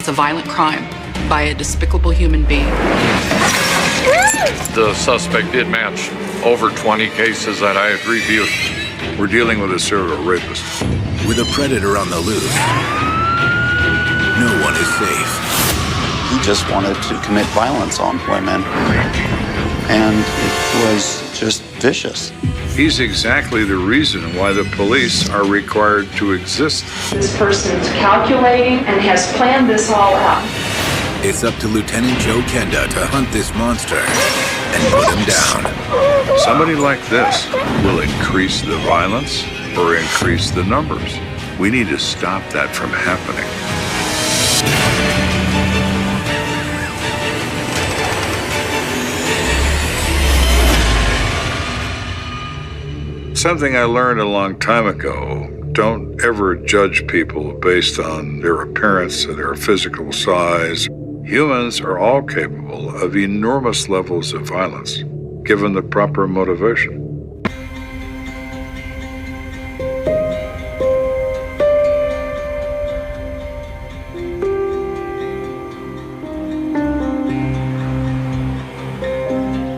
a violent crime by a despicable human being. The suspect did match over 20 cases that I had reviewed. We're dealing with a serial rapist. With a predator on the loose, no one is safe. He just wanted to commit violence on women, and it was just vicious. He's exactly the reason why the police are required to exist. This person's calculating and has planned this all out. It's up to Lieutenant Joe Kenda to hunt this monster and put him down. Somebody like this will increase the violence or increase the numbers. We need to stop that from happening. Something I learned a long time ago: don't ever judge people based on their appearance or their physical size. Humans are all capable of enormous levels of violence, given the proper motivation.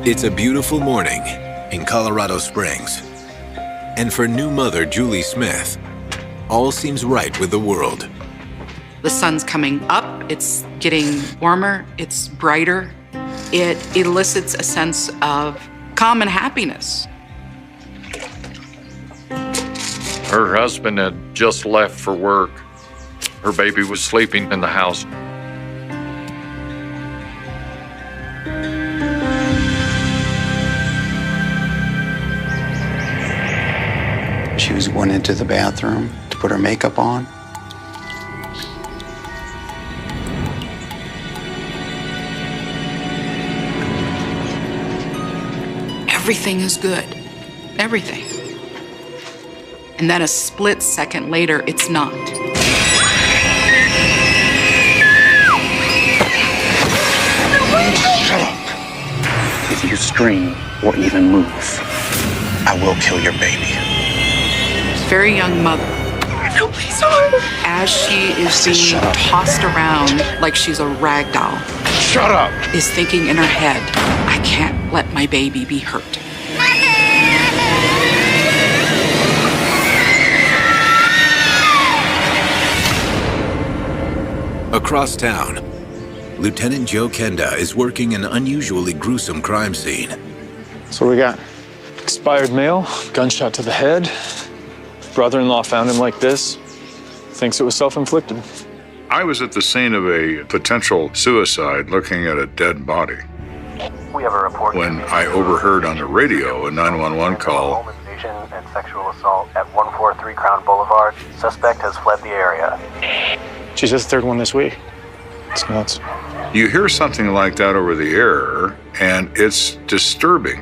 It's a beautiful morning in Colorado Springs. And for new mother Julie Smith, all seems right with the world. The sun's coming up, it's getting warmer, it's brighter. It elicits a sense of calm and happiness. Her husband had just left for work. Her baby was sleeping in the house. She was going into the bathroom to put her makeup on. Everything is good. Everything. And then a split second later, it's not. Shut up. If you scream or even move, I will kill your baby. Very young mother. No, please don't. As she is being tossed around like she's a rag doll. Shut up! Is thinking in her head, I can't let my baby be hurt. Across town, Lieutenant Joe Kenda is working an unusually gruesome crime scene. So what we got? Expired mail, gunshot to the head. Brother-in-law found him like this. Thinks it was self-inflicted. I was at the scene of a potential suicide looking at a dead body We have a report when I overheard on the radio a 911 call. Home invasion and sexual assault at 143 Crown Boulevard. Suspect has fled the area. She's just the third one this week. It's nuts. You hear something like that over the air, and it's disturbing.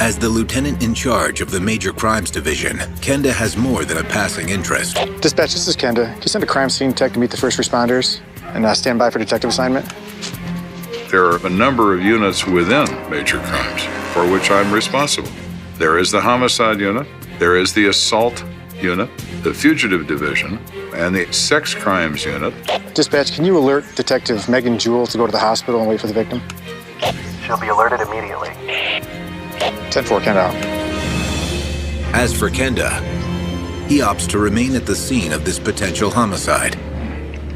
As the lieutenant in charge of the Major Crimes Division, Kenda has more than a passing interest. Dispatch, this is Kenda. Can you send a crime scene tech to meet the first responders and stand by for detective assignment? There are a number of units within major crimes for which I'm responsible. There is the homicide unit, there is the assault unit, the fugitive division, and the sex crimes unit. Dispatch, can you alert Detective Megan Jewell to go to the hospital and wait for the victim? She'll be alerted immediately. 10-4, Kenda out. As for Kenda, he opts to remain at the scene of this potential homicide.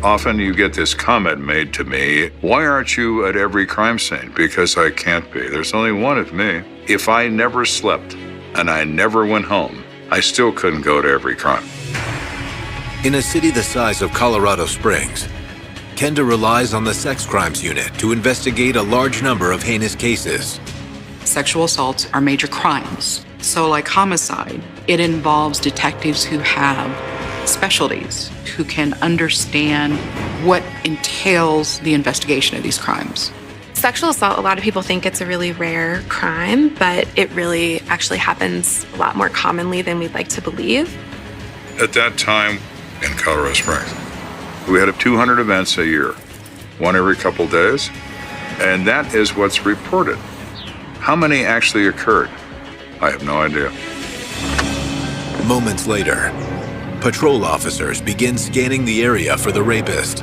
Often you get this comment made to me, why aren't you at every crime scene? Because I can't be. There's only one of me. If I never slept and I never went home, I still couldn't go to every crime. In a city the size of Colorado Springs, Kenda relies on the sex crimes unit to investigate a large number of heinous cases. Sexual assaults are major crimes. So like homicide, it involves detectives who have specialties, who can understand what entails the investigation of these crimes. Sexual assault, a lot of people think it's a really rare crime, but it really actually happens a lot more commonly than we'd like to believe. At that time in Colorado Springs, we had 200 events a year, one every couple days, and that is what's reported. How many actually occurred? I have no idea. Moments later, patrol officers begin scanning the area for the rapist.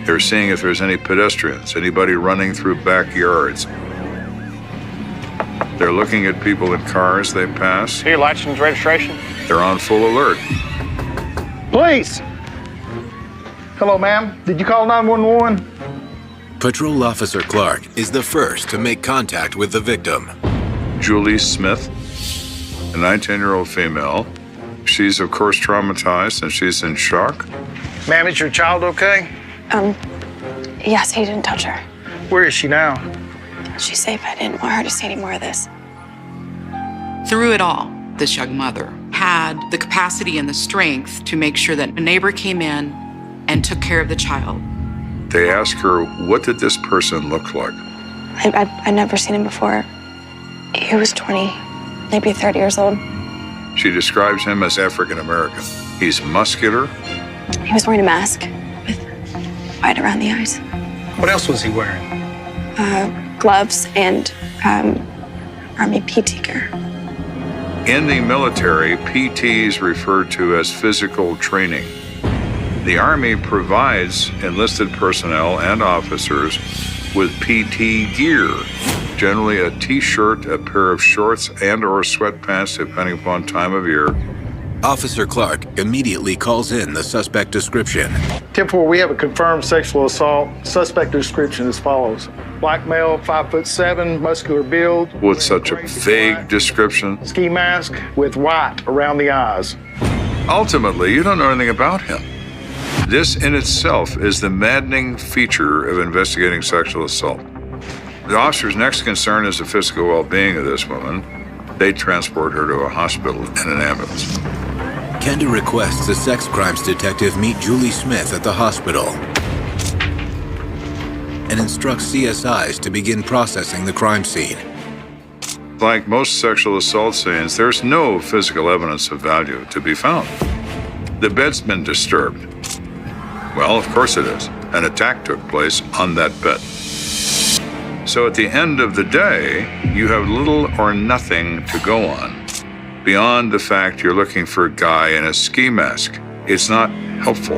They're seeing if there's any pedestrians, anybody running through backyards. They're looking at people in cars they pass. Your license registration? They're on full alert. Police! Hello, ma'am. Did you call 911? Patrol Officer Clark is the first to make contact with the victim. Julie Smith, a 19-year-old female. She's, of course, traumatized and she's in shock. Ma'am, is your child okay? Yes, he didn't touch her. Where is she now? She's safe. I didn't want her to see any more of this. Through it all, this young mother had the capacity and the strength to make sure that a neighbor came in and took care of the child. They ask her, what did this person look like? I'd never seen him before. He was 20, maybe 30 years old. She describes him as African American. He's muscular. He was wearing a mask with white around the eyes. What else was he wearing? Gloves and Army PT gear. In the military, PT is referred to as physical training. The Army provides enlisted personnel and officers with PT gear, generally a t-shirt, a pair of shorts, and/or sweatpants, depending upon time of year. Officer Clark immediately calls in the suspect description. 10-4, we have a confirmed sexual assault. Suspect description as follows. Black male, 5'7", muscular build. With such a vague description. Ski mask with white around the eyes. Ultimately, you don't know anything about him. This in itself is the maddening feature of investigating sexual assault. The officer's next concern is the physical well-being of this woman. They transport her to a hospital in an ambulance. Kenda requests the sex crimes detective meet Julie Smith at the hospital and instructs CSIs to begin processing the crime scene. Like most sexual assault scenes, there's no physical evidence of value to be found. The bed's been disturbed. Well, of course it is. An attack took place on that bed. So at the end of the day, you have little or nothing to go on beyond the fact you're looking for a guy in a ski mask. It's not helpful.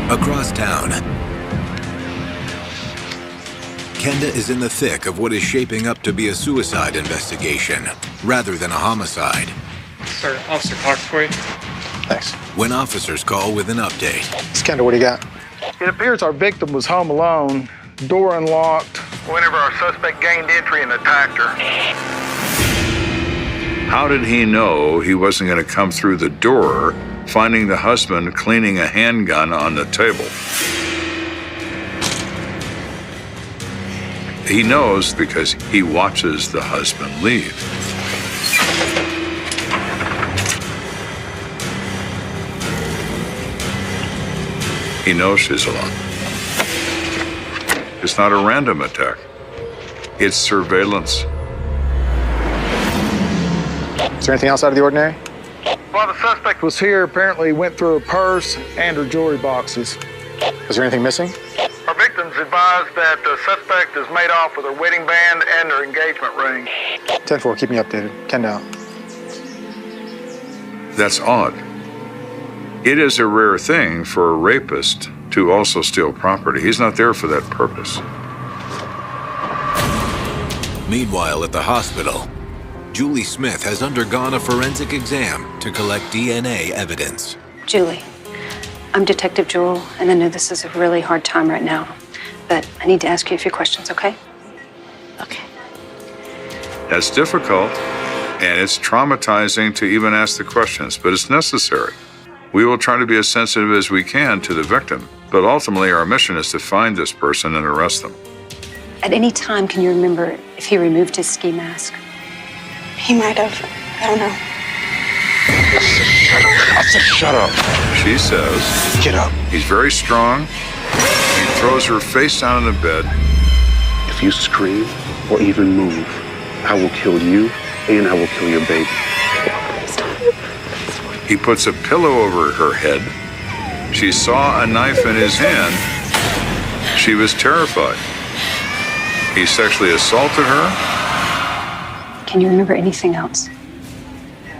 Across town, Kenda is in the thick of what is shaping up to be a suicide investigation rather than a homicide. Sir, Officer Clark for you. Thanks. When officers call with an update, Kenda, what do you got? It appears our victim was home alone, door unlocked. Whenever our suspect gained entry and attacked her. How did he know he wasn't going to come through the door, finding the husband cleaning a handgun on the table? He knows because he watches the husband leave. He knows she's alone. It's not a random attack. It's surveillance. Is there anything else out of the ordinary? While the suspect was here, apparently went through her purse and her jewelry boxes. Is there anything missing? Our victims advised that the suspect is made off with her wedding band and her engagement ring. 10-4, keep me updated. Kenda out. That's odd. It is a rare thing for a rapist to also steal property. He's not there for that purpose. meanwhile at the hospital, Julie Smith has undergone a forensic exam to collect DNA evidence. Julie, I'm Detective Jewel, and I know this is a really hard time right now, but I need to ask you a few questions, okay? Okay. That's difficult, and it's traumatizing to even ask the questions, but it's necessary. We will try to be as sensitive as we can to the victim, but ultimately our mission is to find this person and arrest them. At any time, can you remember if he removed his ski mask? He might have. I don't know. I said, shut up. She says, get up. He's very strong. He throws her face down in the bed. If you scream or even move, I will kill you and I will kill your baby. He puts a pillow over her head. She saw a knife in his hand. She was terrified. He sexually assaulted her. Can you remember anything else?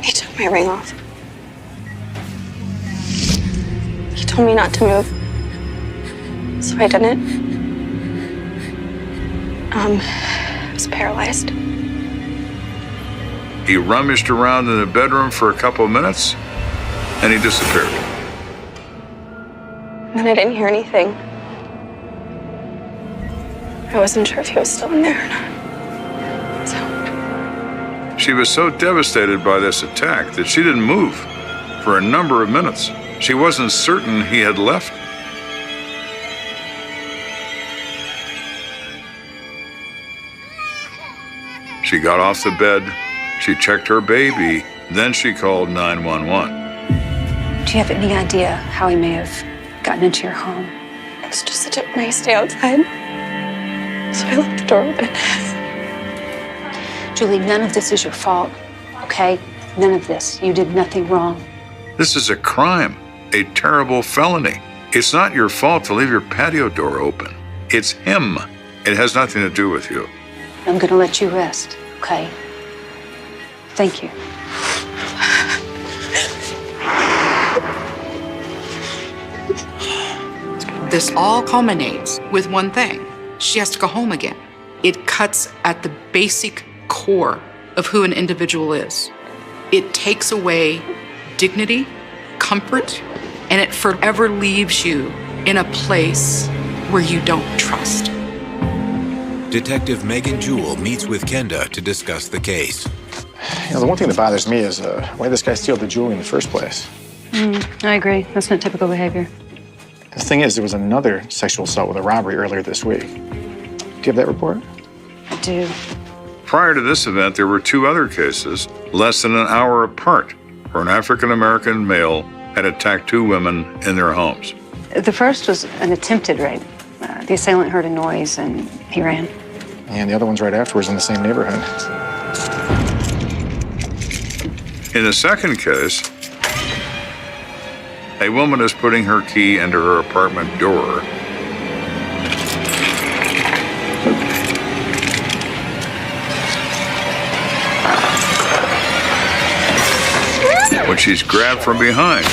He took my ring off. He told me not to move. So I didn't. I was paralyzed. He rummaged around in the bedroom for a couple of minutes, and he disappeared. And then I didn't hear anything. I wasn't sure if he was still in there or not. She was so devastated by this attack that she didn't move for a number of minutes. She wasn't certain he had left. She got off the bed, she checked her baby, then she called 911. Do you have any idea how he may have gotten into your home? It was just such a nice day outside. So I left the door open. Julie, none of this is your fault, okay? None of this. You did nothing wrong. This is a crime, a terrible felony. It's not your fault to leave your patio door open. It's him. It has nothing to do with you. I'm gonna let you rest, okay? Thank you. This all culminates with one thing. She has to go home again. It cuts at the basic core of who an individual is. It takes away dignity, comfort, and it forever leaves you in a place where you don't trust. Detective Megan Jewell meets with Kenda to discuss the case. You know, the one thing that bothers me is why this guy steal the jewelry in the first place. I agree. That's not typical behavior. The thing is, there was another sexual assault with a robbery earlier this week. Do you have that report? I do. Prior to this event, there were two other cases, less than an hour apart, where an African-American male had attacked two women in their homes. The first was an attempted rape. The assailant heard a noise and he ran. And the other one's right afterwards in the same neighborhood. In the second case, a woman is putting her key into her apartment door. When she's grabbed from behind,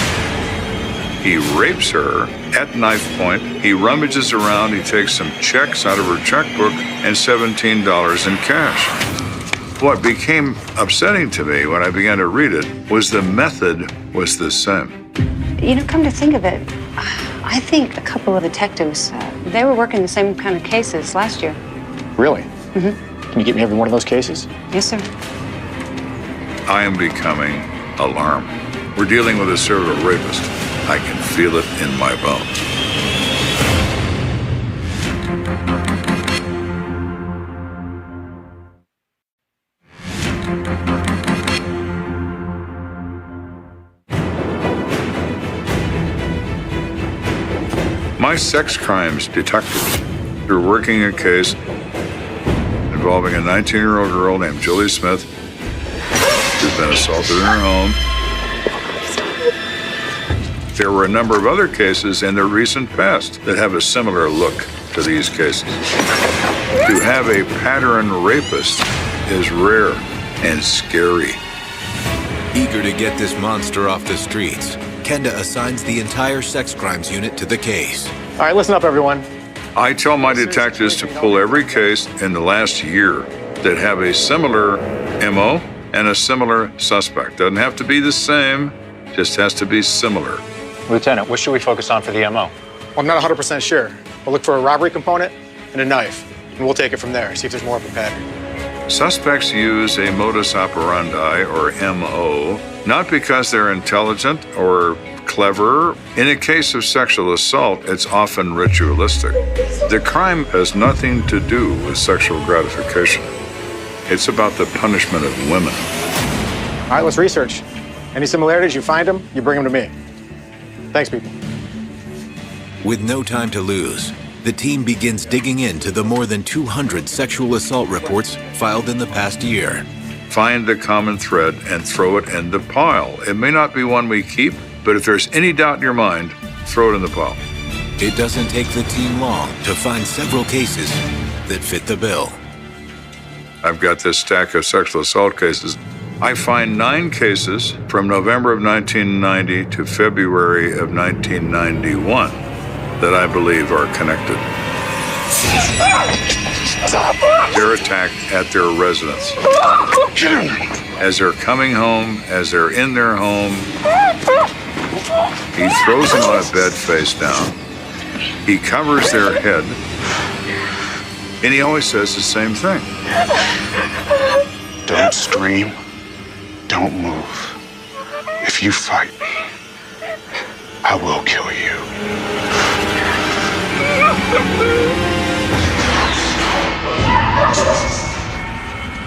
he rapes her at knife point. He rummages around. He takes some checks out of her checkbook and $17 in cash. What became upsetting to me when I began to read it was the method was the same. You know, come to think of it, I think a couple of detectives, they were working the same kind of cases last year. Really? Mm-hmm. Can you get me every one of those cases? Yes, sir. I am becoming alarmed. We're dealing with a serial rapist. I can feel it in my bones. My sex crimes detectives are working a case involving a 19-year-old girl named Julie Smith who's been assaulted in her home. There were a number of other cases in the recent past that have a similar look to these cases. To have a pattern rapist is rare and scary. Eager to get this monster off the streets, Kenda assigns the entire sex crimes unit to the case. All right, listen up, everyone. I tell my detectives to pull every case in the last year that have a similar MO and a similar suspect. Doesn't have to be the same, just has to be similar. Lieutenant, what should we focus on for the MO? Well, I'm not 100% sure. We'll look for a robbery component and a knife, and we'll take it from there, see if there's more of a pattern. Suspects use a modus operandi, or MO, not because they're intelligent or clever. In a case of sexual assault, it's often ritualistic. The crime has nothing to do with sexual gratification. It's about the punishment of women. All right, let's research. Any similarities, you find them, you bring them to me. Thanks, people. With no time to lose, the team begins digging into the more than 200 sexual assault reports filed in the past year. Find the common thread and throw it in the pile. It may not be one we keep, but if there's any doubt in your mind, throw it in the pile. It doesn't take the team long to find several cases that fit the bill. I've got this stack of sexual assault cases. I find 9 cases from November of 1990 to February of 1991 that I believe are connected. They're attacked at their residence. As they're coming home, as they're in their home, he throws them on a bed face down. He covers their head, and he always says the same thing. Don't scream. Don't move. If you fight me, I will kill you.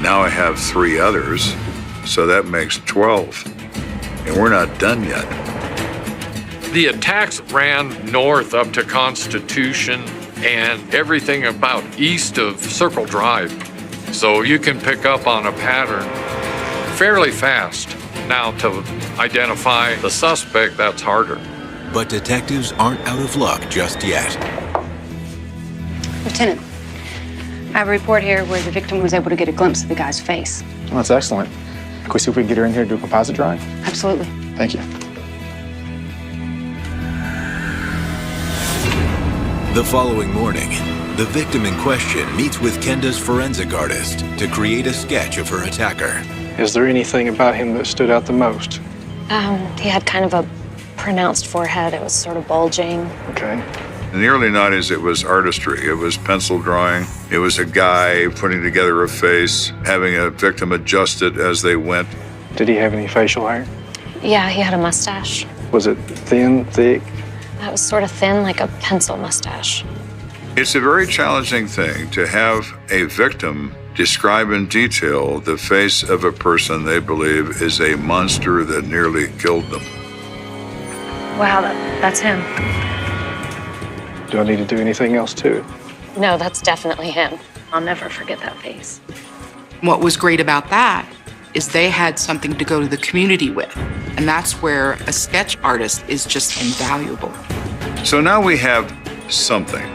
Now I have 3 others, so that makes 12. And we're not done yet. The attacks ran north up to Constitution and everything about east of Circle Drive. So you can pick up on a pattern fairly fast. Now, to identify the suspect, that's harder. But detectives aren't out of luck just yet. Lieutenant, I have a report here where the victim was able to get a glimpse of the guy's face. Well, that's excellent. Can we see if we can get her in here to do a composite drawing? Absolutely. Thank you. The following morning, the victim in question meets with Kenda's forensic artist to create a sketch of her attacker. Is there anything about him that stood out the most? He had kind of a pronounced forehead. It was sort of bulging. Okay. In the early 90s, it was artistry. It was pencil drawing. It was a guy putting together a face, having a victim adjust it as they went. Did he have any facial hair? Yeah, he had a mustache. Was it thin, thick? It was sort of thin, like a pencil mustache. It's a very challenging thing to have a victim describe in detail the face of a person they believe is a monster that nearly killed them. Wow, that's him. Do I need to do anything else to it? No, that's definitely him. I'll never forget that face. What was great about that is they had something to go to the community with. And that's where a sketch artist is just invaluable. So now we have something.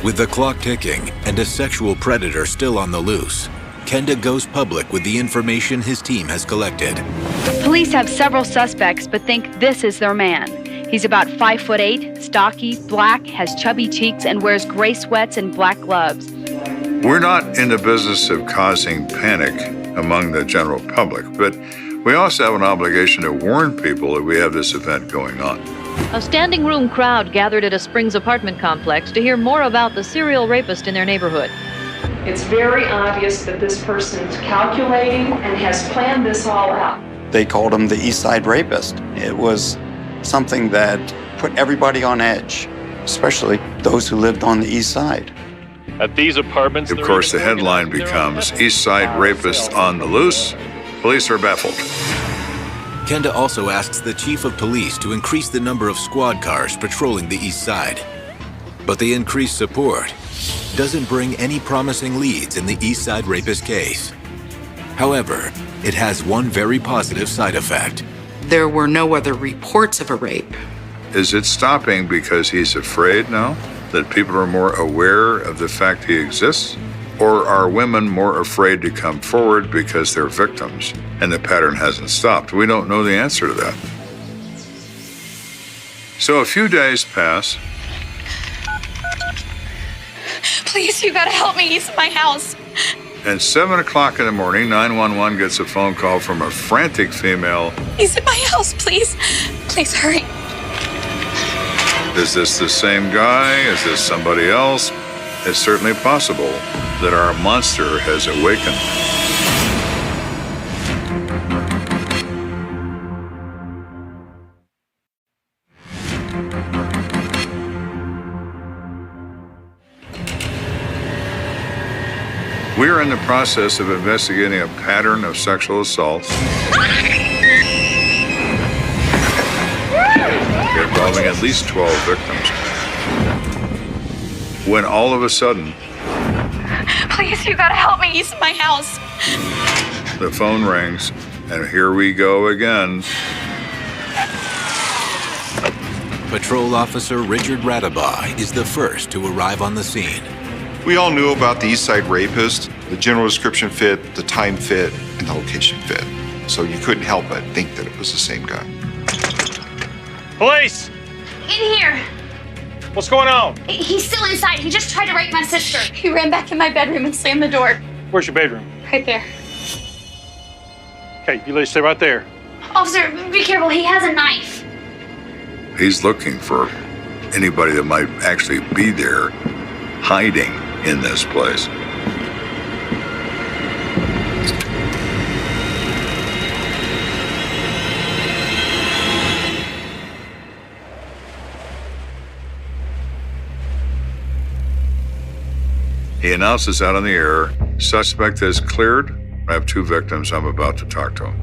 With the clock ticking and a sexual predator still on the loose, Kenda goes public with the information his team has collected. Police have several suspects, but think this is their man. He's about 5'8", stocky, black, has chubby cheeks, and wears gray sweats and black gloves. We're not in the business of causing panic among the general public, but we also have an obligation to warn people that we have this event going on. A standing room crowd gathered at a Springs apartment complex to hear more about the serial rapist in their neighborhood. It's very obvious that this person's calculating and has planned this all out. They called him the East Side Rapist. It was something that put everybody on edge, especially those who lived on the East Side. At these apartments, of course, the headline becomes East Side Rapist on the loose. Police are baffled. Kenda also asks the chief of police to increase the number of squad cars patrolling the East Side. But the increased support doesn't bring any promising leads in the East Side Rapist case. However, it has one very positive side effect. There were no other reports of a rape. Is it stopping because he's afraid now? That people are more aware of the fact he exists? Or are women more afraid to come forward because they're victims and the pattern hasn't stopped? We don't know the answer to that. So a few days pass. Please, you gotta help me. He's in my house. And 7 o'clock in the morning, 911 gets a phone call from a frantic female. He's in my house, please. Please hurry. Is this the same guy? Is this somebody else? It's certainly possible that our monster has awakened. We are in the process of investigating a pattern of sexual assaults involving at least 12 victims. When all of a sudden, Please, you gotta help me. He's in my house. the phone rings, and here we go again. Patrol Officer Richard Radabaugh is the first to arrive on the scene. We all knew about the East Side Rapist. The general description fit, the time fit, and the location fit. So you couldn't help but think that it was the same guy. Police! In here. What's going on? He's still inside. He just tried to rape my sister. He ran back in my bedroom and slammed the door. Where's your bedroom? Right there. Okay, you ladies stay right there. Officer, be careful. He has a knife. He's looking for anybody that might actually be there hiding in this place. He announces out on the air, suspect is cleared. I have 2 victims. I'm about to talk to him.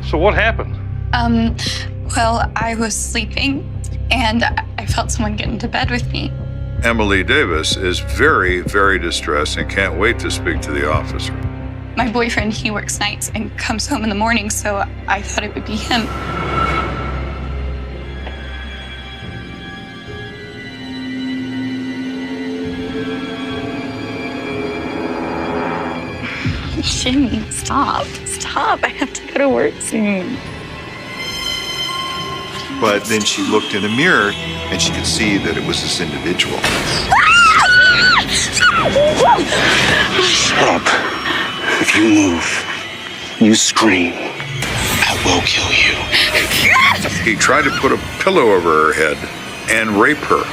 So what happened? Well, I was sleeping and I felt someone get into bed with me. Emily Davis is very, very distressed and can't wait to speak to the officer. My boyfriend, he works nights and comes home in the morning, so I thought it would be him. Jimmy, stop. I have to go to work soon. But then she looked in the mirror and she could see that it was this individual. Shut up. If you move, you scream, I will kill you. He tried to put a pillow over her head and rape her.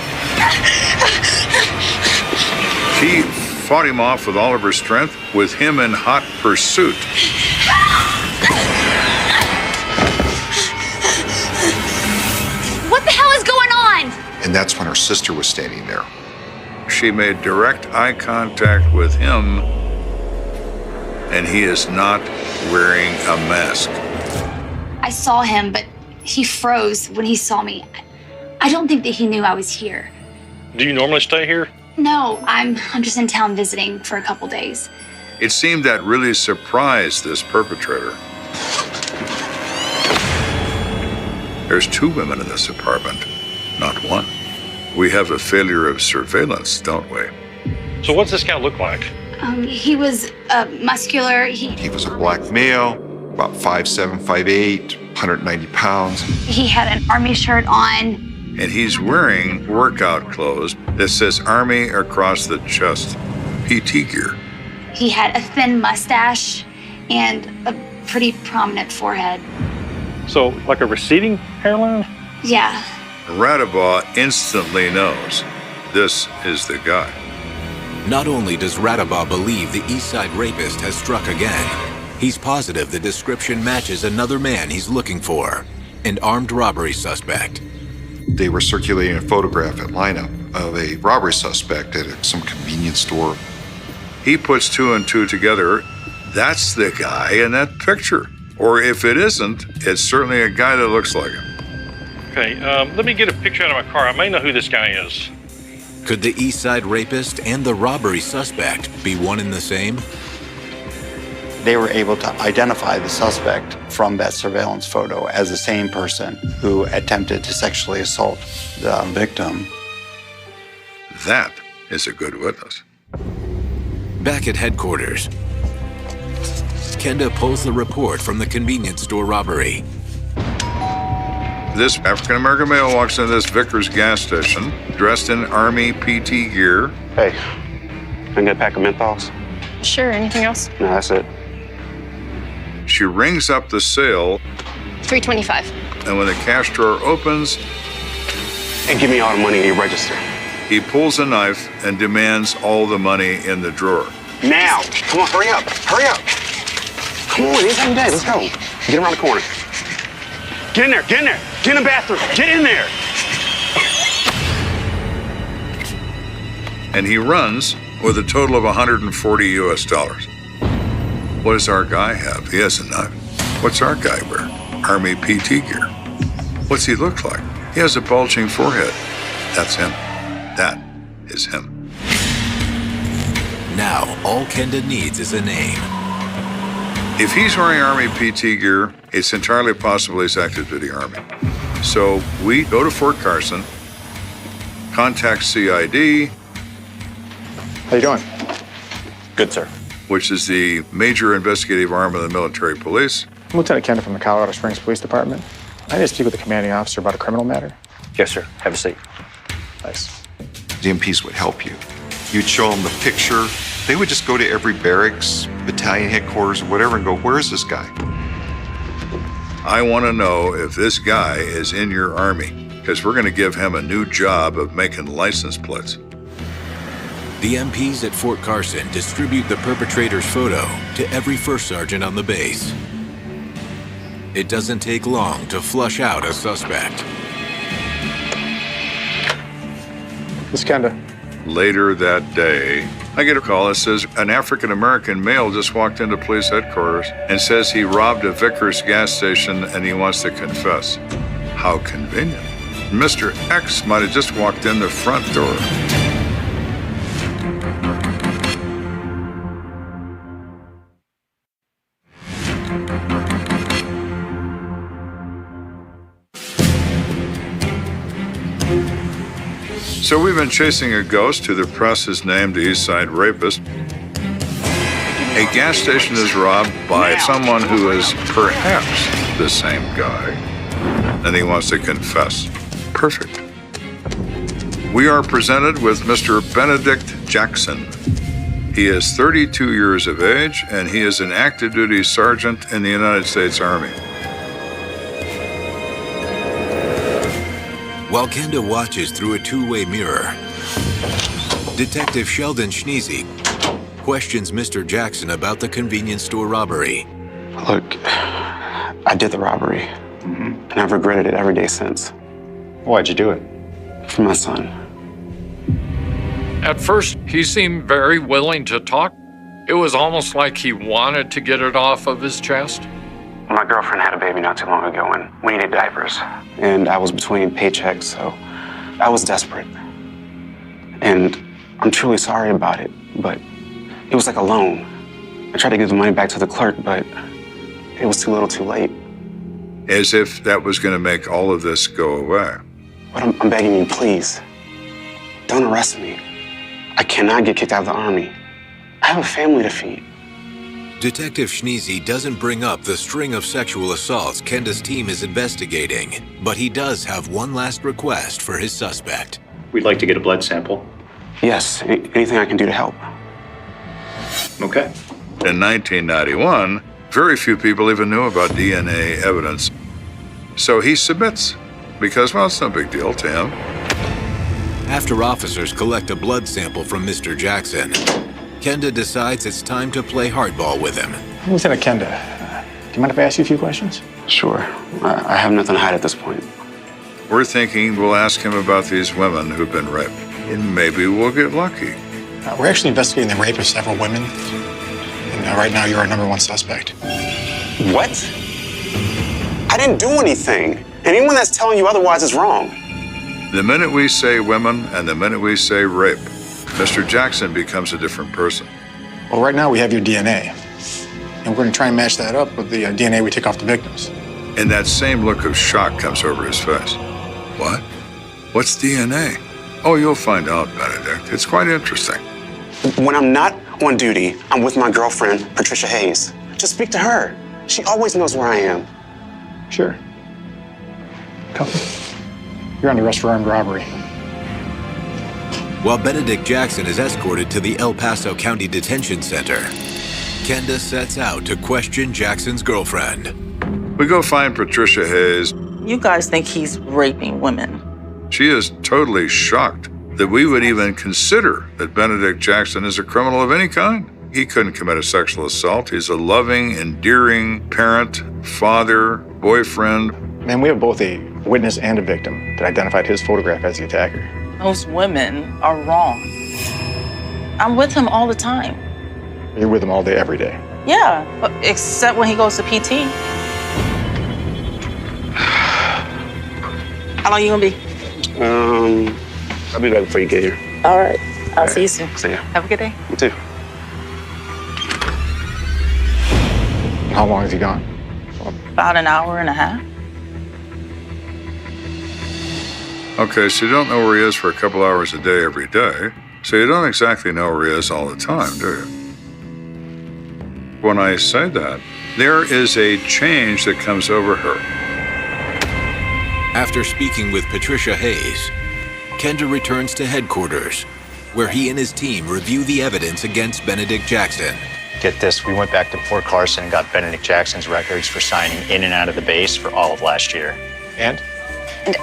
She fought him off with all of her strength, with him in hot pursuit. What the hell is going on? And that's when her sister was standing there. She made direct eye contact with him, and he is not wearing a mask. I saw him, but he froze when he saw me. I don't think that he knew I was here. Do you normally stay here? No, I'm just in town visiting for a couple days. It seemed that really surprised this perpetrator. There's 2 women in this apartment, not 1. We have a failure of surveillance, don't we? So what's this guy look like? He was muscular. He was a black male, about 5'7", 5'8", 190 pounds. He had an army shirt on. And he's wearing workout clothes that says Army across the chest, PT gear. He had a thin mustache and a pretty prominent forehead. So, like a receding hairline? Yeah. Radabaugh instantly knows this is the guy. Not only does Radabaugh believe the East Side rapist has struck again, he's positive the description matches another man he's looking for, an armed robbery suspect. They were circulating a photograph at lineup of a robbery suspect at some convenience store. He puts 2 and 2 together. That's the guy in that picture. Or if it isn't, it's certainly a guy that looks like him. Okay, let me get a picture out of my car. I may know who this guy is. Could the East Side rapist and the robbery suspect be one and the same? They were able to identify the suspect from that surveillance photo as the same person who attempted to sexually assault the victim. That is a good witness. Back at headquarters, Kenda pulls the report from the convenience store robbery. This African-American male walks into this Vickers gas station, dressed in Army PT gear. Hey, can I get a pack of menthols? Sure, anything else? No, that's it. She rings up the sale, $325. and when the cash drawer opens, And give me all the money in your register. he pulls a knife and demands all the money in the drawer. Now! Come on, hurry up! Hurry up! Come on, it's time day. Let's go. Get around the corner. Get in there! Get in there! Get in the bathroom! Get in there! And he runs with a total of $140 US. What does our guy have? He has a knife. What's our guy wear? Army PT gear. What's he look like? He has a bulging forehead. That's him. That is him. Now, all Kenda needs is a name. If he's wearing Army PT gear, it's entirely possible he's active duty Army. So we go to Fort Carson, contact CID. How you doing? Good, sir. Which is the major investigative arm of the military police. I'm Lieutenant Kenda from the Colorado Springs Police Department. I need to speak with the commanding officer about a criminal matter. Yes, sir. Have a seat. Nice. The MPs would help you. You'd show them the picture. They would just go to every barracks, battalion headquarters, or whatever, and go, where is this guy? I want to know if this guy is in your army, because we're going to give him a new job of making license plates. The MPs at Fort Carson distribute the perpetrator's photo to every first sergeant on the base. It doesn't take long to flush out a suspect. Miss Kenda. Later that day, I get a call that says an African-American male just walked into police headquarters and says he robbed a Vickers gas station and he wants to confess. How convenient. Mr. X might have just walked in the front door. So we've been chasing a ghost who the press has named the East Side Rapist. A gas station is robbed by someone who is perhaps the same guy, and he wants to confess. Perfect. We are presented with Mr. Benedict Jackson. He is 32 years of age, and he is an active duty sergeant in the United States Army. While Kenda watches through a two-way mirror, Detective Sheldon Schneezy questions Mr. Jackson about the convenience store robbery. Look, I did the robbery, and I've regretted it every day since. Why'd you do it? For my son. At first, he seemed very willing to talk. It was almost like he wanted to get it off of his chest. My girlfriend had a baby not too long ago, and we needed diapers. And I was between paychecks, so I was desperate. And I'm truly sorry about it, but it was like a loan. I tried to give the money back to the clerk, but it was too little too late. As if that was going to make all of this go away. But I'm begging you, please, don't arrest me. I cannot get kicked out of the Army. I have a family to feed. Detective Schneezy doesn't bring up the string of sexual assaults Kenda's team is investigating, but he does have one last request for his suspect. We'd like to get a blood sample. Yes, anything I can do to help. Okay. In 1991, very few people even knew about DNA evidence. So he submits, because, well, it's no big deal to him. After officers collect a blood sample from Mr. Jackson, Kenda decides it's time to play hardball with him. Lieutenant Kenda, do you mind if I ask you a few questions? Sure. I have nothing to hide at this point. We're thinking we'll ask him about these women who've been raped, and maybe we'll get lucky. We're actually investigating the rape of several women, and right now you're our #1 suspect. What? I didn't do anything. Anyone that's telling you otherwise is wrong. The minute we say women and the minute we say rape, Mr. Jackson becomes a different person. Well, right now we have your DNA, and we're going to try and match that up with the DNA we take off the victims. And that same look of shock comes over his face. What? What's DNA? Oh, you'll find out, Benedict. It's quite interesting. When I'm not on duty, I'm with my girlfriend, Patricia Hayes. Just speak to her. She always knows where I am. Sure. Come. You're under arrest for armed robbery. While Benedict Jackson is escorted to the El Paso County Detention Center, Kenda sets out to question Jackson's girlfriend. We go find Patricia Hayes. You guys think he's raping women. She is totally shocked that we would even consider that Benedict Jackson is a criminal of any kind. He couldn't commit a sexual assault. He's a loving, endearing parent, father, boyfriend. Man, we have both a witness and a victim that identified his photograph as the attacker. Those women are wrong. I'm with him all the time. You're with him all day, every day. Yeah, except when he goes to PT. How long you gonna be? I'll be back before you get here. All right. I'll see you soon. See ya. Have a good day. You too. How long is he gone? About an hour and a half. Okay, so you don't know where he is for a couple hours a day every day. So you don't exactly know where he is all the time, do you? When I say that, there is a change that comes over her. After speaking with Patricia Hayes, Kenda returns to headquarters, where he and his team review the evidence against Benedict Jackson. Get this, we went back to Fort Carson and got Benedict Jackson's records for signing in and out of the base for all of last year. And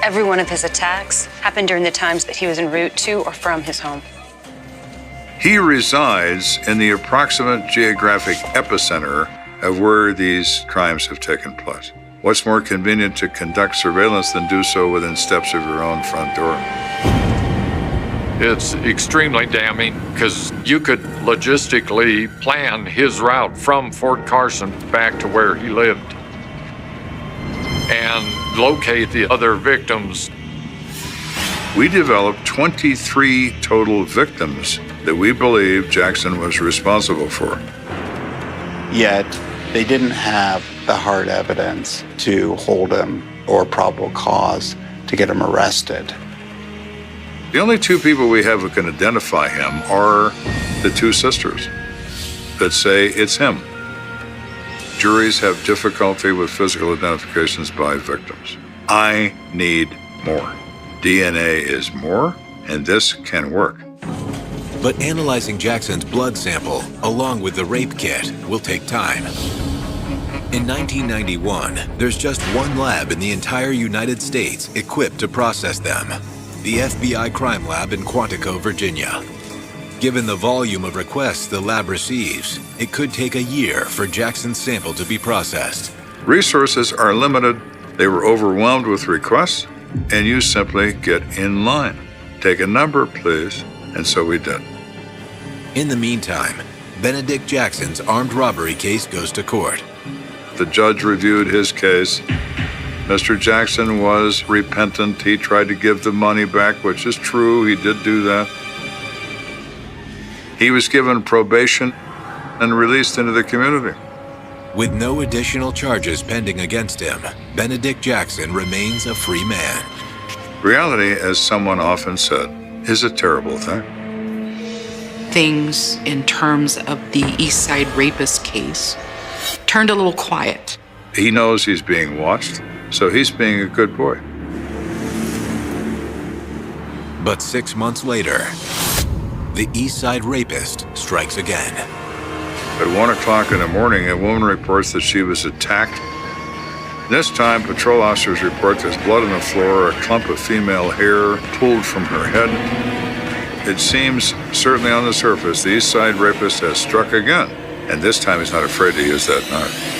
every one of his attacks happened during the times that he was en route to or from his home. He resides in the approximate geographic epicenter of where these crimes have taken place. What's more convenient to conduct surveillance than do so within steps of your own front door? It's extremely damning because you could logistically plan his route from Fort Carson back to where he lived and locate the other victims. We developed 23 total victims that we believe Jackson was responsible for. Yet, they didn't have the hard evidence to hold him or probable cause to get him arrested. The only two people we have who can identify him are the two sisters that say it's him. Juries have difficulty with physical identifications by victims. I need more. DNA is more, and this can work. But analyzing Jackson's blood sample, along with the rape kit, will take time. In 1991, there's just one lab in the entire United States equipped to process them. The FBI Crime Lab in Quantico, Virginia. Given the volume of requests the lab receives, it could take a year for Jackson's sample to be processed. Resources are limited. They were overwhelmed with requests, and you simply get in line. Take a number, please. And so we did. In the meantime, Benedict Jackson's armed robbery case goes to court. The judge reviewed his case. Mr. Jackson was repentant. He tried to give the money back, which is true. He did do that. He was given probation and released into the community. With no additional charges pending against him, Benedict Jackson remains a free man. Reality, as someone often said, is a terrible thing. Things in terms of the East Side rapist case turned a little quiet. He knows he's being watched, so he's being a good boy. But 6 months later, the East Side rapist strikes again. At 1 o'clock in the morning, a woman reports that she was attacked. This time, patrol officers report there's blood on the floor, a clump of female hair pulled from her head. It seems, certainly on the surface, the East Side rapist has struck again, and this time he's not afraid to use that knife.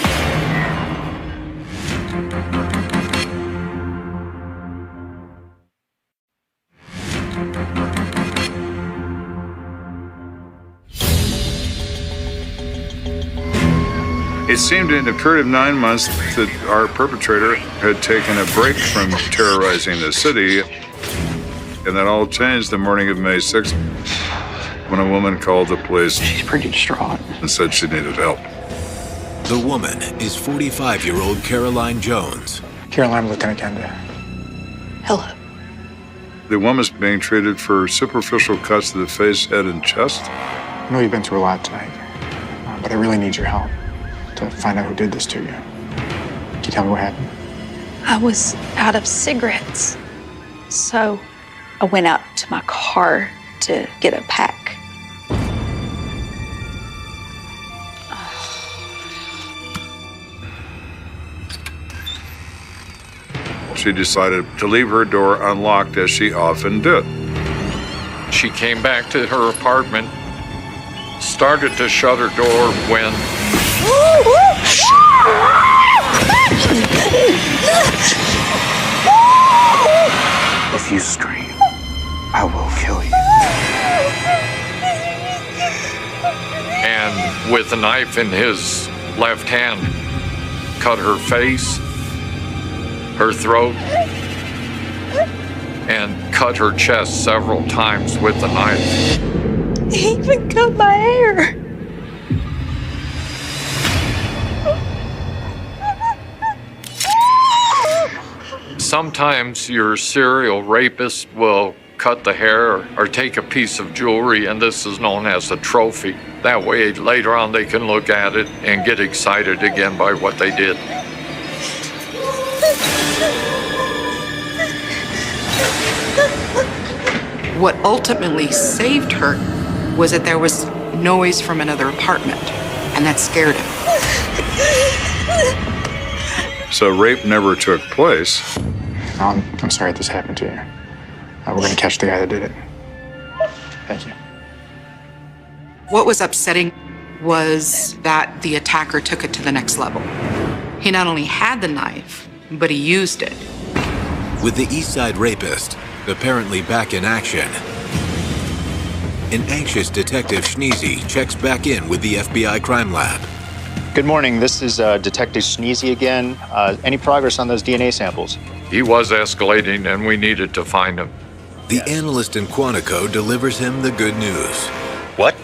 It seemed in a period of 9 months that our perpetrator had taken a break from terrorizing the city, and that all changed the morning of May 6th when a woman called the police. She's pretty distraught. And said she needed help. The woman is 45-year-old Caroline Jones. Caroline, Lieutenant Kenda. Hello. The woman's being treated for superficial cuts to the face, head, and chest. I know you've been through a lot tonight, but I really need your help to find out who did this to you. Can you tell me what happened? I was out of cigarettes, so I went out to my car to get a pack. She decided to leave her door unlocked, as she often did. She came back to her apartment, started to shut her door when if you scream, I will kill you. and with a knife in his left hand, cut her face, her throat, and cut her chest several times with the knife. He even cut my hair. Sometimes your serial rapist will cut the hair or take a piece of jewelry, and this is known as a trophy. That way, later on, they can look at it and get excited again by what they did. What ultimately saved her was that there was noise from another apartment, and that scared him. So rape never took place. I'm sorry this happened to you. We're going to catch the guy that did it. Thank you. What was upsetting was that the attacker took it to the next level. He not only had the knife, but he used it. With the East Side rapist apparently back in action, an anxious Detective Schneezy checks back in with the FBI crime lab. Good morning, this is Detective Schneezy again. Any progress on those DNA samples? He was escalating and we needed to find him. The analyst in Quantico delivers him the good news. What?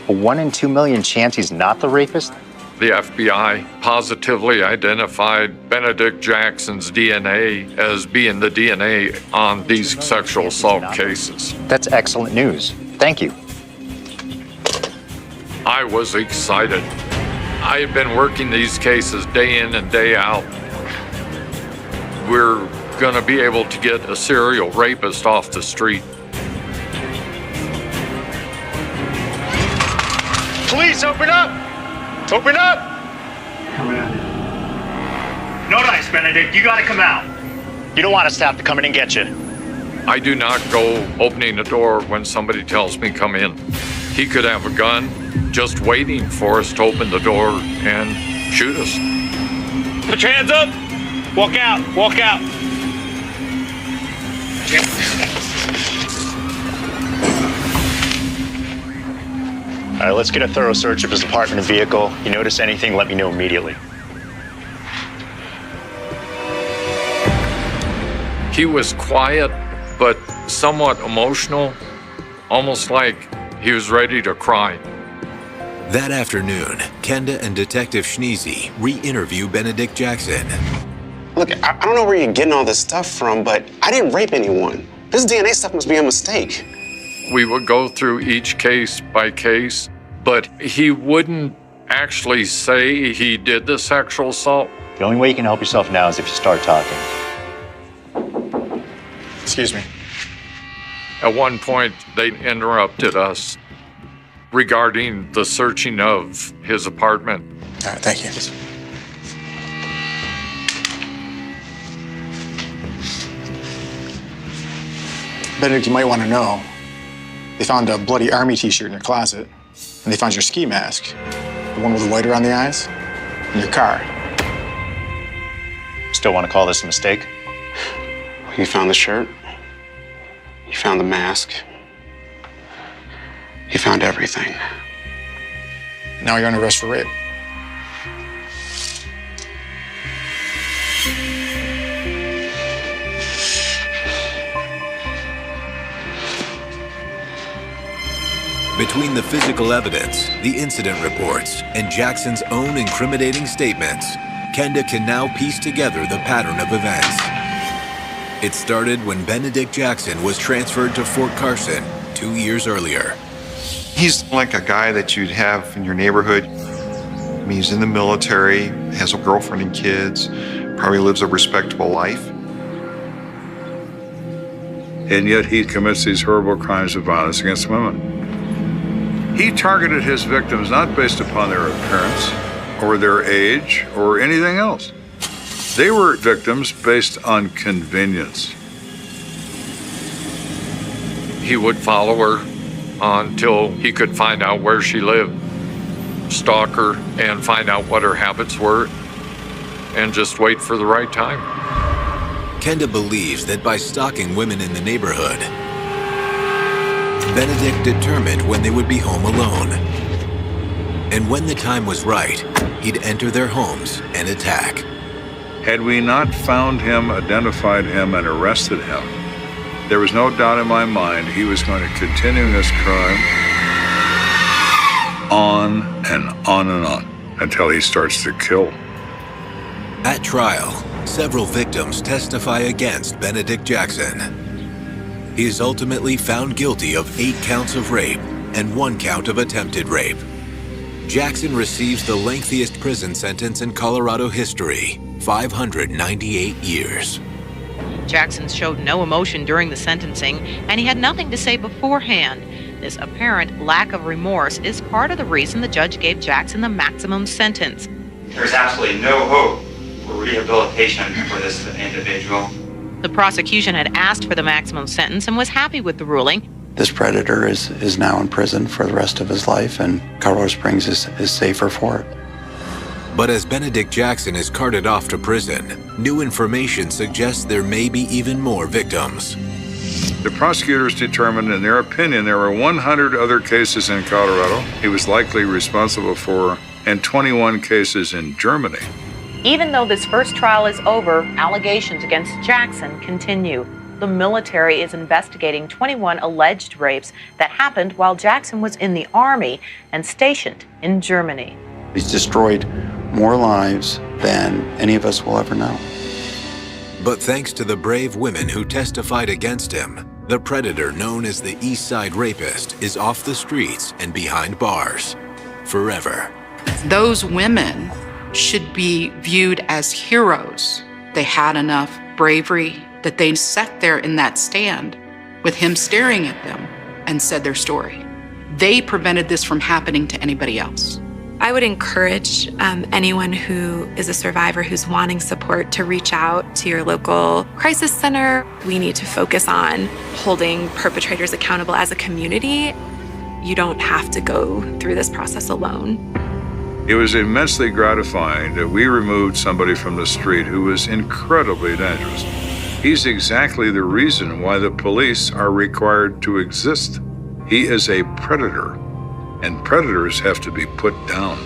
A 1 in 2 million chance he's not the rapist? The FBI positively identified Benedict Jackson's DNA as being the DNA on these sexual assault cases. That's excellent news. Thank you. I was excited. I had been working these cases day in and day out. We're going to be able to get a serial rapist off the street. Police, open up! Open up! Coming in. No dice, Benedict. You gotta come out. You don't want us to have to come in and get you. I do not go opening the door when somebody tells me come in. He could have a gun just waiting for us to open the door and shoot us. Put your hands up. Walk out. Walk out. All right, let's get a thorough search of his apartment and vehicle. You notice anything, let me know immediately. He was quiet, but somewhat emotional, almost like he was ready to cry. That afternoon, Kenda and Detective Schneezy re-interview Benedict Jackson. Look, I don't know where you're getting all this stuff from, but I didn't rape anyone. This DNA stuff must be a mistake. We would go through each case by case, but he wouldn't actually say he did the sexual assault. The only way you can help yourself now is if you start talking. Excuse me. At one point, they interrupted us regarding the searching of his apartment. All right, thank you. Benedict, you might want to know, they found a bloody Army t-shirt in your closet, and they found your ski mask, the one with the white around the eyes, in your car. Still want to call this a mistake? You found the shirt. You found the mask. You found everything. Now you're under arrest for rape. Between the physical evidence, the incident reports, and Jackson's own incriminating statements, Kenda can now piece together the pattern of events. It started when Benedict Jackson was transferred to Fort Carson 2 years earlier. He's like a guy that you'd have in your neighborhood. I mean, he's in the military, has a girlfriend and kids, probably lives a respectable life. And yet he commits these horrible crimes of violence against women. He targeted his victims not based upon their appearance or their age or anything else. They were victims based on convenience. He would follow her until he could find out where she lived, stalk her, and find out what her habits were, and just wait for the right time. Kenda believes that by stalking women in the neighborhood, Benedict determined when they would be home alone. And when the time was right, he'd enter their homes and attack. Had we not found him, identified him, and arrested him, there was no doubt in my mind he was going to continue this crime on and on and on until he starts to kill. At trial, several victims testify against Benedict Jackson. He is ultimately found guilty of 8 counts of rape and 1 count of attempted rape. Jackson receives the lengthiest prison sentence in Colorado history, 598 years. Jackson showed no emotion during the sentencing, and he had nothing to say beforehand. This apparent lack of remorse is part of the reason the judge gave Jackson the maximum sentence. There's absolutely no hope for rehabilitation for this individual. The prosecution had asked for the maximum sentence and was happy with the ruling. This predator is now in prison for the rest of his life, and Colorado Springs is safer for it. But as Benedict Jackson is carted off to prison, new information suggests there may be even more victims. The prosecutors determined, in their opinion, there were 100 other cases in Colorado he was likely responsible for, and 21 cases in Germany. Even though this first trial is over, allegations against Jackson continue. The military is investigating 21 alleged rapes that happened while Jackson was in the Army and stationed in Germany. He's destroyed more lives than any of us will ever know. But thanks to the brave women who testified against him, the predator known as the East Side Rapist is off the streets and behind bars forever. Those women should be viewed as heroes. They had enough bravery that they sat there in that stand with him staring at them and said their story. They prevented this from happening to anybody else. I would encourage anyone who is a survivor who's wanting support to reach out to your local crisis center. We need to focus on holding perpetrators accountable as a community. You don't have to go through this process alone. It was immensely gratifying that we removed somebody from the street who was incredibly dangerous. He's exactly the reason why the police are required to exist. He is a predator, and predators have to be put down.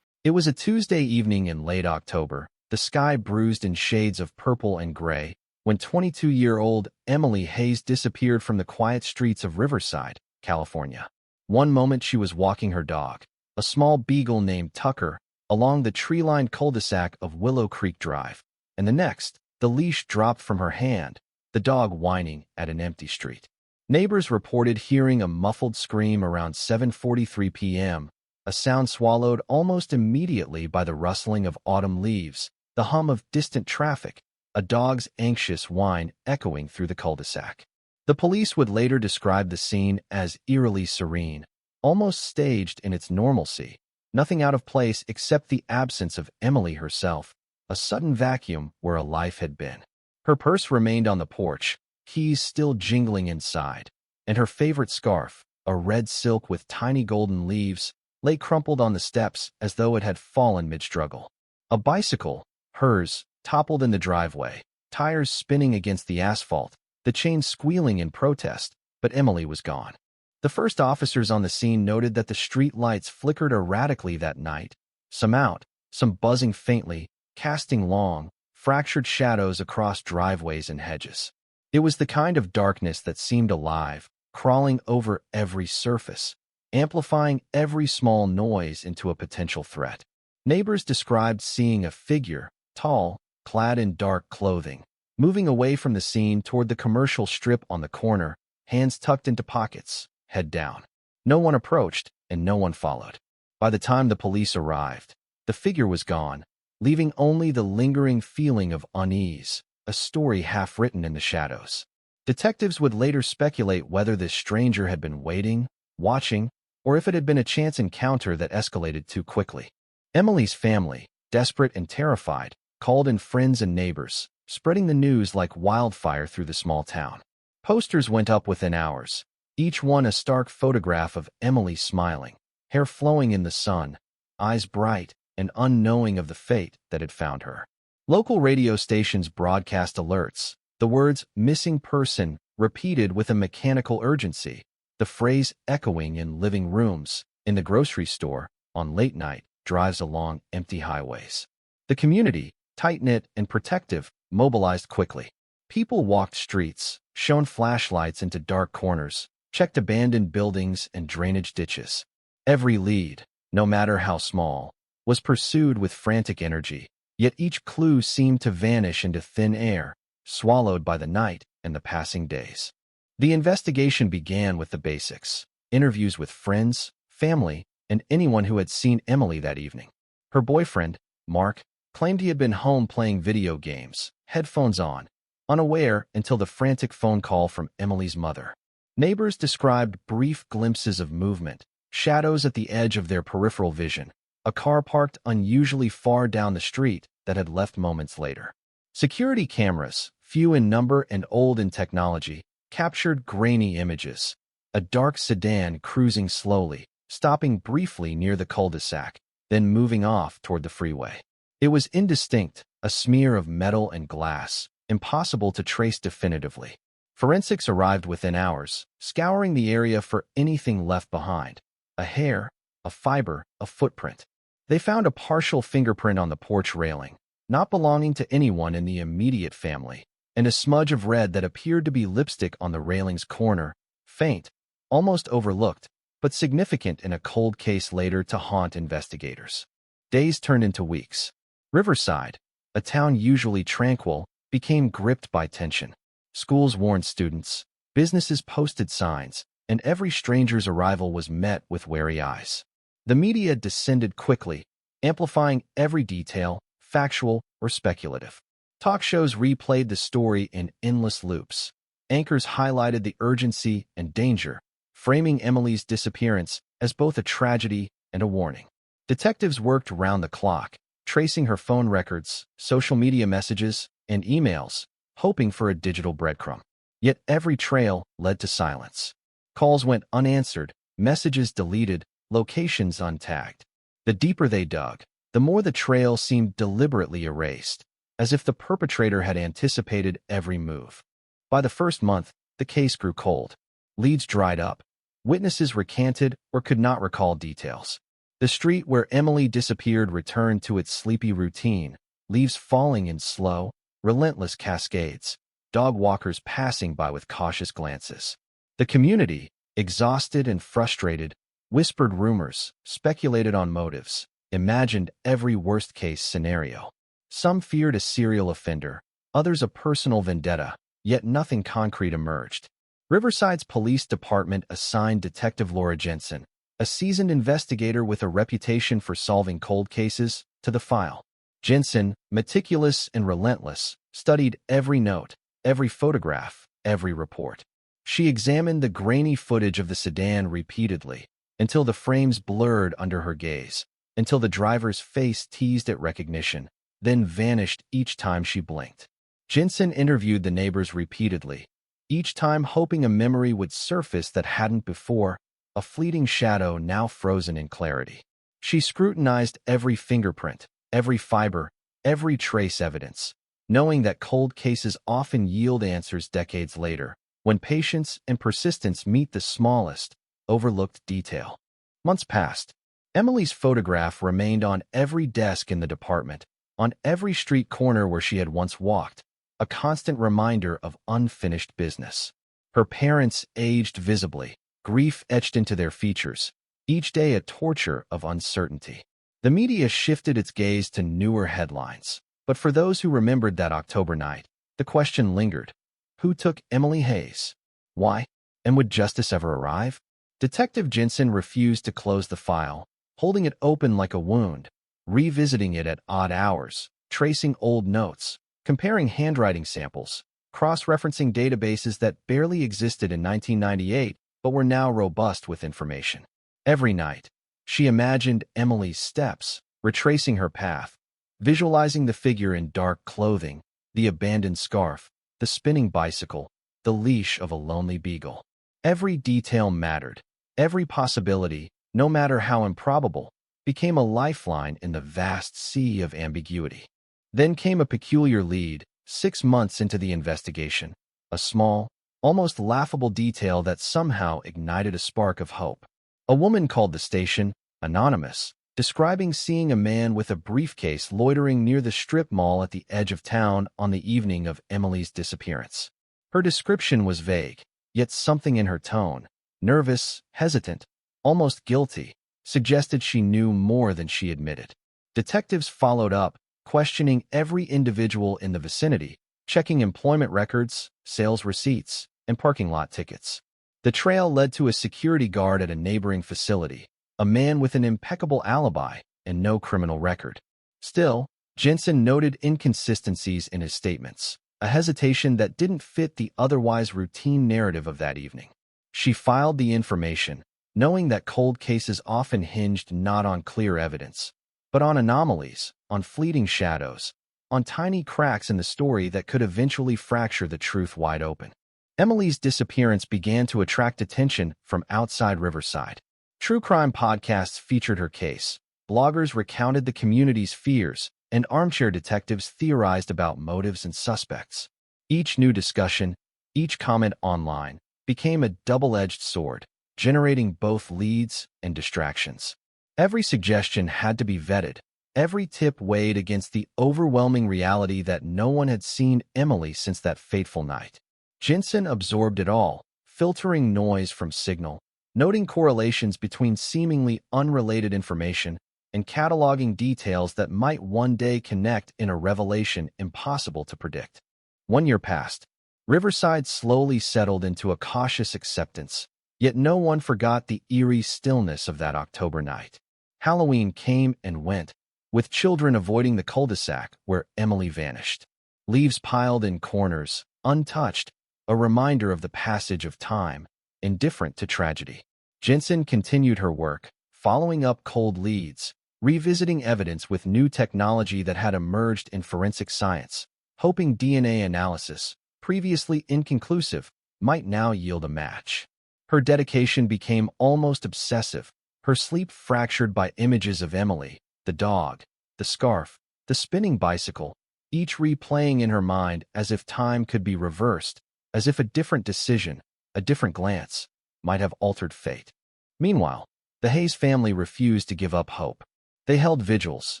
It was a Tuesday evening in late October, the sky bruised in shades of purple and gray, when 22-year-old Emily Hayes disappeared from the quiet streets of Riverside, California. One moment she was walking her dog, a small beagle named Tucker, along the tree-lined cul-de-sac of Willow Creek Drive, and the next, the leash dropped from her hand, the dog whining at an empty street. Neighbors reported hearing a muffled scream around 7:43 p.m., a sound swallowed almost immediately by the rustling of autumn leaves, the hum of distant traffic, a dog's anxious whine echoing through the cul-de-sac. The police would later describe the scene as eerily serene, almost staged in its normalcy, nothing out of place except the absence of Emily herself, a sudden vacuum where a life had been. Her purse remained on the porch, keys still jingling inside, and her favorite scarf, a red silk with tiny golden leaves, lay crumpled on the steps as though it had fallen mid-struggle. A bicycle, hers, toppled in the driveway, tires spinning against the asphalt, the chain squealing in protest, but Emily was gone. The first officers on the scene noted that the street lights flickered erratically that night, some out, some buzzing faintly, casting long, fractured shadows across driveways and hedges. It was the kind of darkness that seemed alive, crawling over every surface, amplifying every small noise into a potential threat. Neighbors described seeing a figure, tall, clad in dark clothing, moving away from the scene toward the commercial strip on the corner, hands tucked into pockets, head down. No one approached, and no one followed. By the time the police arrived, the figure was gone, leaving only the lingering feeling of unease, a story half written in the shadows. Detectives would later speculate whether this stranger had been waiting, watching, or if it had been a chance encounter that escalated too quickly. Emily's family, desperate and terrified, called in friends and neighbors, spreading the news like wildfire through the small town. Posters went up within hours, each one a stark photograph of Emily smiling, hair flowing in the sun, eyes bright and unknowing of the fate that had found her. Local radio stations broadcast alerts, the words "missing person" repeated with a mechanical urgency, the phrase echoing in living rooms, in the grocery store, on late-night drives along empty highways. The community, tight-knit and protective, mobilized quickly. People walked streets, shone flashlights into dark corners, checked abandoned buildings and drainage ditches. Every lead, no matter how small, was pursued with frantic energy, yet each clue seemed to vanish into thin air, swallowed by the night and the passing days. The investigation began with the basics: interviews with friends, family, and anyone who had seen Emily that evening. Her boyfriend, Mark, claimed he had been home playing video games, headphones on, unaware until the frantic phone call from Emily's mother. Neighbors described brief glimpses of movement, shadows at the edge of their peripheral vision, a car parked unusually far down the street that had left moments later. Security cameras, few in number and old in technology, captured grainy images. A dark sedan cruising slowly, stopping briefly near the cul-de-sac, then moving off toward the freeway. It was indistinct, a smear of metal and glass, impossible to trace definitively. Forensics arrived within hours, scouring the area for anything left behind. A hair, a fiber, a footprint. They found a partial fingerprint on the porch railing, not belonging to anyone in the immediate family, and a smudge of red that appeared to be lipstick on the railing's corner, faint, almost overlooked, but significant in a cold case later to haunt investigators. Days turned into weeks. Riverside, a town usually tranquil, became gripped by tension. Schools warned students, businesses posted signs, and every stranger's arrival was met with wary eyes. The media descended quickly, amplifying every detail, factual or speculative. Talk shows replayed the story in endless loops. Anchors highlighted the urgency and danger, framing Emily's disappearance as both a tragedy and a warning. Detectives worked round the clock, tracing her phone records, social media messages, and emails, hoping for a digital breadcrumb. Yet every trail led to silence. Calls went unanswered, messages deleted, locations untagged. The deeper they dug, the more the trail seemed deliberately erased, as if the perpetrator had anticipated every move. By the first month, the case grew cold. Leads dried up. Witnesses recanted or could not recall details. The street where Emily disappeared returned to its sleepy routine, leaves falling in slow, relentless cascades, dog walkers passing by with cautious glances. The community, exhausted and frustrated, whispered rumors, speculated on motives, imagined every worst-case scenario. Some feared a serial offender, others a personal vendetta, yet nothing concrete emerged. Riverside's police department assigned Detective Laura Jensen, a seasoned investigator with a reputation for solving cold cases, to the file. Jensen, meticulous and relentless, studied every note, every photograph, every report. She examined the grainy footage of the sedan repeatedly, until the frames blurred under her gaze, until the driver's face teased at recognition, then vanished each time she blinked. Jensen interviewed the neighbors repeatedly, each time hoping a memory would surface that hadn't before, a fleeting shadow now frozen in clarity. She scrutinized every fingerprint, every fiber, every trace evidence, knowing that cold cases often yield answers decades later, when patience and persistence meet the smallest, overlooked detail. Months passed. Emily's photograph remained on every desk in the department, on every street corner where she had once walked, a constant reminder of unfinished business. Her parents aged visibly, grief etched into their features, each day a torture of uncertainty. The media shifted its gaze to newer headlines, but for those who remembered that October night, the question lingered. Who took Emily Hayes? Why? And would justice ever arrive? Detective Jensen refused to close the file, holding it open like a wound, revisiting it at odd hours, tracing old notes, comparing handwriting samples, cross-referencing databases that barely existed in 1998 but were now robust with information. Every night, she imagined Emily's steps, retracing her path, visualizing the figure in dark clothing, the abandoned scarf, the spinning bicycle, the leash of a lonely beagle. Every detail mattered. Every possibility, no matter how improbable, became a lifeline in the vast sea of ambiguity. Then came a peculiar lead, 6 months into the investigation, a small, almost laughable detail that somehow ignited a spark of hope. A woman called the station, anonymous, describing seeing a man with a briefcase loitering near the strip mall at the edge of town on the evening of Emily's disappearance. Her description was vague, yet something in her tone, nervous, hesitant, almost guilty, suggested she knew more than she admitted. Detectives followed up, questioning every individual in the vicinity, checking employment records, sales receipts, and parking lot tickets. The trail led to a security guard at a neighboring facility, a man with an impeccable alibi and no criminal record. Still, Jensen noted inconsistencies in his statements, a hesitation that didn't fit the otherwise routine narrative of that evening. She filed the information, knowing that cold cases often hinged not on clear evidence, but on anomalies, on fleeting shadows, on tiny cracks in the story that could eventually fracture the truth wide open. Emily's disappearance began to attract attention from outside Riverside. True crime podcasts featured her case, bloggers recounted the community's fears, and armchair detectives theorized about motives and suspects. Each new discussion, each comment online, became a double-edged sword, generating both leads and distractions. Every suggestion had to be vetted, every tip weighed against the overwhelming reality that no one had seen Emily since that fateful night. Jensen absorbed it all, filtering noise from signal, noting correlations between seemingly unrelated information, and cataloging details that might one day connect in a revelation impossible to predict. 1 year passed. Riverside slowly settled into a cautious acceptance, yet no one forgot the eerie stillness of that October night. Halloween came and went, with children avoiding the cul-de-sac where Emily vanished. Leaves piled in corners, untouched, a reminder of the passage of time, indifferent to tragedy. Jensen continued her work, following up cold leads, revisiting evidence with new technology that had emerged in forensic science, hoping DNA analysis, previously inconclusive, might now yield a match. Her dedication became almost obsessive, her sleep fractured by images of Emily, the dog, the scarf, the spinning bicycle, each replaying in her mind as if time could be reversed, as if a different decision, a different glance, might have altered fate. Meanwhile, the Hayes family refused to give up hope. They held vigils,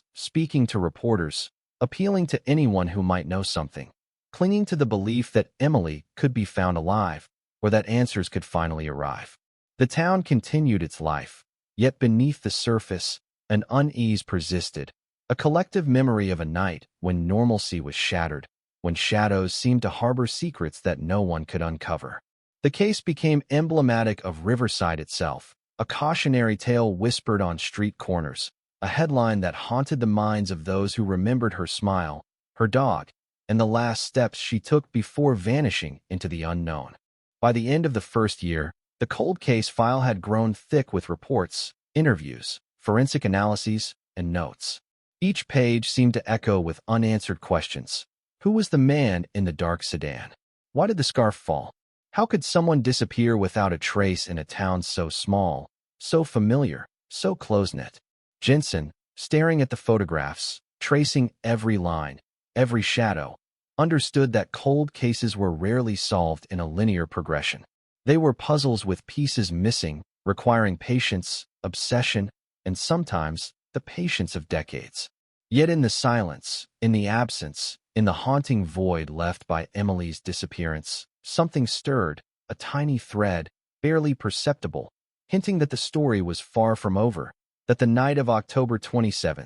speaking to reporters, appealing to anyone who might know something, clinging to the belief that Emily could be found alive, or that answers could finally arrive. The town continued its life, yet beneath the surface, an unease persisted, a collective memory of a night when normalcy was shattered, when shadows seemed to harbor secrets that no one could uncover. The case became emblematic of Riverside itself, a cautionary tale whispered on street corners, a headline that haunted the minds of those who remembered her smile, her dog, and the last steps she took before vanishing into the unknown. By the end of the first year, the cold case file had grown thick with reports, interviews, forensic analyses, and notes. Each page seemed to echo with unanswered questions. Who was the man in the dark sedan? Why did the scarf fall? How could someone disappear without a trace in a town so small, so familiar, so close-knit? Jensen, staring at the photographs, tracing every line, every shadow, understood that cold cases were rarely solved in a linear progression. They were puzzles with pieces missing, requiring patience, obsession, and sometimes the patience of decades. Yet in the silence, in the absence, in the haunting void left by Emily's disappearance, something stirred, a tiny thread, barely perceptible, hinting that the story was far from over, that the night of October 27,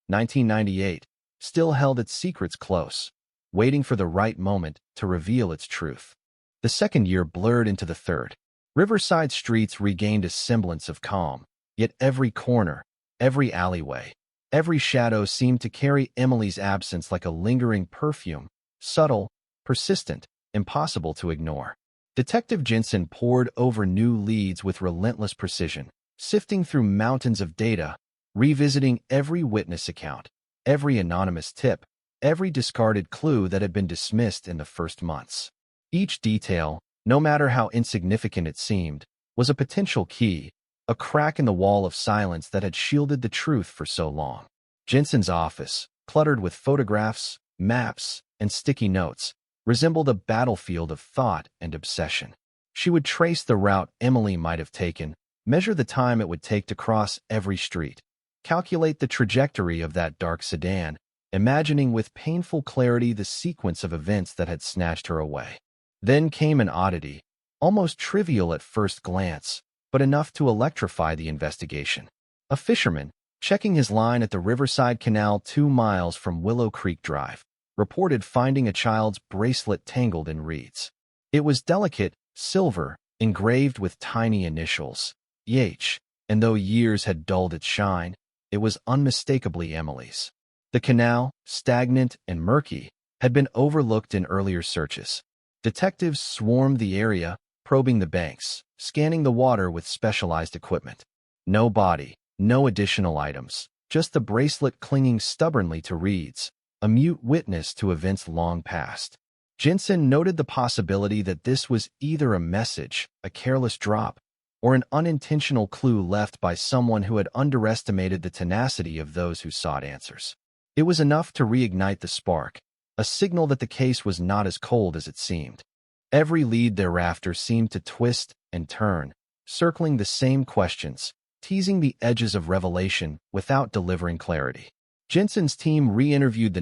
1998, still held its secrets close, waiting for the right moment to reveal its truth. The second year blurred into the third. Riverside streets regained a semblance of calm, yet every corner, every alleyway, every shadow seemed to carry Emily's absence like a lingering perfume, subtle, persistent, impossible to ignore. Detective Jensen pored over new leads with relentless precision, sifting through mountains of data, revisiting every witness account, every anonymous tip, every discarded clue that had been dismissed in the first months. Each detail, no matter how insignificant it seemed, was a potential key, a crack in the wall of silence that had shielded the truth for so long. Jensen's office, cluttered with photographs, maps, and sticky notes, resembled a battlefield of thought and obsession. She would trace the route Emily might have taken, measure the time it would take to cross every street, calculate the trajectory of that dark sedan, imagining with painful clarity the sequence of events that had snatched her away. Then came an oddity, almost trivial at first glance, but enough to electrify the investigation. A fisherman, checking his line at the Riverside Canal 2 miles from Willow Creek Drive, reported finding a child's bracelet tangled in reeds. It was delicate, silver, engraved with tiny initials, EH, and though years had dulled its shine, it was unmistakably Emily's. The canal, stagnant and murky, had been overlooked in earlier searches. Detectives swarmed the area, probing the banks, scanning the water with specialized equipment. No body, no additional items, just the bracelet clinging stubbornly to reeds, a mute witness to events long past. Jensen noted the possibility that this was either a message, a careless drop, or an unintentional clue left by someone who had underestimated the tenacity of those who sought answers. It was enough to reignite the spark, a signal that the case was not as cold as it seemed. Every lead thereafter seemed to twist and turn, circling the same questions, teasing the edges of revelation without delivering clarity. Jensen's team re-interviewed the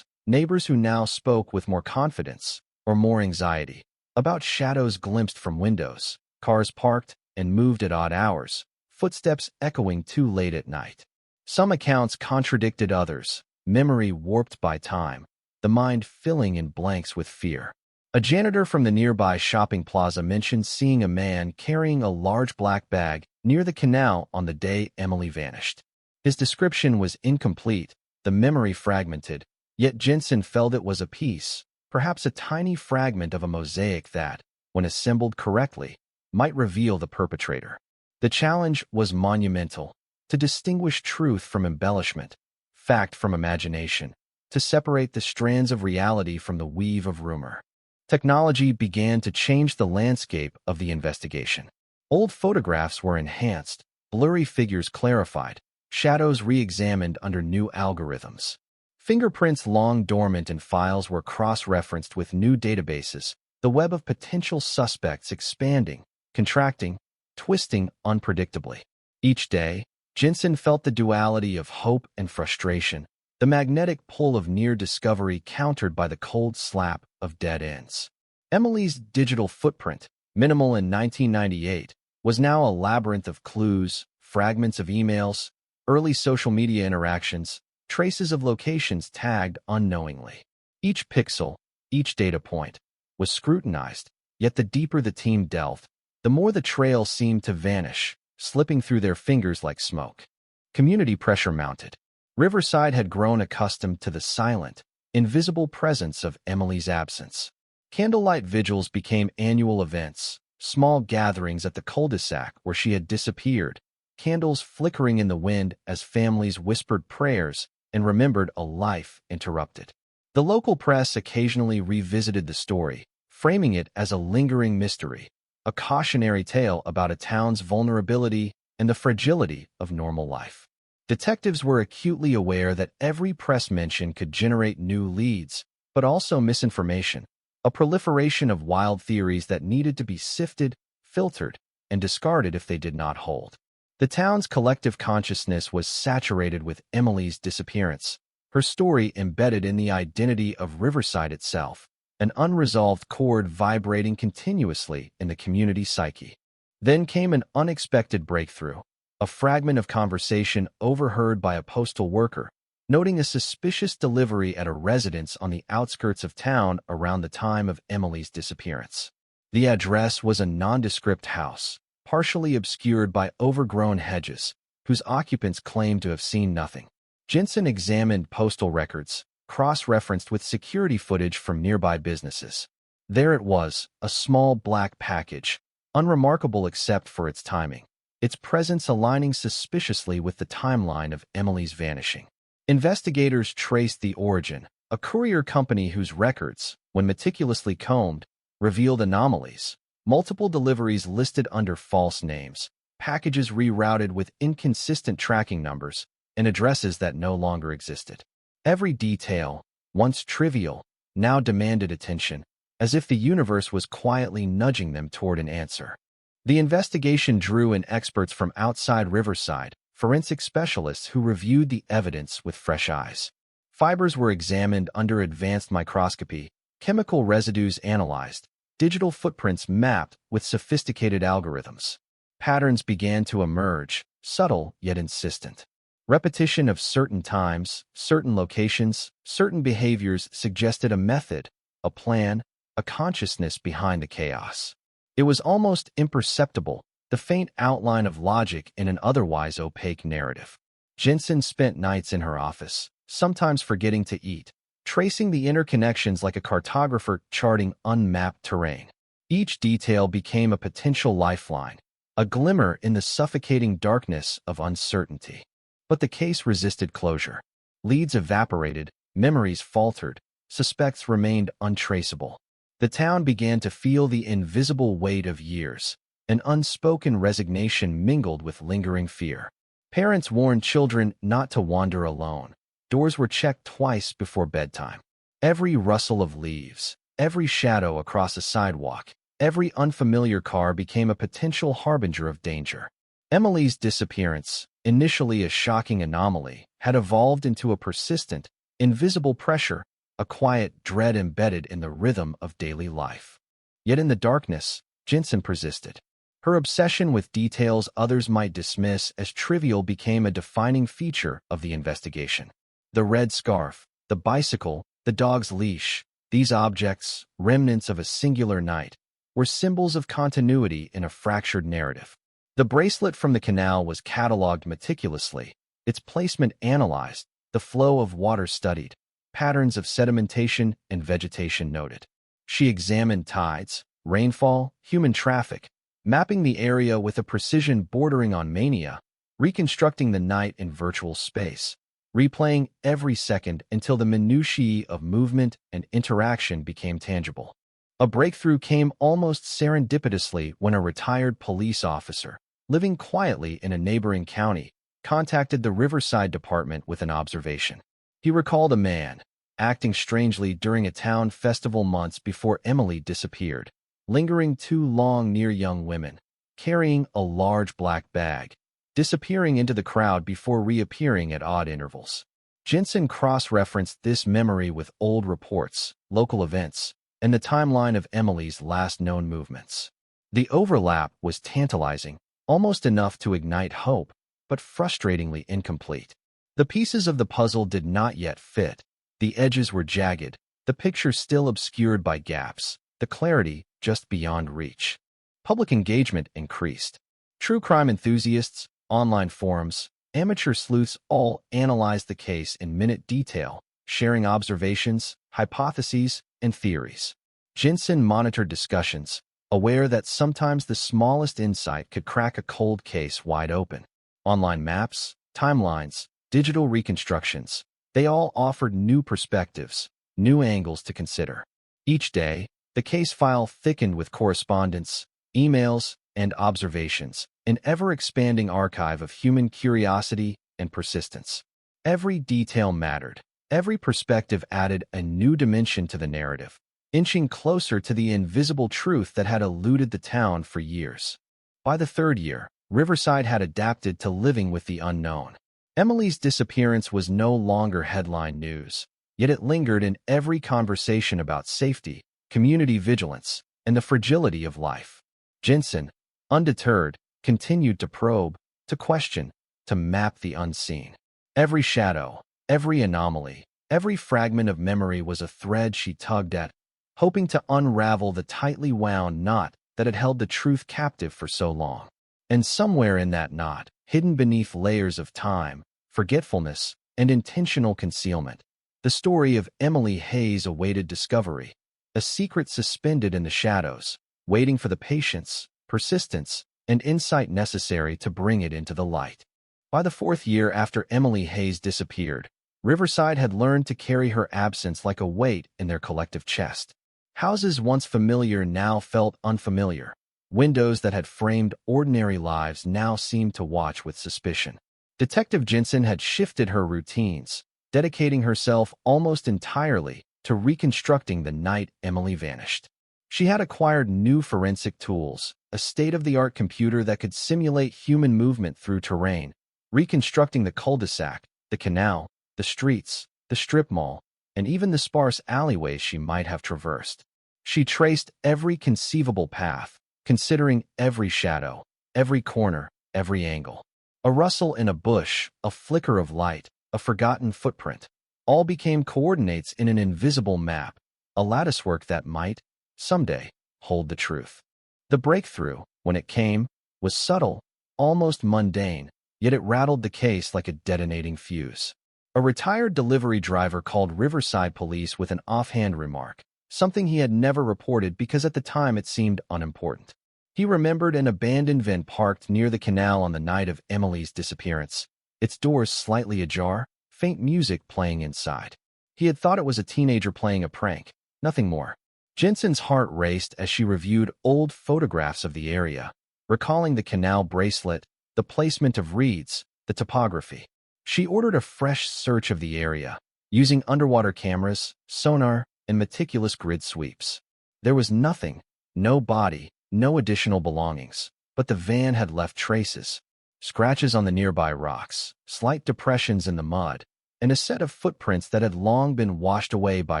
neighbors who now spoke with more confidence, or more anxiety, about shadows glimpsed from windows, cars parked and moved at odd hours, footsteps echoing too late at night. Some accounts contradicted others, memory warped by time, the mind filling in blanks with fear. A janitor from the nearby shopping plaza mentioned seeing a man carrying a large black bag near the canal on the day Emily vanished. His description was incomplete, the memory fragmented, yet Jensen felt it was a piece, perhaps a tiny fragment of a mosaic that, when assembled correctly, might reveal the perpetrator. The challenge was monumental, to distinguish truth from embellishment, fact from imagination, to separate the strands of reality from the weave of rumor. Technology began to change the landscape of the investigation. Old photographs were enhanced, blurry figures clarified, shadows re-examined under new algorithms. Fingerprints long dormant in files were cross-referenced with new databases, the web of potential suspects expanding, contracting, twisting unpredictably. Each day, Jensen felt the duality of hope and frustration, the magnetic pull of near discovery countered by the cold slap of dead ends. Emily's digital footprint, minimal in 1998, was now a labyrinth of clues, fragments of emails, early social media interactions, traces of locations tagged unknowingly. Each pixel, each data point, was scrutinized, yet the deeper the team delved, the more the trail seemed to vanish, slipping through their fingers like smoke. Community pressure mounted. Riverside had grown accustomed to the silent, invisible presence of Emily's absence. Candlelight vigils became annual events, small gatherings at the cul-de-sac where she had disappeared, candles flickering in the wind as families whispered prayers and remembered a life interrupted. The local press occasionally revisited the story, framing it as a lingering mystery, a cautionary tale about a town's vulnerability and the fragility of normal life. Detectives were acutely aware that every press mention could generate new leads, but also misinformation, a proliferation of wild theories that needed to be sifted, filtered, and discarded if they did not hold. The town's collective consciousness was saturated with Emily's disappearance, her story embedded in the identity of Riverside itself, an unresolved chord vibrating continuously in the community psyche. Then came an unexpected breakthrough, a fragment of conversation overheard by a postal worker, noting a suspicious delivery at a residence on the outskirts of town around the time of Emily's disappearance. The address was a nondescript house, partially obscured by overgrown hedges, whose occupants claimed to have seen nothing. Jensen examined postal records, cross-referenced with security footage from nearby businesses. There it was, a small black package, unremarkable except for its timing, its presence aligning suspiciously with the timeline of Emily's vanishing. Investigators traced the origin, a courier company whose records, when meticulously combed, revealed anomalies, multiple deliveries listed under false names, packages rerouted with inconsistent tracking numbers, and addresses that no longer existed. Every detail, once trivial, now demanded attention, as if the universe was quietly nudging them toward an answer. The investigation drew in experts from outside Riverside, forensic specialists who reviewed the evidence with fresh eyes. Fibers were examined under advanced microscopy, chemical residues analyzed, digital footprints mapped with sophisticated algorithms. Patterns began to emerge, subtle yet insistent. Repetition of certain times, certain locations, certain behaviors suggested a method, a plan, a consciousness behind the chaos. It was almost imperceptible, the faint outline of logic in an otherwise opaque narrative. Jensen spent nights in her office, sometimes forgetting to eat, tracing the interconnections like a cartographer charting unmapped terrain. Each detail became a potential lifeline, a glimmer in the suffocating darkness of uncertainty. But the case resisted closure. Leads evaporated, memories faltered, suspects remained untraceable. The town began to feel the invisible weight of years. An unspoken resignation mingled with lingering fear. Parents warned children not to wander alone. Doors were checked twice before bedtime. Every rustle of leaves, every shadow across a sidewalk, every unfamiliar car became a potential harbinger of danger. Emily's disappearance, initially a shocking anomaly, had evolved into a persistent, invisible pressure, a quiet dread embedded in the rhythm of daily life. Yet in the darkness, Jensen persisted. Her obsession with details others might dismiss as trivial became a defining feature of the investigation. The red scarf, the bicycle, the dog's leash, these objects, remnants of a singular night, were symbols of continuity in a fractured narrative. The bracelet from the canal was catalogued meticulously, its placement analyzed, the flow of water studied, patterns of sedimentation and vegetation noted. She examined tides, rainfall, human traffic, mapping the area with a precision bordering on mania, reconstructing the night in virtual space, replaying every second until the minutiae of movement and interaction became tangible. A breakthrough came almost serendipitously when a retired police officer, living quietly in a neighboring county, contacted the Riverside Department with an observation. He recalled a man, acting strangely during a town festival months before Emily disappeared, lingering too long near young women, carrying a large black bag, disappearing into the crowd before reappearing at odd intervals. Jensen cross-referenced this memory with old reports, local events, and the timeline of Emily's last known movements. The overlap was tantalizing, almost enough to ignite hope, but frustratingly incomplete. The pieces of the puzzle did not yet fit. The edges were jagged, the picture still obscured by gaps, the clarity just beyond reach. Public engagement increased. True crime enthusiasts, online forums, amateur sleuths all analyzed the case in minute detail, sharing observations, hypotheses, and theories. Jensen monitored discussions, aware that sometimes the smallest insight could crack a cold case wide open. Online maps, timelines, digital reconstructions, they all offered new perspectives, new angles to consider. Each day, the case file thickened with correspondence, emails, and observations, an ever-expanding archive of human curiosity and persistence. Every detail mattered. Every perspective added a new dimension to the narrative, inching closer to the invisible truth that had eluded the town for years. By the third year, Riverside had adapted to living with the unknown. Emily's disappearance was no longer headline news, yet it lingered in every conversation about safety, community vigilance, and the fragility of life. Jensen, undeterred, continued to probe, to question, to map the unseen. Every shadow, every anomaly, every fragment of memory was a thread she tugged at, hoping to unravel the tightly wound knot that had held the truth captive for so long. And somewhere in that knot, hidden beneath layers of time, forgetfulness, and intentional concealment, the story of Emily Hayes awaited discovery, a secret suspended in the shadows, waiting for the patience, persistence, and insight necessary to bring it into the light. By the fourth year after Emily Hayes disappeared, Riverside had learned to carry her absence like a weight in their collective chest. Houses once familiar now felt unfamiliar. Windows that had framed ordinary lives now seemed to watch with suspicion. Detective Jensen had shifted her routines, dedicating herself almost entirely to reconstructing the night Emily vanished. She had acquired new forensic tools, a state-of-the-art computer that could simulate human movement through terrain, reconstructing the cul-de-sac, the canal, the streets, the strip mall, and even the sparse alleyways she might have traversed. She traced every conceivable path, considering every shadow, every corner, every angle. A rustle in a bush, a flicker of light, a forgotten footprint, all became coordinates in an invisible map, a latticework that might, someday, hold the truth. The breakthrough, when it came, was subtle, almost mundane, yet it rattled the case like a detonating fuse. A retired delivery driver called Riverside police with an offhand remark, something he had never reported because at the time it seemed unimportant. He remembered an abandoned van parked near the canal on the night of Emily's disappearance, its doors slightly ajar, faint music playing inside. He had thought it was a teenager playing a prank, nothing more. Jensen's heart raced as she reviewed old photographs of the area, recalling the canal bracelet, the placement of reeds, the topography. She ordered a fresh search of the area, using underwater cameras, sonar, and meticulous grid sweeps. There was nothing, no body, no additional belongings, but the van had left traces. Scratches on the nearby rocks, slight depressions in the mud, and a set of footprints that had long been washed away by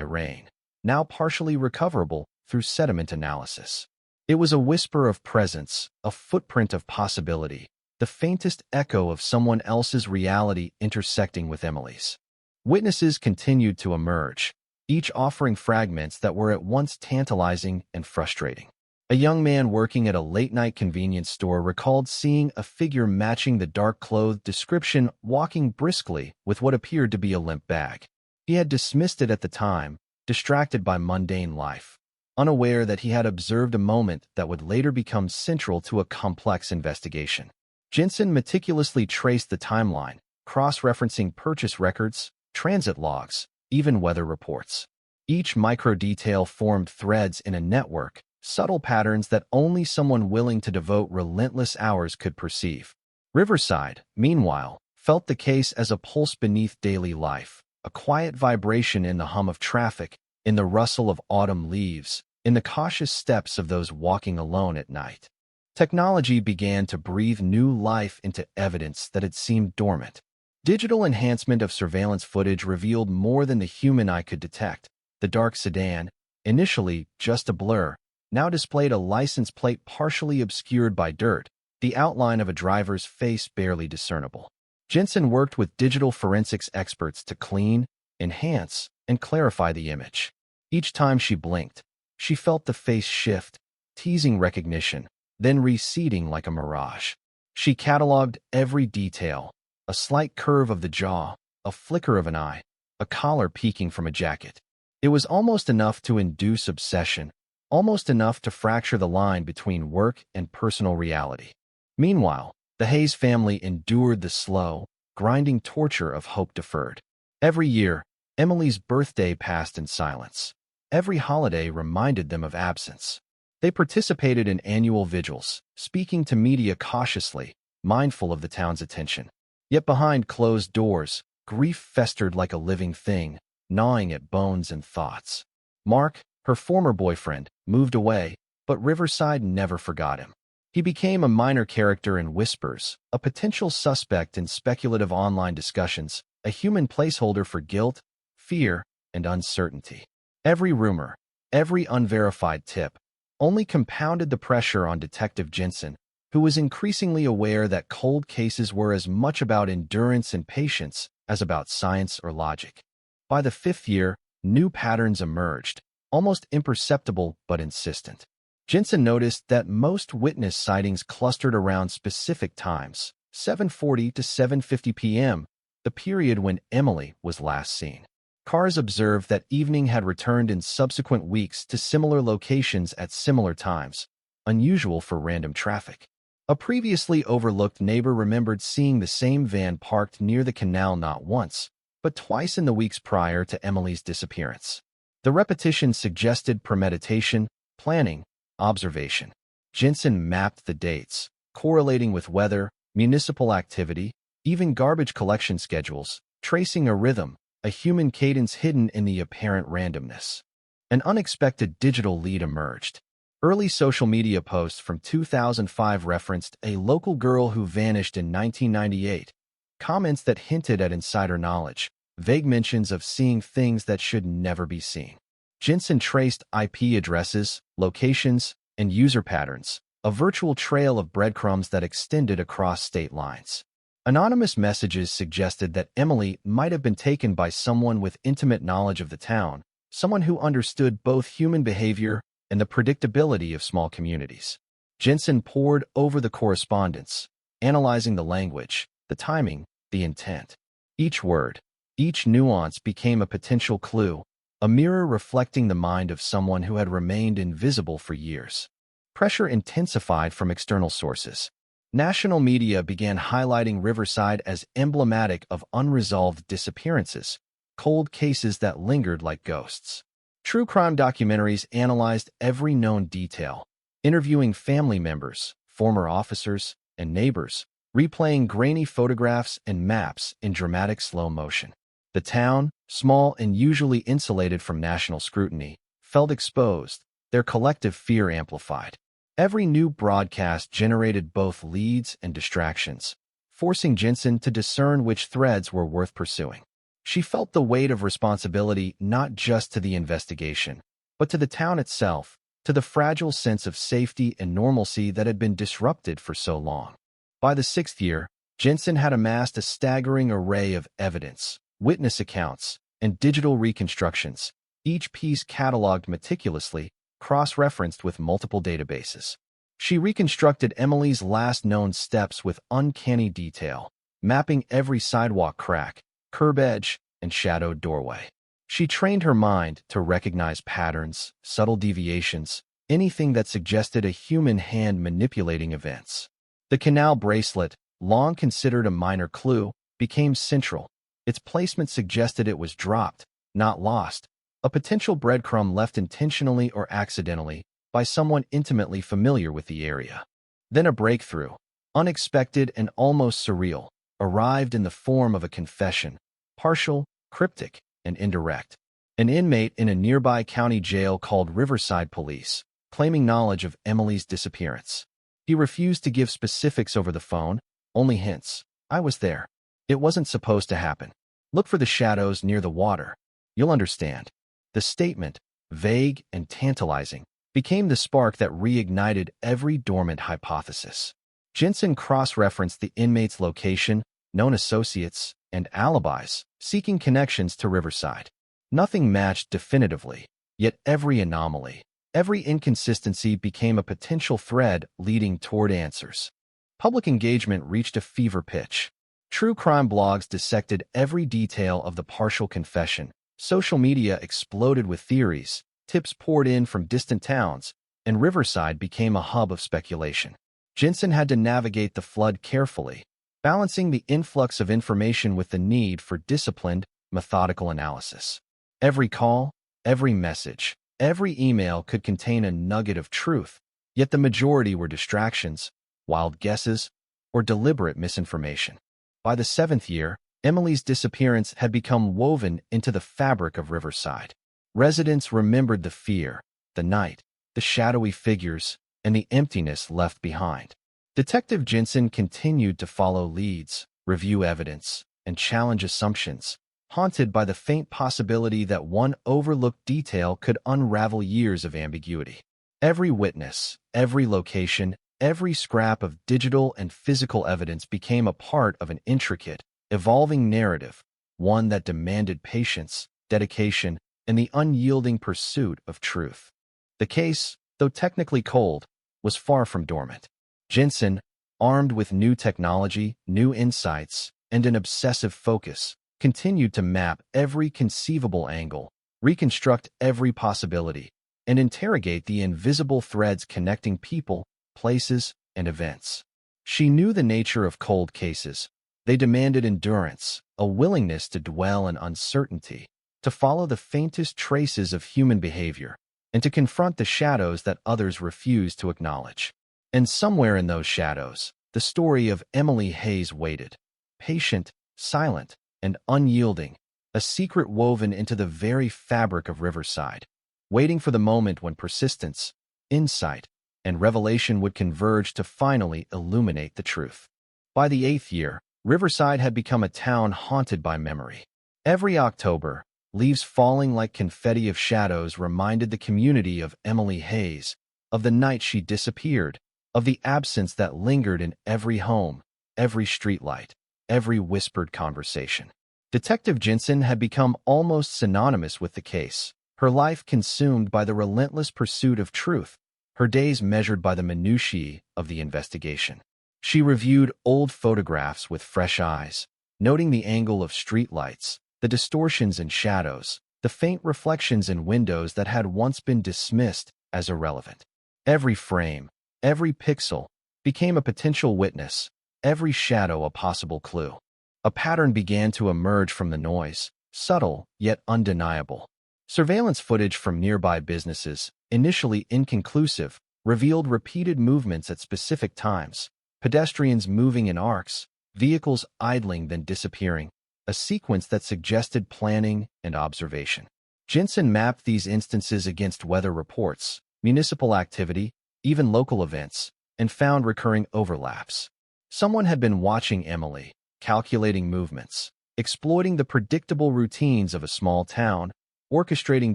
rain, now partially recoverable through sediment analysis. It was a whisper of presence, a footprint of possibility, the faintest echo of someone else's reality intersecting with Emily's. Witnesses continued to emerge, each offering fragments that were at once tantalizing and frustrating. A young man working at a late-night convenience store recalled seeing a figure matching the dark-clothed description walking briskly with what appeared to be a limp bag. He had dismissed it at the time, distracted by mundane life, unaware that he had observed a moment that would later become central to a complex investigation. Jensen meticulously traced the timeline, cross-referencing purchase records, transit logs, even weather reports. Each micro-detail formed threads in a network, subtle patterns that only someone willing to devote relentless hours could perceive. Riverside, meanwhile, felt the case as a pulse beneath daily life, a quiet vibration in the hum of traffic, in the rustle of autumn leaves, in the cautious steps of those walking alone at night. Technology began to breathe new life into evidence that had seemed dormant. Digital enhancement of surveillance footage revealed more than the human eye could detect. The dark sedan, initially just a blur, now displayed a license plate partially obscured by dirt, the outline of a driver's face barely discernible. Jensen worked with digital forensics experts to clean, enhance, and clarify the image. Each time she blinked, she felt the face shift, teasing recognition, then receding like a mirage. She cataloged every detail, a slight curve of the jaw, a flicker of an eye, a collar peeking from a jacket. It was almost enough to induce obsession, almost enough to fracture the line between work and personal reality. Meanwhile, the Hayes family endured the slow, grinding torture of hope deferred. Every year, Emily's birthday passed in silence. Every holiday reminded them of absence. They participated in annual vigils, speaking to media cautiously, mindful of the town's attention. Yet behind closed doors, grief festered like a living thing, gnawing at bones and thoughts. Mark, her former boyfriend, moved away, but Riverside never forgot him. He became a minor character in whispers, a potential suspect in speculative online discussions, a human placeholder for guilt, fear, and uncertainty. Every rumor, every unverified tip, only compounded the pressure on Detective Jensen, who was increasingly aware that cold cases were as much about endurance and patience as about science or logic. By the fifth year, new patterns emerged, almost imperceptible but insistent. Jensen noticed that most witness sightings clustered around specific times, 7:40 to 7:50 p.m., the period when Emily was last seen. Cars observed that evening had returned in subsequent weeks to similar locations at similar times, unusual for random traffic. A previously overlooked neighbor remembered seeing the same van parked near the canal not once, but twice in the weeks prior to Emily's disappearance. The repetition suggested premeditation, planning, observation. Jensen mapped the dates, correlating with weather, municipal activity, even garbage collection schedules, tracing a rhythm, a human cadence hidden in the apparent randomness. An unexpected digital lead emerged. Early social media posts from 2005 referenced a local girl who vanished in 1998, comments that hinted at insider knowledge, vague mentions of seeing things that should never be seen. Jensen traced IP addresses, locations, and user patterns, a virtual trail of breadcrumbs that extended across state lines. Anonymous messages suggested that Emily might have been taken by someone with intimate knowledge of the town, someone who understood both human behavior and the predictability of small communities. Jensen pored over the correspondence, analyzing the language, the timing, the intent. Each word, Each nuance became a potential clue, a mirror reflecting the mind of someone who had remained invisible for years. Pressure intensified from external sources. National media began highlighting Riverside as emblematic of unresolved disappearances, cold cases that lingered like ghosts. True crime documentaries analyzed every known detail, interviewing family members, former officers, and neighbors, replaying grainy photographs and maps in dramatic slow motion. The town, small and usually insulated from national scrutiny, felt exposed, their collective fear amplified. Every new broadcast generated both leads and distractions, forcing Jensen to discern which threads were worth pursuing. She felt the weight of responsibility not just to the investigation, but to the town itself, to the fragile sense of safety and normalcy that had been disrupted for so long. By the 6th year, Jensen had amassed a staggering array of evidence, witness accounts, and digital reconstructions, each piece cataloged meticulously, cross-referenced with multiple databases. She reconstructed Emily's last known steps with uncanny detail, mapping every sidewalk crack, curb edge, and shadowed doorway. She trained her mind to recognize patterns, subtle deviations, anything that suggested a human hand manipulating events. The canal bracelet, long considered a minor clue, became central. Its placement suggested it was dropped, not lost, a potential breadcrumb left intentionally or accidentally by someone intimately familiar with the area. Then a breakthrough, unexpected and almost surreal, arrived in the form of a confession, partial, cryptic, and indirect. An inmate in a nearby county jail called Riverside Police, claiming knowledge of Emily's disappearance. He refused to give specifics over the phone, only hints. "I was there. It wasn't supposed to happen. Look for the shadows near the water. You'll understand." The statement, vague and tantalizing, became the spark that reignited every dormant hypothesis. Jensen cross-referenced the inmate's location, known associates, and alibis, seeking connections to Riverside. Nothing matched definitively, yet every anomaly, every inconsistency became a potential thread leading toward answers. Public engagement reached a fever pitch. True crime blogs dissected every detail of the partial confession. Social media exploded with theories, tips poured in from distant towns, and Riverside became a hub of speculation. Jensen had to navigate the flood carefully, balancing the influx of information with the need for disciplined, methodical analysis. Every call, every message, every email could contain a nugget of truth, yet the majority were distractions, wild guesses, or deliberate misinformation. By the 7th year, Emily's disappearance had become woven into the fabric of Riverside. Residents remembered the fear, the night, the shadowy figures, and the emptiness left behind. Detective Jensen continued to follow leads, review evidence, and challenge assumptions, haunted by the faint possibility that one overlooked detail could unravel years of ambiguity. Every witness, every location, every scrap of digital and physical evidence became a part of an intricate, evolving narrative, one that demanded patience, dedication, and the unyielding pursuit of truth. The case, though technically cold, was far from dormant. Jensen, armed with new technology, new insights, and an obsessive focus, continued to map every conceivable angle, reconstruct every possibility, and interrogate the invisible threads connecting people, places, and events. She knew the nature of cold cases. They demanded endurance, a willingness to dwell in uncertainty, to follow the faintest traces of human behavior, and to confront the shadows that others refused to acknowledge. And somewhere in those shadows, the story of Emily Hayes waited, patient, silent, and unyielding, a secret woven into the very fabric of Riverside, waiting for the moment when persistence, insight, and revelation would converge to finally illuminate the truth. By the 8th year, Riverside had become a town haunted by memory. Every October, leaves falling like confetti of shadows reminded the community of Emily Hayes, of the night she disappeared, of the absence that lingered in every home, every streetlight, every whispered conversation. Detective Jensen had become almost synonymous with the case, her life consumed by the relentless pursuit of truth, her days measured by the minutiae of the investigation. She reviewed old photographs with fresh eyes, noting the angle of streetlights, the distortions in shadows, the faint reflections in windows that had once been dismissed as irrelevant. Every frame, every pixel, became a potential witness, every shadow a possible clue. A pattern began to emerge from the noise, subtle yet undeniable. Surveillance footage from nearby businesses, initially inconclusive, revealed repeated movements at specific times, pedestrians moving in arcs, vehicles idling then disappearing, a sequence that suggested planning and observation. Jensen mapped these instances against weather reports, municipal activity, even local events, and found recurring overlaps. Someone had been watching Emily, calculating movements, exploiting the predictable routines of a small town, orchestrating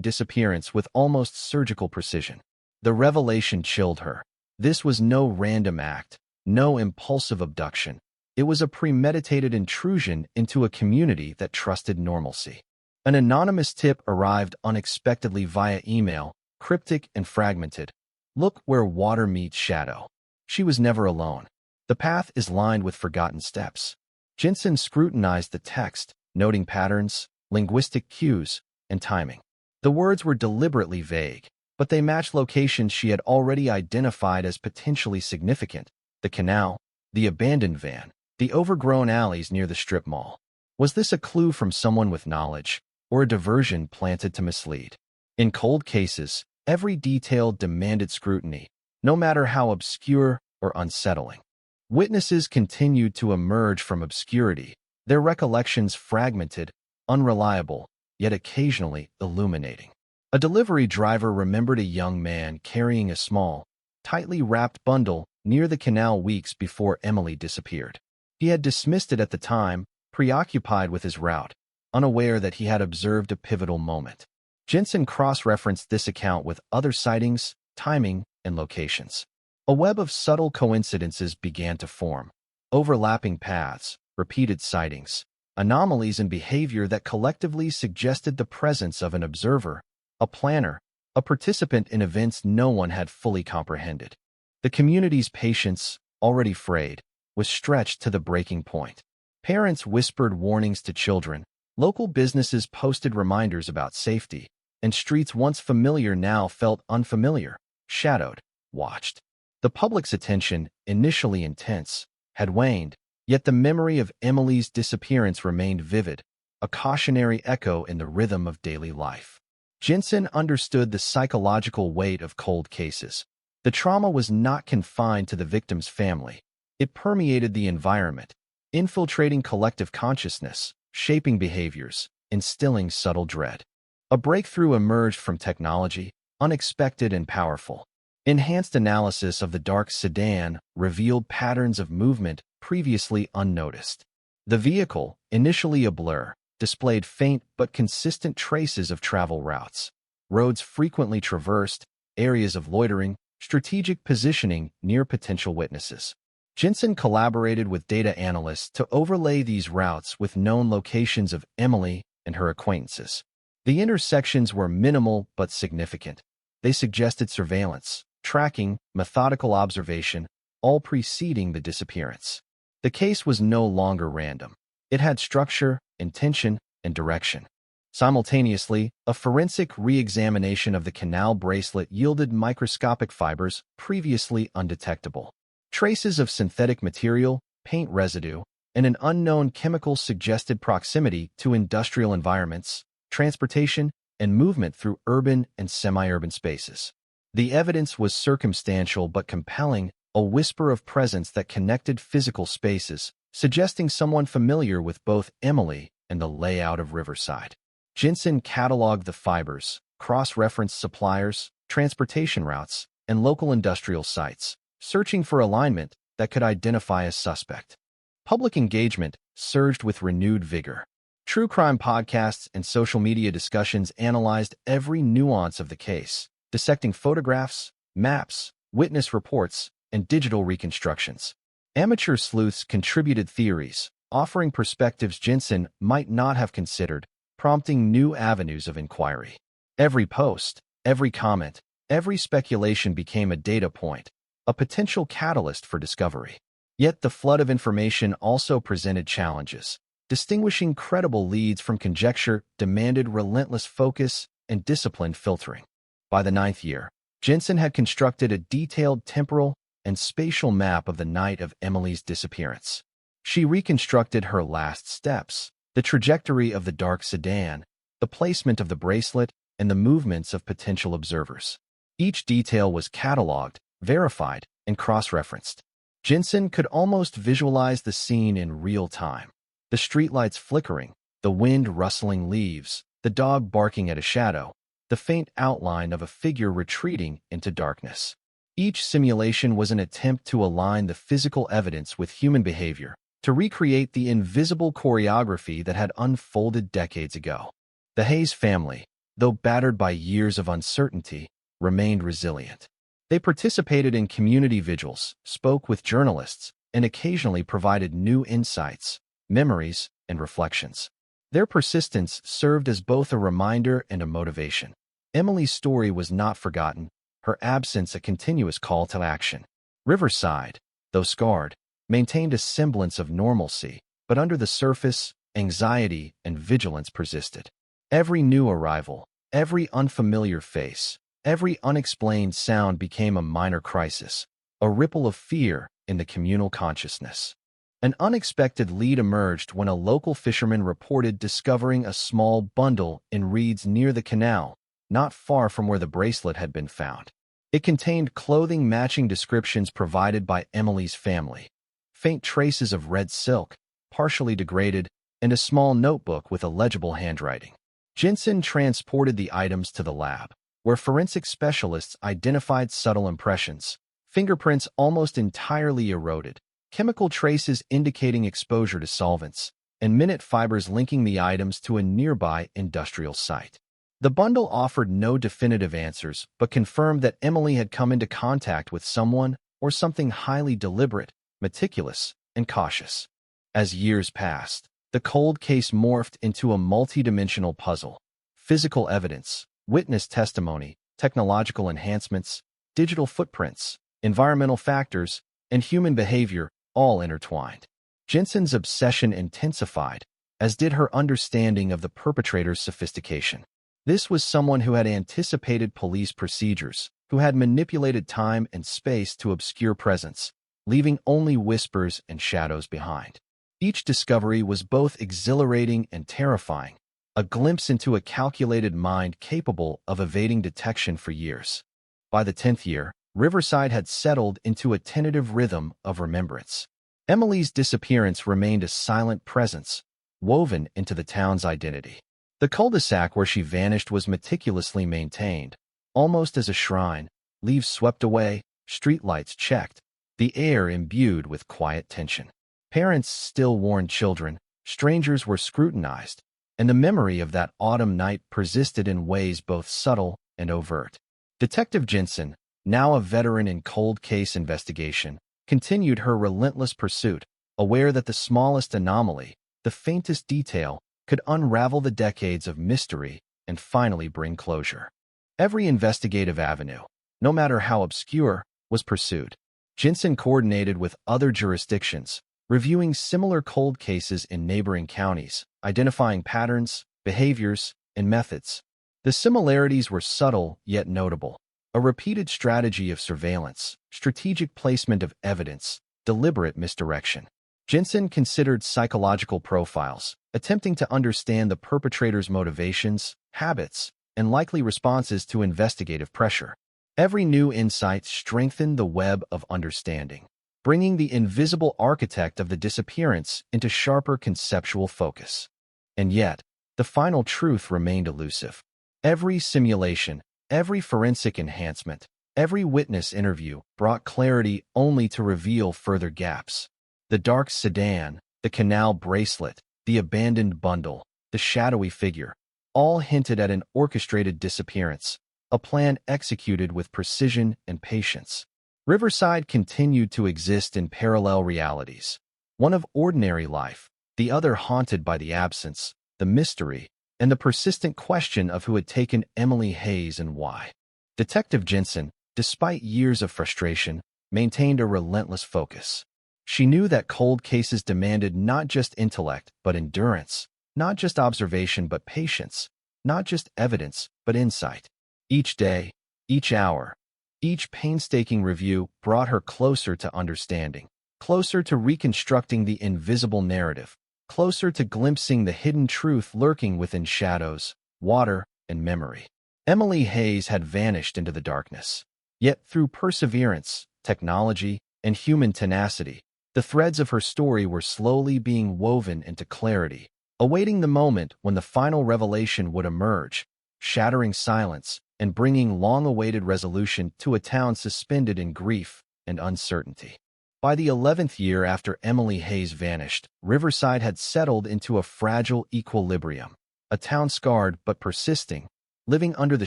disappearance with almost surgical precision. The revelation chilled her. This was no random act, no impulsive abduction. It was a premeditated intrusion into a community that trusted normalcy. An anonymous tip arrived unexpectedly via email, cryptic and fragmented. Look where water meets shadow. She was never alone. The path is lined with forgotten steps. Jensen scrutinized the text, noting patterns, linguistic cues, and timing. The words were deliberately vague, but they matched locations she had already identified as potentially significant: the canal, the abandoned van, the overgrown alleys near the strip mall. Was this a clue from someone with knowledge, or a diversion planted to mislead? In cold cases, every detail demanded scrutiny, no matter how obscure or unsettling. Witnesses continued to emerge from obscurity, their recollections fragmented, unreliable, yet occasionally illuminating. A delivery driver remembered a young man carrying a small, tightly wrapped bundle near the canal weeks before Emily disappeared. He had dismissed it at the time, preoccupied with his route, unaware that he had observed a pivotal moment. Jensen cross-referenced this account with other sightings, timing, and locations. A web of subtle coincidences began to form: overlapping paths, repeated sightings, anomalies in behavior that collectively suggested the presence of an observer, a planner, a participant in events no one had fully comprehended. The community's patience, already frayed, was stretched to the breaking point. Parents whispered warnings to children, local businesses posted reminders about safety, and streets once familiar now felt unfamiliar, shadowed, watched. The public's attention, initially intense, had waned, yet the memory of Emily's disappearance remained vivid, a cautionary echo in the rhythm of daily life. Jensen understood the psychological weight of cold cases. The trauma was not confined to the victim's family. It permeated the environment, infiltrating collective consciousness, shaping behaviors, instilling subtle dread. A breakthrough emerged from technology, unexpected and powerful. Enhanced analysis of the dark sedan revealed patterns of movement previously unnoticed. The vehicle, initially a blur, displayed faint but consistent traces of travel routes, roads frequently traversed, areas of loitering, strategic positioning near potential witnesses. Jensen collaborated with data analysts to overlay these routes with known locations of Emily and her acquaintances. The intersections were minimal but significant. They suggested surveillance, tracking, methodical observation, all preceding the disappearance. The case was no longer random. It had structure, intention, and direction. Simultaneously, a forensic re-examination of the canal bracelet yielded microscopic fibers previously undetectable. Traces of synthetic material, paint residue, and an unknown chemical suggested proximity to industrial environments, transportation, and movement through urban and semi-urban spaces. The evidence was circumstantial but compelling, a whisper of presence that connected physical spaces, suggesting someone familiar with both Emily and the layout of Riverside. Jensen cataloged the fibers, cross-referenced suppliers, transportation routes, and local industrial sites, searching for alignment that could identify a suspect. Public engagement surged with renewed vigor. True crime podcasts and social media discussions analyzed every nuance of the case, dissecting photographs, maps, witness reports, and digital reconstructions. Amateur sleuths contributed theories, offering perspectives Jensen might not have considered, prompting new avenues of inquiry. Every post, every comment, every speculation became a data point, a potential catalyst for discovery. Yet the flood of information also presented challenges. distinguishing credible leads from conjecture demanded relentless focus and disciplined filtering. By the 9th year, Jensen had constructed a detailed temporal and spatial map of the night of Emily's disappearance. She reconstructed her last steps, the trajectory of the dark sedan, the placement of the bracelet, and the movements of potential observers. Each detail was cataloged, verified, and cross-referenced. Jensen could almost visualize the scene in real time. The streetlights flickering, the wind rustling leaves, the dog barking at a shadow, the faint outline of a figure retreating into darkness. Each simulation was an attempt to align the physical evidence with human behavior, to recreate the invisible choreography that had unfolded decades ago. The Hayes family, though battered by years of uncertainty, remained resilient. They participated in community vigils, spoke with journalists, and occasionally provided new insights, memories, and reflections. Their persistence served as both a reminder and a motivation. Emily's story was not forgotten, her absence a continuous call to action. Riverside, though scarred, maintained a semblance of normalcy, but under the surface, anxiety and vigilance persisted. Every new arrival, every unfamiliar face, every unexplained sound became a minor crisis, a ripple of fear in the communal consciousness. An unexpected lead emerged when a local fisherman reported discovering a small bundle in reeds near the canal, not far from where the bracelet had been found. It contained clothing matching descriptions provided by Emily's family, faint traces of red silk, partially degraded, and a small notebook with illegible handwriting. Jensen transported the items to the lab, where forensic specialists identified subtle impressions, fingerprints almost entirely eroded, chemical traces indicating exposure to solvents, and minute fibers linking the items to a nearby industrial site. The bundle offered no definitive answers, but confirmed that Emily had come into contact with someone or something highly deliberate, meticulous, and cautious. As years passed, the cold case morphed into a multidimensional puzzle. Physical evidence, witness testimony, technological enhancements, digital footprints, environmental factors, and human behavior all intertwined. Jensen's obsession intensified, as did her understanding of the perpetrator's sophistication. This was someone who had anticipated police procedures, who had manipulated time and space to obscure presence, leaving only whispers and shadows behind. Each discovery was both exhilarating and terrifying, a glimpse into a calculated mind capable of evading detection for years. By the 10th year, Riverside had settled into a tentative rhythm of remembrance. Emily's disappearance remained a silent presence, woven into the town's identity. The cul-de-sac where she vanished was meticulously maintained, almost as a shrine, leaves swept away, streetlights checked, the air imbued with quiet tension. Parents still warned children, strangers were scrutinized, and the memory of that autumn night persisted in ways both subtle and overt. Detective Jensen, now a veteran in cold case investigation, continued her relentless pursuit, aware that the smallest anomaly, the faintest detail, could unravel the decades of mystery and finally bring closure. Every investigative avenue, no matter how obscure, was pursued. Jensen coordinated with other jurisdictions, reviewing similar cold cases in neighboring counties, identifying patterns, behaviors, and methods. The similarities were subtle yet notable. A repeated strategy of surveillance, strategic placement of evidence, deliberate misdirection. Jensen considered psychological profiles, attempting to understand the perpetrator's motivations, habits, and likely responses to investigative pressure. Every new insight strengthened the web of understanding, bringing the invisible architect of the disappearance into sharper conceptual focus. And yet, the final truth remained elusive. Every simulation, every forensic enhancement, every witness interview brought clarity only to reveal further gaps. The dark sedan, the canal bracelet, the abandoned bundle, the shadowy figure, all hinted at an orchestrated disappearance, a plan executed with precision and patience. Riverside continued to exist in parallel realities, one of ordinary life, the other haunted by the absence, the mystery, and the persistent question of who had taken Emily Hayes and why. Detective Jensen, despite years of frustration, maintained a relentless focus. She knew that cold cases demanded not just intellect, but endurance, not just observation, but patience, not just evidence, but insight. Each day, each hour, each painstaking review brought her closer to understanding, closer to reconstructing the invisible narrative, closer to glimpsing the hidden truth lurking within shadows, water, and memory. Emily Hayes had vanished into the darkness. Yet through perseverance, technology, and human tenacity, the threads of her story were slowly being woven into clarity, awaiting the moment when the final revelation would emerge, shattering silence and bringing long-awaited resolution to a town suspended in grief and uncertainty. By the 11th year after Emily Hayes vanished, Riverside had settled into a fragile equilibrium, a town scarred but persisting, living under the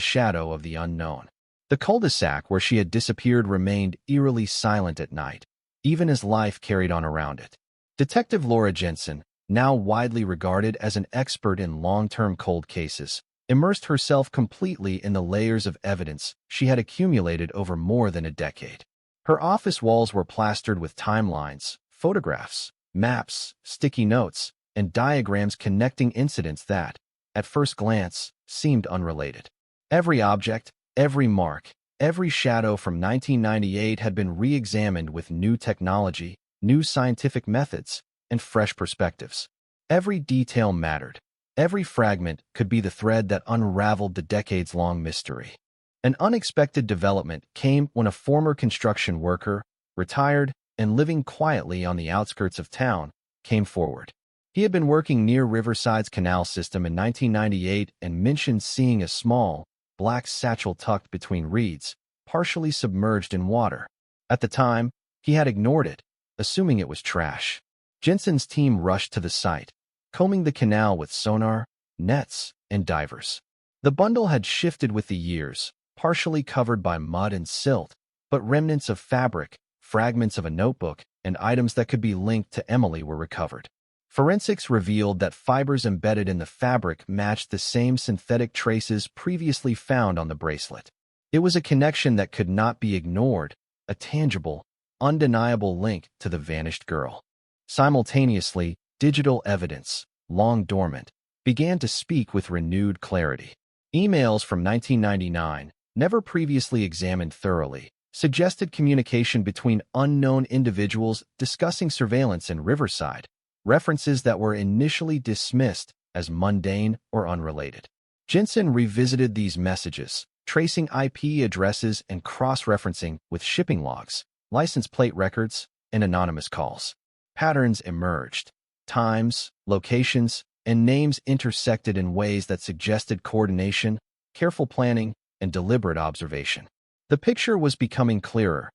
shadow of the unknown. The cul-de-sac where she had disappeared remained eerily silent at night, even as life carried on around it. Detective Laura Jensen, now widely regarded as an expert in long-term cold cases, immersed herself completely in the layers of evidence she had accumulated over more than a decade. Her office walls were plastered with timelines, photographs, maps, sticky notes, and diagrams connecting incidents that, at first glance, seemed unrelated. Every object, every mark, every shadow from 1998 had been re-examined with new technology, new scientific methods, and fresh perspectives. Every detail mattered. Every fragment could be the thread that unraveled the decades-long mystery. An unexpected development came when a former construction worker, retired and living quietly on the outskirts of town, came forward. He had been working near Riverside's canal system in 1998 and mentioned seeing a small, black satchel tucked between reeds, partially submerged in water. At the time, he had ignored it, assuming it was trash. Jensen's team rushed to the site, combing the canal with sonar, nets, and divers. The bundle had shifted with the years, partially covered by mud and silt, but remnants of fabric, fragments of a notebook, and items that could be linked to Emily were recovered. Forensics revealed that fibers embedded in the fabric matched the same synthetic traces previously found on the bracelet. It was a connection that could not be ignored, a tangible, undeniable link to the vanished girl. Simultaneously, digital evidence, long dormant, began to speak with renewed clarity. Emails from 1999, never previously examined thoroughly, suggested communication between unknown individuals discussing surveillance in Riverside, references that were initially dismissed as mundane or unrelated. Jensen revisited these messages, tracing IP addresses and cross-referencing with shipping logs, license plate records, and anonymous calls. Patterns emerged. Times, locations, and names intersected in ways that suggested coordination, careful planning, and deliberate observation. The picture was becoming clearer.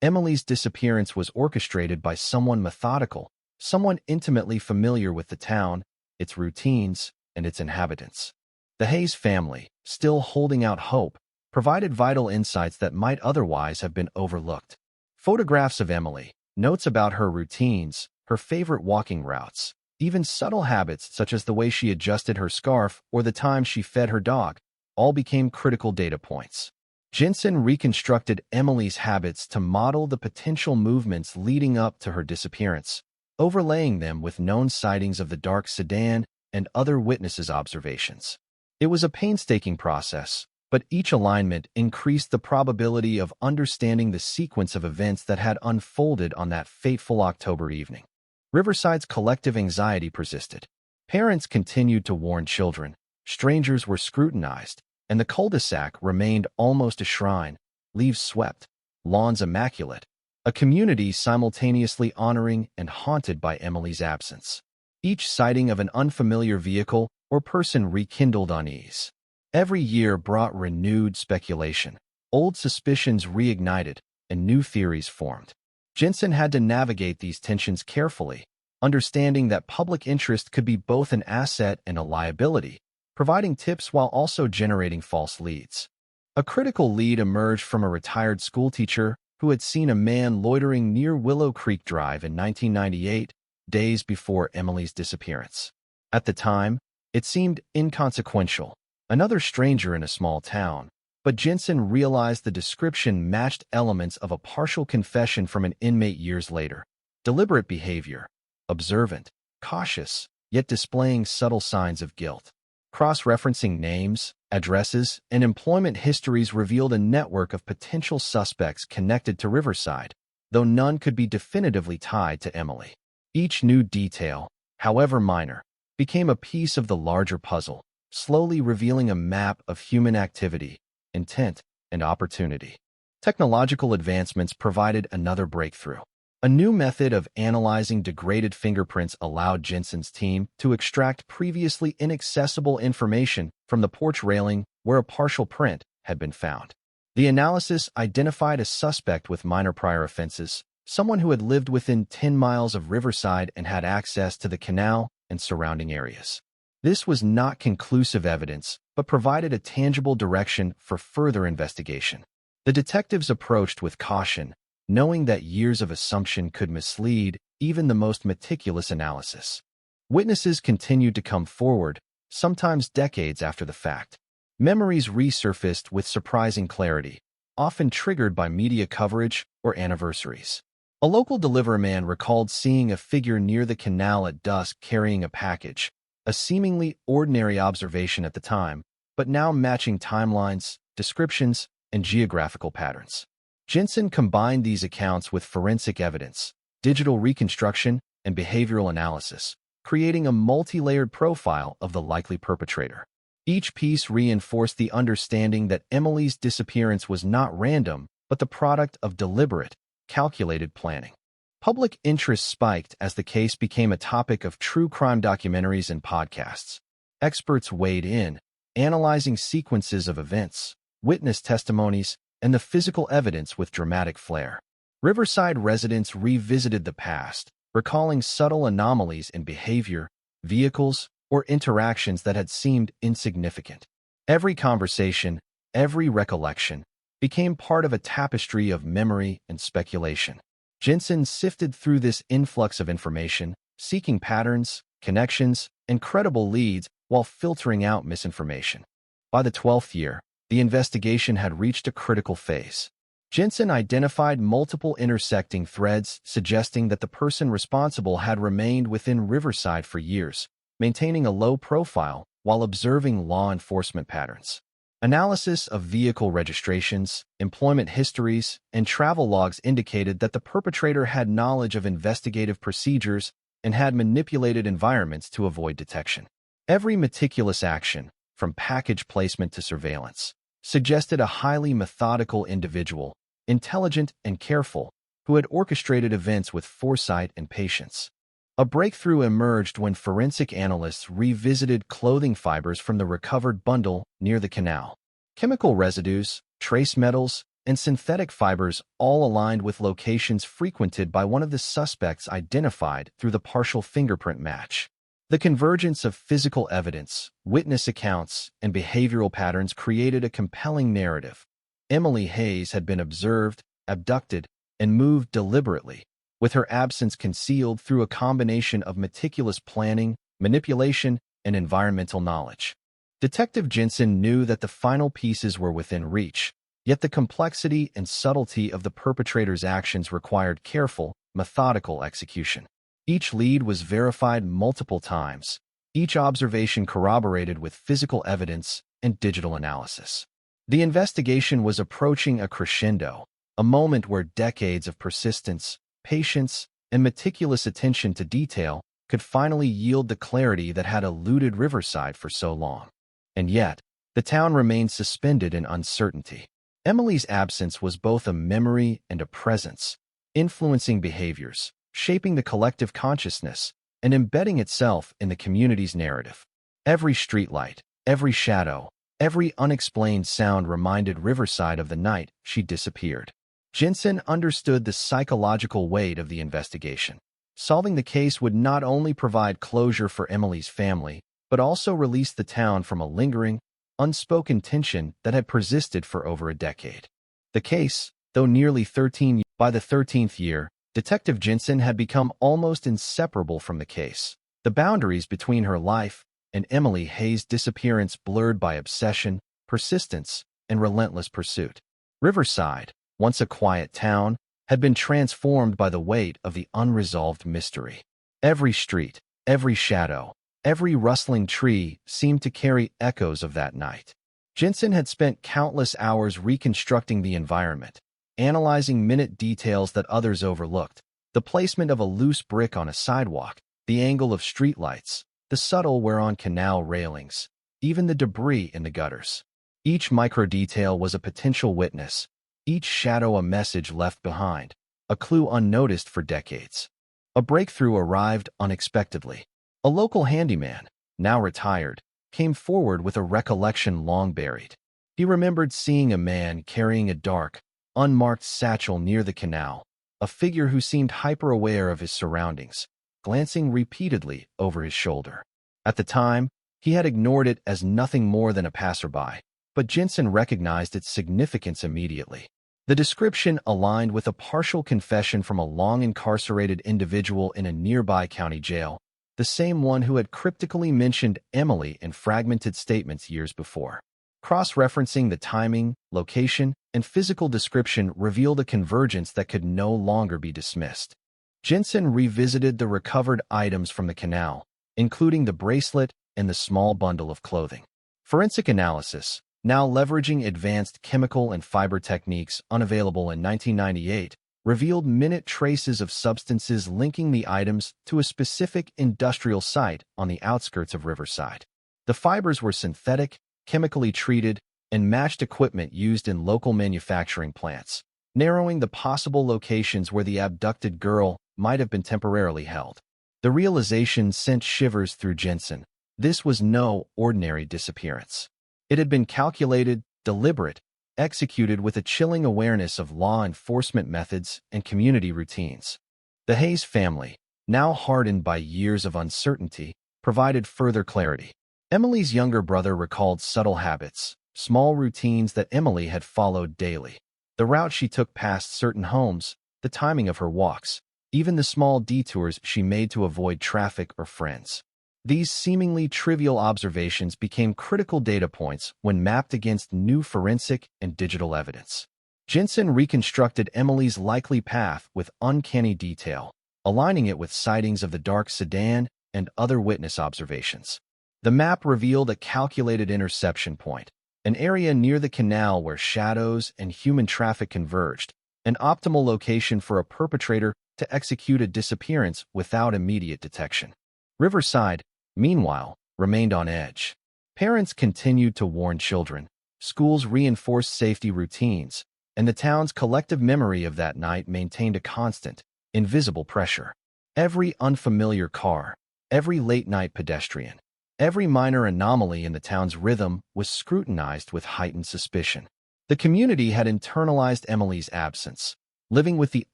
Emily's disappearance was orchestrated by someone methodical, someone intimately familiar with the town, its routines, and its inhabitants. The Hayes family, still holding out hope, provided vital insights that might otherwise have been overlooked. Photographs of Emily, notes about her routines, her favorite walking routes, even subtle habits such as the way she adjusted her scarf or the time she fed her dog, all became critical data points. Jensen reconstructed Emily's habits to model the potential movements leading up to her disappearance, overlaying them with known sightings of the dark sedan and other witnesses' observations. It was a painstaking process, but each alignment increased the probability of understanding the sequence of events that had unfolded on that fateful October evening. Riverside's collective anxiety persisted. Parents continued to warn children, strangers were scrutinized, and the cul-de-sac remained almost a shrine, leaves swept, lawns immaculate, a community simultaneously honoring and haunted by Emily's absence. Each sighting of an unfamiliar vehicle or person rekindled unease. Every year brought renewed speculation. Old suspicions reignited, and new theories formed. Jensen had to navigate these tensions carefully, understanding that public interest could be both an asset and a liability, providing tips while also generating false leads. A critical lead emerged from a retired schoolteacher who had seen a man loitering near Willow Creek Drive in 1998, days before Emily's disappearance. At the time, it seemed inconsequential, another stranger in a small town, but Jensen realized the description matched elements of a partial confession from an inmate years later. Deliberate behavior, observant, cautious, yet displaying subtle signs of guilt. Cross-referencing names, addresses, and employment histories revealed a network of potential suspects connected to Riverside, though none could be definitively tied to Emily. Each new detail, however minor, became a piece of the larger puzzle, slowly revealing a map of human activity, intent, and opportunity. Technological advancements provided another breakthrough. A new method of analyzing degraded fingerprints allowed Jensen's team to extract previously inaccessible information from the porch railing where a partial print had been found. The analysis identified a suspect with minor prior offenses, someone who had lived within 10 miles of Riverside and had access to the canal and surrounding areas. This was not conclusive evidence, but provided a tangible direction for further investigation. The detectives approached with caution, knowing that years of assumption could mislead even the most meticulous analysis. Witnesses continued to come forward, sometimes decades after the fact. Memories resurfaced with surprising clarity, often triggered by media coverage or anniversaries. A local delivery man recalled seeing a figure near the canal at dusk carrying a package, a seemingly ordinary observation at the time, but now matching timelines, descriptions, and geographical patterns. Jensen combined these accounts with forensic evidence, digital reconstruction, and behavioral analysis, creating a multi-layered profile of the likely perpetrator. Each piece reinforced the understanding that Emily's disappearance was not random, but the product of deliberate, calculated planning. Public interest spiked as the case became a topic of true crime documentaries and podcasts. Experts weighed in, analyzing sequences of events, witness testimonies, and the physical evidence with dramatic flair. Riverside residents revisited the past, recalling subtle anomalies in behavior, vehicles, or interactions that had seemed insignificant. Every conversation, every recollection, became part of a tapestry of memory and speculation. Jensen sifted through this influx of information, seeking patterns, connections, and credible leads while filtering out misinformation. By the 12th year, the investigation had reached a critical phase. Jensen identified multiple intersecting threads suggesting that the person responsible had remained within Riverside for years, maintaining a low profile while observing law enforcement patterns. Analysis of vehicle registrations, employment histories, and travel logs indicated that the perpetrator had knowledge of investigative procedures and had manipulated environments to avoid detection. Every meticulous action, from package placement to surveillance, suggested a highly methodical individual, intelligent and careful, who had orchestrated events with foresight and patience. A breakthrough emerged when forensic analysts revisited clothing fibers from the recovered bundle near the canal. Chemical residues, trace metals, and synthetic fibers all aligned with locations frequented by one of the suspects identified through the partial fingerprint match. The convergence of physical evidence, witness accounts, and behavioral patterns created a compelling narrative. Emily Hayes had been observed, abducted, and moved deliberately, with her absence concealed through a combination of meticulous planning, manipulation, and environmental knowledge. Detective Jensen knew that the final pieces were within reach, yet the complexity and subtlety of the perpetrator's actions required careful, methodical execution. Each lead was verified multiple times, each observation corroborated with physical evidence and digital analysis. The investigation was approaching a crescendo, a moment where decades of persistence, patience, and meticulous attention to detail could finally yield the clarity that had eluded Riverside for so long. And yet, the town remained suspended in uncertainty. Emily's absence was both a memory and a presence, influencing behaviors, shaping the collective consciousness, and embedding itself in the community's narrative. Every streetlight, every shadow, every unexplained sound reminded Riverside of the night she disappeared. Jensen understood the psychological weight of the investigation. Solving the case would not only provide closure for Emily's family, but also release the town from a lingering, unspoken tension that had persisted for over a decade. The case, though nearly 13 by the 13th year, Detective Jensen had become almost inseparable from the case. The boundaries between her life and Emily Hayes' disappearance blurred by obsession, persistence, and relentless pursuit. Riverside, once a quiet town, had been transformed by the weight of the unresolved mystery. Every street, every shadow, every rustling tree seemed to carry echoes of that night. Jensen had spent countless hours reconstructing the environment, analyzing minute details that others overlooked, the placement of a loose brick on a sidewalk, the angle of streetlights, the subtle wear on canal railings, even the debris in the gutters. Each micro-detail was a potential witness, each shadow a message left behind, a clue unnoticed for decades. A breakthrough arrived unexpectedly. A local handyman, now retired, came forward with a recollection long buried. He remembered seeing a man carrying a dark, unmarked satchel near the canal, a figure who seemed hyper-aware of his surroundings, glancing repeatedly over his shoulder. At the time, he had ignored it as nothing more than a passerby, but Jensen recognized its significance immediately. The description aligned with a partial confession from a long-incarcerated individual in a nearby county jail, the same one who had cryptically mentioned Emily in fragmented statements years before. Cross-referencing the timing, location, and physical description revealed a convergence that could no longer be dismissed. Jensen revisited the recovered items from the canal, including the bracelet and the small bundle of clothing. Forensic analysis, now leveraging advanced chemical and fiber techniques unavailable in 1998, revealed minute traces of substances linking the items to a specific industrial site on the outskirts of Riverside. The fibers were synthetic, chemically treated, and matched equipment used in local manufacturing plants, narrowing the possible locations where the abducted girl might have been temporarily held. The realization sent shivers through Jensen. This was no ordinary disappearance. It had been calculated, deliberate, executed with a chilling awareness of law enforcement methods and community routines. The Hayes family, now hardened by years of uncertainty, provided further clarity. Emily's younger brother recalled subtle habits, small routines that Emily had followed daily. The route she took past certain homes, the timing of her walks, even the small detours she made to avoid traffic or friends. These seemingly trivial observations became critical data points when mapped against new forensic and digital evidence. Jensen reconstructed Emily's likely path with uncanny detail, aligning it with sightings of the dark sedan and other witness observations. The map revealed a calculated interception point, an area near the canal where shadows and human traffic converged, an optimal location for a perpetrator to execute a disappearance without immediate detection. Riverside, meanwhile, remained on edge. Parents continued to warn children, schools reinforced safety routines, and the town's collective memory of that night maintained a constant, invisible pressure. Every unfamiliar car, every late-night pedestrian, every minor anomaly in the town's rhythm was scrutinized with heightened suspicion. The community had internalized Emily's absence, living with the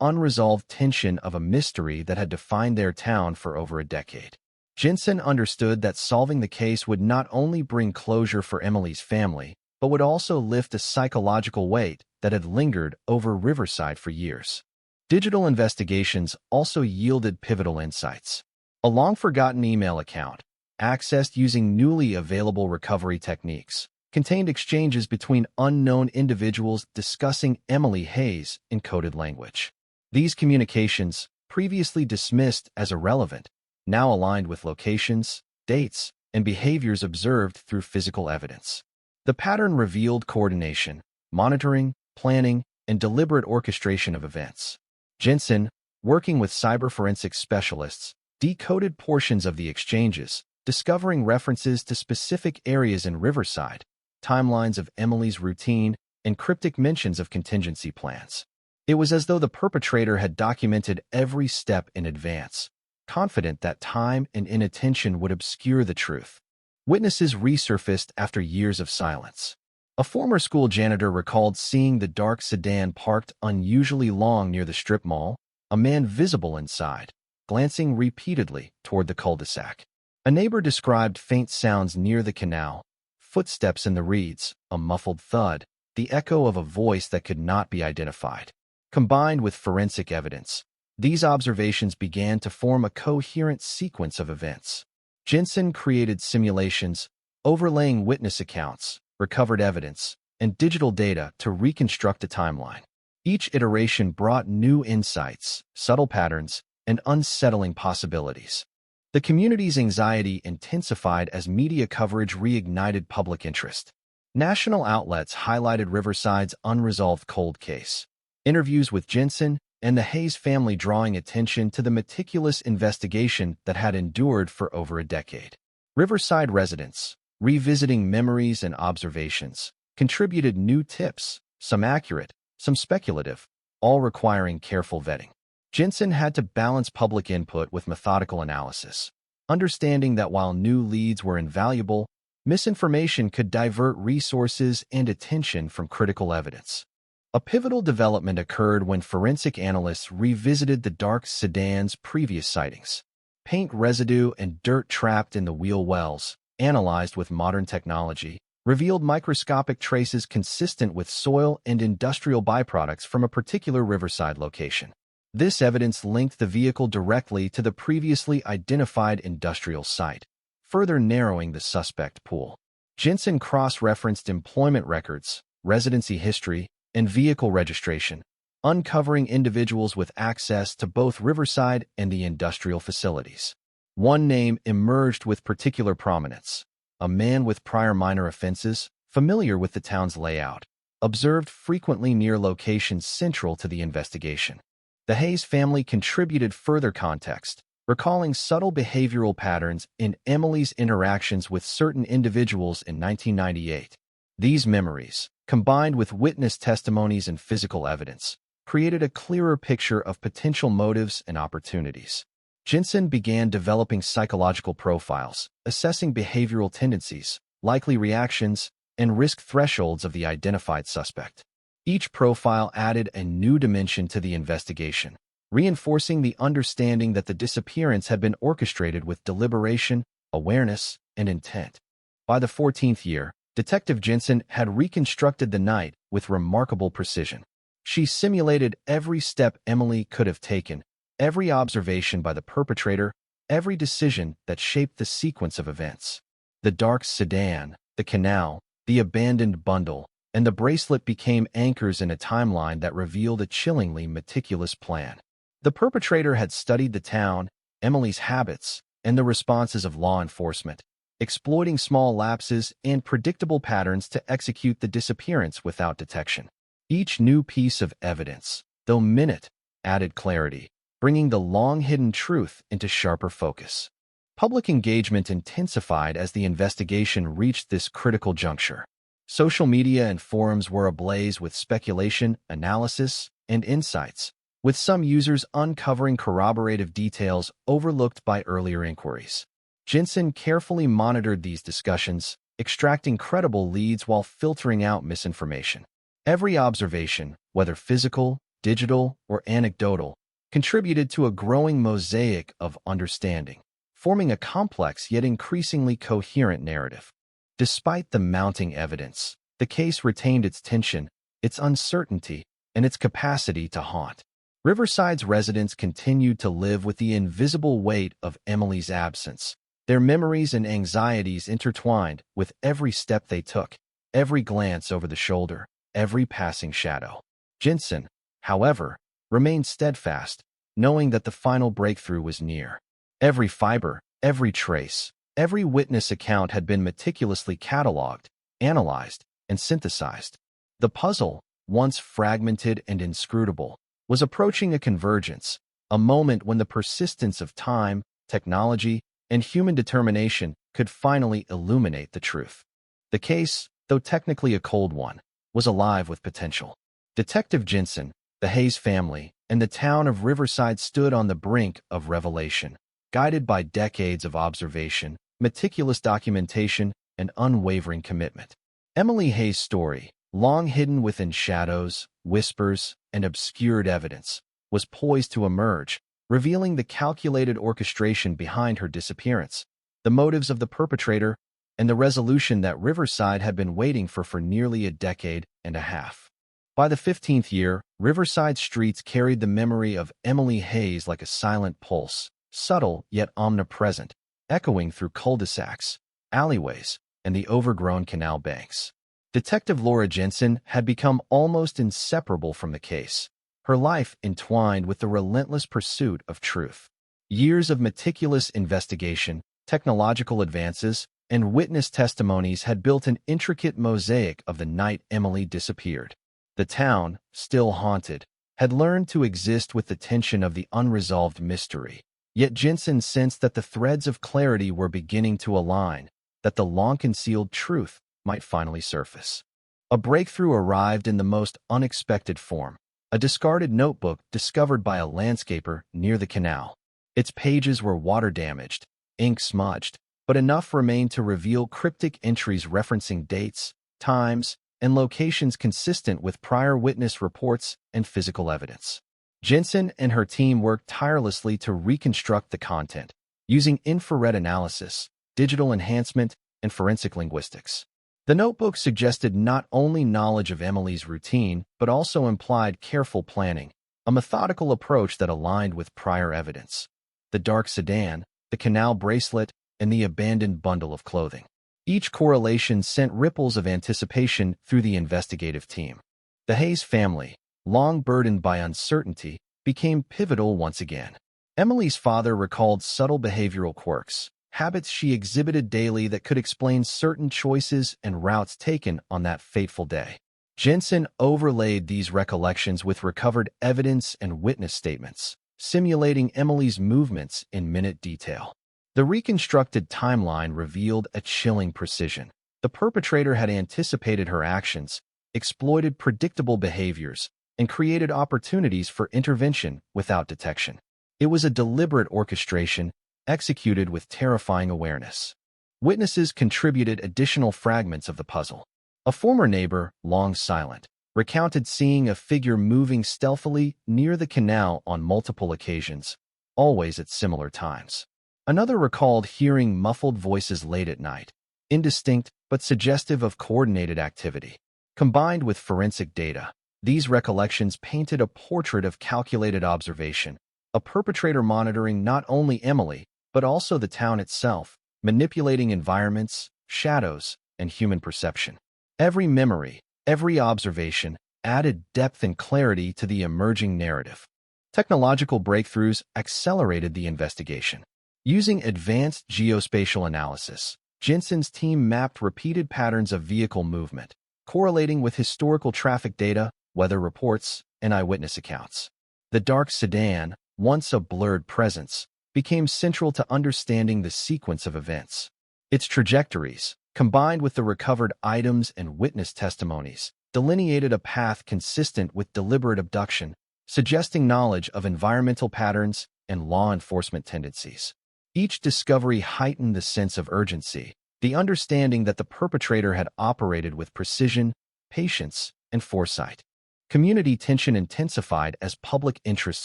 unresolved tension of a mystery that had defined their town for over a decade. Jensen understood that solving the case would not only bring closure for Emily's family, but would also lift a psychological weight that had lingered over Riverside for years. Digital investigations also yielded pivotal insights. A long-forgotten email account, accessed using newly available recovery techniques, contained exchanges between unknown individuals discussing Emily Hayes in coded language. These communications, previously dismissed as irrelevant, now aligned with locations, dates, and behaviors observed through physical evidence. The pattern revealed coordination, monitoring, planning, and deliberate orchestration of events. Jensen, working with cyber forensics specialists, decoded portions of the exchanges, discovering references to specific areas in Riverside, timelines of Emily's routine, and cryptic mentions of contingency plans. It was as though the perpetrator had documented every step in advance, confident that time and inattention would obscure the truth. Witnesses resurfaced after years of silence. A former school janitor recalled seeing the dark sedan parked unusually long near the strip mall, a man visible inside, glancing repeatedly toward the cul-de-sac. A neighbor described faint sounds near the canal, footsteps in the reeds, a muffled thud, the echo of a voice that could not be identified. Combined with forensic evidence, these observations began to form a coherent sequence of events. Jensen created simulations, overlaying witness accounts, recovered evidence, and digital data to reconstruct a timeline. Each iteration brought new insights, subtle patterns, and unsettling possibilities. The community's anxiety intensified as media coverage reignited public interest. National outlets highlighted Riverside's unresolved cold case. Interviews with Jensen and the Hayes family drawing attention to the meticulous investigation that had endured for over a decade. Riverside residents, revisiting memories and observations, contributed new tips, some accurate, some speculative, all requiring careful vetting. Jensen had to balance public input with methodical analysis, understanding that while new leads were invaluable, misinformation could divert resources and attention from critical evidence. A pivotal development occurred when forensic analysts revisited the dark sedan's previous sightings. Paint residue and dirt trapped in the wheel wells, analyzed with modern technology, revealed microscopic traces consistent with soil and industrial byproducts from a particular Riverside location. This evidence linked the vehicle directly to the previously identified industrial site, further narrowing the suspect pool. Jensen cross-referenced employment records, residency history, and vehicle registration, uncovering individuals with access to both Riverside and the industrial facilities. One name emerged with particular prominence: a man with prior minor offenses, familiar with the town's layout, observed frequently near locations central to the investigation. The Hayes family contributed further context, recalling subtle behavioral patterns in Emily's interactions with certain individuals in 1998. These memories, combined with witness testimonies and physical evidence, created a clearer picture of potential motives and opportunities. Jensen began developing psychological profiles, assessing behavioral tendencies, likely reactions, and risk thresholds of the identified suspect. Each profile added a new dimension to the investigation, reinforcing the understanding that the disappearance had been orchestrated with deliberation, awareness, and intent. By the 14th year, Detective Jensen had reconstructed the night with remarkable precision. She simulated every step Emily could have taken, every observation by the perpetrator, every decision that shaped the sequence of events. The dark sedan, the canal, the abandoned bundle, and the bracelet became anchors in a timeline that revealed a chillingly meticulous plan. The perpetrator had studied the town, Emily's habits, and the responses of law enforcement, exploiting small lapses and predictable patterns to execute the disappearance without detection. Each new piece of evidence, though minute, added clarity, bringing the long-hidden truth into sharper focus. Public engagement intensified as the investigation reached this critical juncture. Social media and forums were ablaze with speculation, analysis, and insights, with some users uncovering corroborative details overlooked by earlier inquiries. Jensen carefully monitored these discussions, extracting credible leads while filtering out misinformation. Every observation, whether physical, digital, or anecdotal, contributed to a growing mosaic of understanding, forming a complex yet increasingly coherent narrative. Despite the mounting evidence, the case retained its tension, its uncertainty, and its capacity to haunt. Riverside's residents continued to live with the invisible weight of Emily's absence, their memories and anxieties intertwined with every step they took, every glance over the shoulder, every passing shadow. Jensen, however, remained steadfast, knowing that the final breakthrough was near. Every fiber, every trace, every witness account had been meticulously cataloged, analyzed, and synthesized. The puzzle, once fragmented and inscrutable, was approaching a convergence, a moment when the persistence of time, technology, and human determination could finally illuminate the truth. The case, though technically a cold one, was alive with potential. Detective Jensen, the Hayes family, and the town of Riverside stood on the brink of revelation, guided by decades of observation, meticulous documentation, and unwavering commitment. Emily Hayes' story, long hidden within shadows, whispers, and obscured evidence, was poised to emerge, revealing the calculated orchestration behind her disappearance, the motives of the perpetrator, and the resolution that Riverside had been waiting for nearly a decade and a half. By the 15th year, Riverside streets carried the memory of Emily Hayes like a silent pulse, subtle yet omnipresent, echoing through cul-de-sacs, alleyways, and the overgrown canal banks. Detective Laura Jensen had become almost inseparable from the case, her life entwined with the relentless pursuit of truth. Years of meticulous investigation, technological advances, and witness testimonies had built an intricate mosaic of the night Emily disappeared. The town, still haunted, had learned to exist with the tension of the unresolved mystery. Yet Jensen sensed that the threads of clarity were beginning to align, that the long-concealed truth might finally surface. A breakthrough arrived in the most unexpected form, a discarded notebook discovered by a landscaper near the canal. Its pages were water-damaged, ink-smudged, but enough remained to reveal cryptic entries referencing dates, times, and locations consistent with prior witness reports and physical evidence. Jensen and her team worked tirelessly to reconstruct the content, using infrared analysis, digital enhancement, and forensic linguistics. The notebook suggested not only knowledge of Emily's routine, but also implied careful planning, a methodical approach that aligned with prior evidence. The dark sedan, the canal bracelet, and the abandoned bundle of clothing. Each correlation sent ripples of anticipation through the investigative team. The Hayes family, long burdened by uncertainty, became pivotal once again. Emily's father recalled subtle behavioral quirks, habits she exhibited daily that could explain certain choices and routes taken on that fateful day. Jensen overlaid these recollections with recovered evidence and witness statements, simulating Emily's movements in minute detail. The reconstructed timeline revealed a chilling precision. The perpetrator had anticipated her actions, exploited predictable behaviors, and created opportunities for intervention without detection. It was a deliberate orchestration, executed with terrifying awareness. Witnesses contributed additional fragments of the puzzle. A former neighbor, long silent, recounted seeing a figure moving stealthily near the canal on multiple occasions, always at similar times. Another recalled hearing muffled voices late at night, indistinct but suggestive of coordinated activity. Combined with forensic data, these recollections painted a portrait of calculated observation, a perpetrator monitoring not only Emily, but also the town itself, manipulating environments, shadows, and human perception. Every memory, every observation, added depth and clarity to the emerging narrative. Technological breakthroughs accelerated the investigation. Using advanced geospatial analysis, Jensen's team mapped repeated patterns of vehicle movement, correlating with historical traffic data, weather reports, and eyewitness accounts. The dark sedan, once a blurred presence, became central to understanding the sequence of events. Its trajectories, combined with the recovered items and witness testimonies, delineated a path consistent with deliberate abduction, suggesting knowledge of environmental patterns and law enforcement tendencies. Each discovery heightened the sense of urgency, the understanding that the perpetrator had operated with precision, patience, and foresight. Community tension intensified as public interest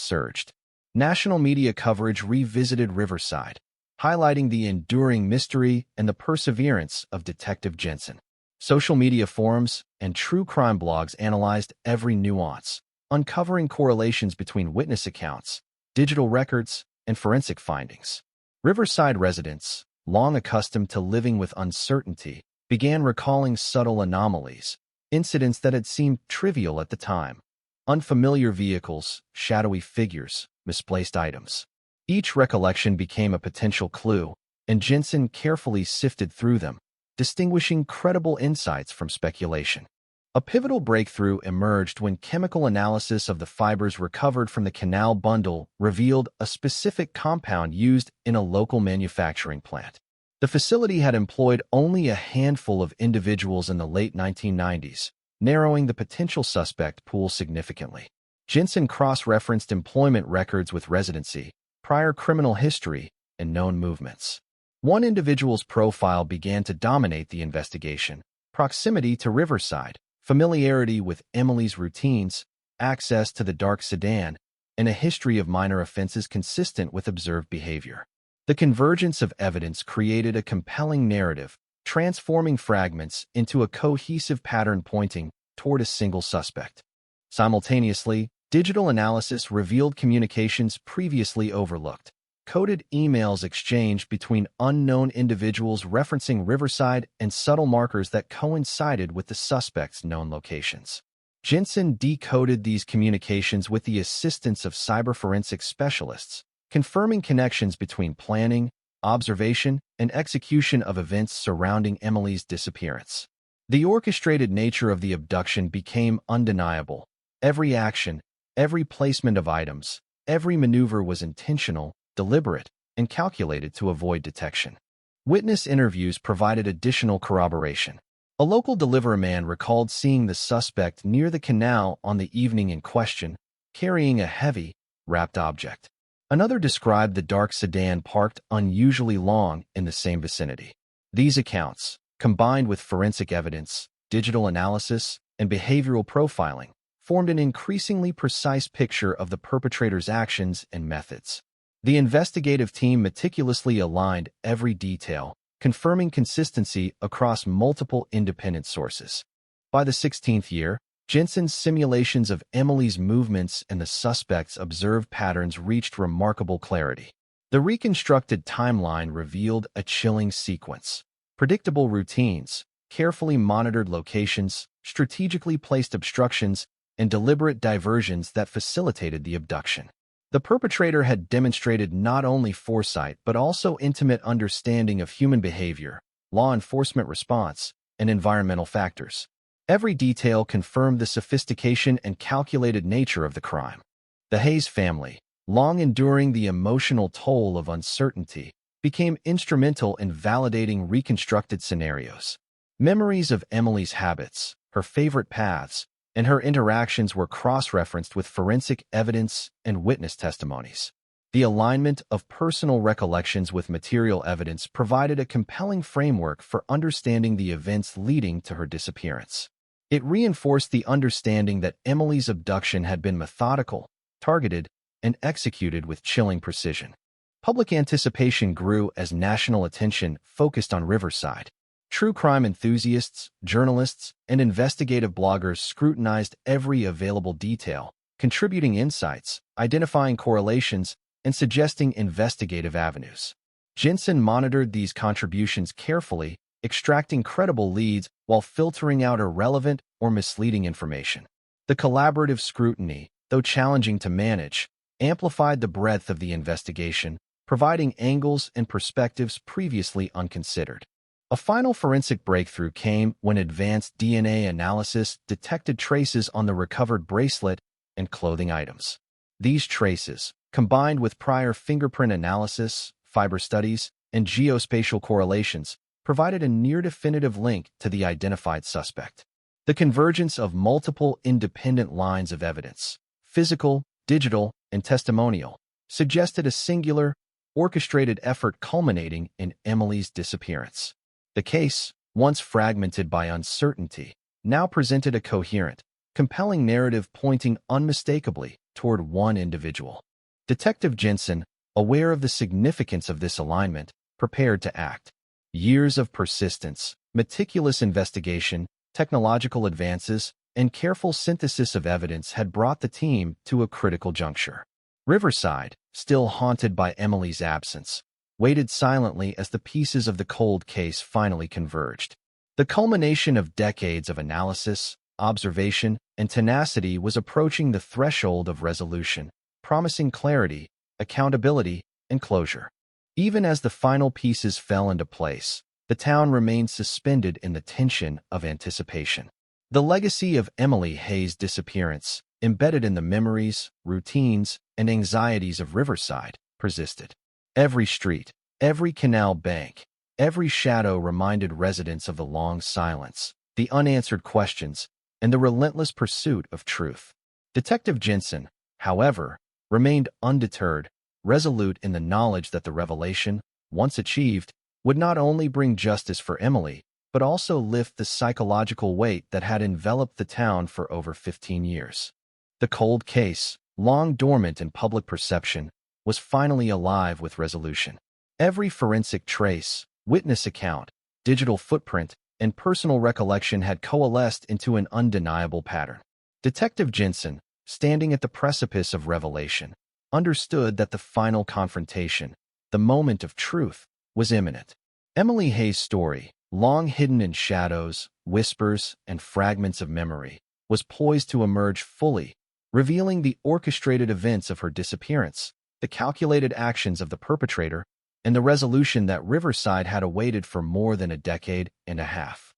surged. National media coverage revisited Riverside, highlighting the enduring mystery and the perseverance of Detective Jensen. Social media forums and true crime blogs analyzed every nuance, uncovering correlations between witness accounts, digital records, and forensic findings. Riverside residents, long accustomed to living with uncertainty, began recalling subtle anomalies, incidents that had seemed trivial at the time. Unfamiliar vehicles, shadowy figures, misplaced items. Each recollection became a potential clue, and Jensen carefully sifted through them, distinguishing credible insights from speculation. A pivotal breakthrough emerged when chemical analysis of the fibers recovered from the canal bundle revealed a specific compound used in a local manufacturing plant. The facility had employed only a handful of individuals in the late 1990s, narrowing the potential suspect pool significantly. Jensen cross-referenced employment records with residency, prior criminal history, and known movements. One individual's profile began to dominate the investigation: proximity to Riverside, familiarity with Emily's routines, access to the dark sedan, and a history of minor offenses consistent with observed behavior. The convergence of evidence created a compelling narrative, transforming fragments into a cohesive pattern pointing toward a single suspect. Simultaneously, digital analysis revealed communications previously overlooked, coded emails exchanged between unknown individuals referencing Riverside and subtle markers that coincided with the suspect's known locations. Jensen decoded these communications with the assistance of cyberforensic specialists, confirming connections between planning, observation, and execution of events surrounding Emily's disappearance. The orchestrated nature of the abduction became undeniable. Every action, every placement of items, every maneuver was intentional, deliberate, and calculated to avoid detection. Witness interviews provided additional corroboration. A local delivery man recalled seeing the suspect near the canal on the evening in question, carrying a heavy, wrapped object. Another described the dark sedan parked unusually long in the same vicinity. These accounts, combined with forensic evidence, digital analysis, and behavioral profiling, formed an increasingly precise picture of the perpetrator's actions and methods. The investigative team meticulously aligned every detail, confirming consistency across multiple independent sources. By the 16th year, Jensen's simulations of Emily's movements and the suspect's observed patterns reached remarkable clarity. The reconstructed timeline revealed a chilling sequence: predictable routines, carefully monitored locations, strategically placed obstructions, and deliberate diversions that facilitated the abduction. The perpetrator had demonstrated not only foresight but also intimate understanding of human behavior, law enforcement response, and environmental factors. Every detail confirmed the sophistication and calculated nature of the crime. The Hayes family, long enduring the emotional toll of uncertainty, became instrumental in validating reconstructed scenarios. Memories of Emily's habits, her favorite paths, and her interactions were cross-referenced with forensic evidence and witness testimonies. The alignment of personal recollections with material evidence provided a compelling framework for understanding the events leading to her disappearance. It reinforced the understanding that Emily's abduction had been methodical, targeted, and executed with chilling precision. Public anticipation grew as national attention focused on Riverside. True crime enthusiasts, journalists, and investigative bloggers scrutinized every available detail, contributing insights, identifying correlations, and suggesting investigative avenues. Jensen monitored these contributions carefully, extracting credible leads while filtering out irrelevant or misleading information. The collaborative scrutiny, though challenging to manage, amplified the breadth of the investigation, providing angles and perspectives previously unconsidered. A final forensic breakthrough came when advanced DNA analysis detected traces on the recovered bracelet and clothing items. These traces, combined with prior fingerprint analysis, fiber studies, and geospatial correlations, provided a near-definitive link to the identified suspect. The convergence of multiple independent lines of evidence, physical, digital, and testimonial, suggested a singular, orchestrated effort culminating in Emily's disappearance. The case, once fragmented by uncertainty, now presented a coherent, compelling narrative pointing unmistakably toward one individual. Detective Jensen, aware of the significance of this alignment, prepared to act. Years of persistence, meticulous investigation, technological advances, and careful synthesis of evidence had brought the team to a critical juncture. Riverside, still haunted by Emily's absence, waited silently as the pieces of the cold case finally converged. The culmination of decades of analysis, observation, and tenacity was approaching the threshold of resolution, promising clarity, accountability, and closure. Even as the final pieces fell into place, the town remained suspended in the tension of anticipation. The legacy of Emily Hayes' disappearance, embedded in the memories, routines, and anxieties of Riverside, persisted. Every street, every canal bank, every shadow reminded residents of the long silence, the unanswered questions, and the relentless pursuit of truth. Detective Jensen, however, remained undeterred, resolute in the knowledge that the revelation, once achieved, would not only bring justice for Emily, but also lift the psychological weight that had enveloped the town for over 15 years. The cold case, long dormant in public perception, was finally alive with resolution. Every forensic trace, witness account, digital footprint, and personal recollection had coalesced into an undeniable pattern. Detective Jensen, standing at the precipice of revelation, understood that the final confrontation, the moment of truth was imminent. Emily Hayes' story, long hidden in shadows, whispers, and fragments of memory, was poised to emerge fully, revealing the orchestrated events of her disappearance, the calculated actions of the perpetrator, and the resolution that Riverside had awaited for more than a decade and a half.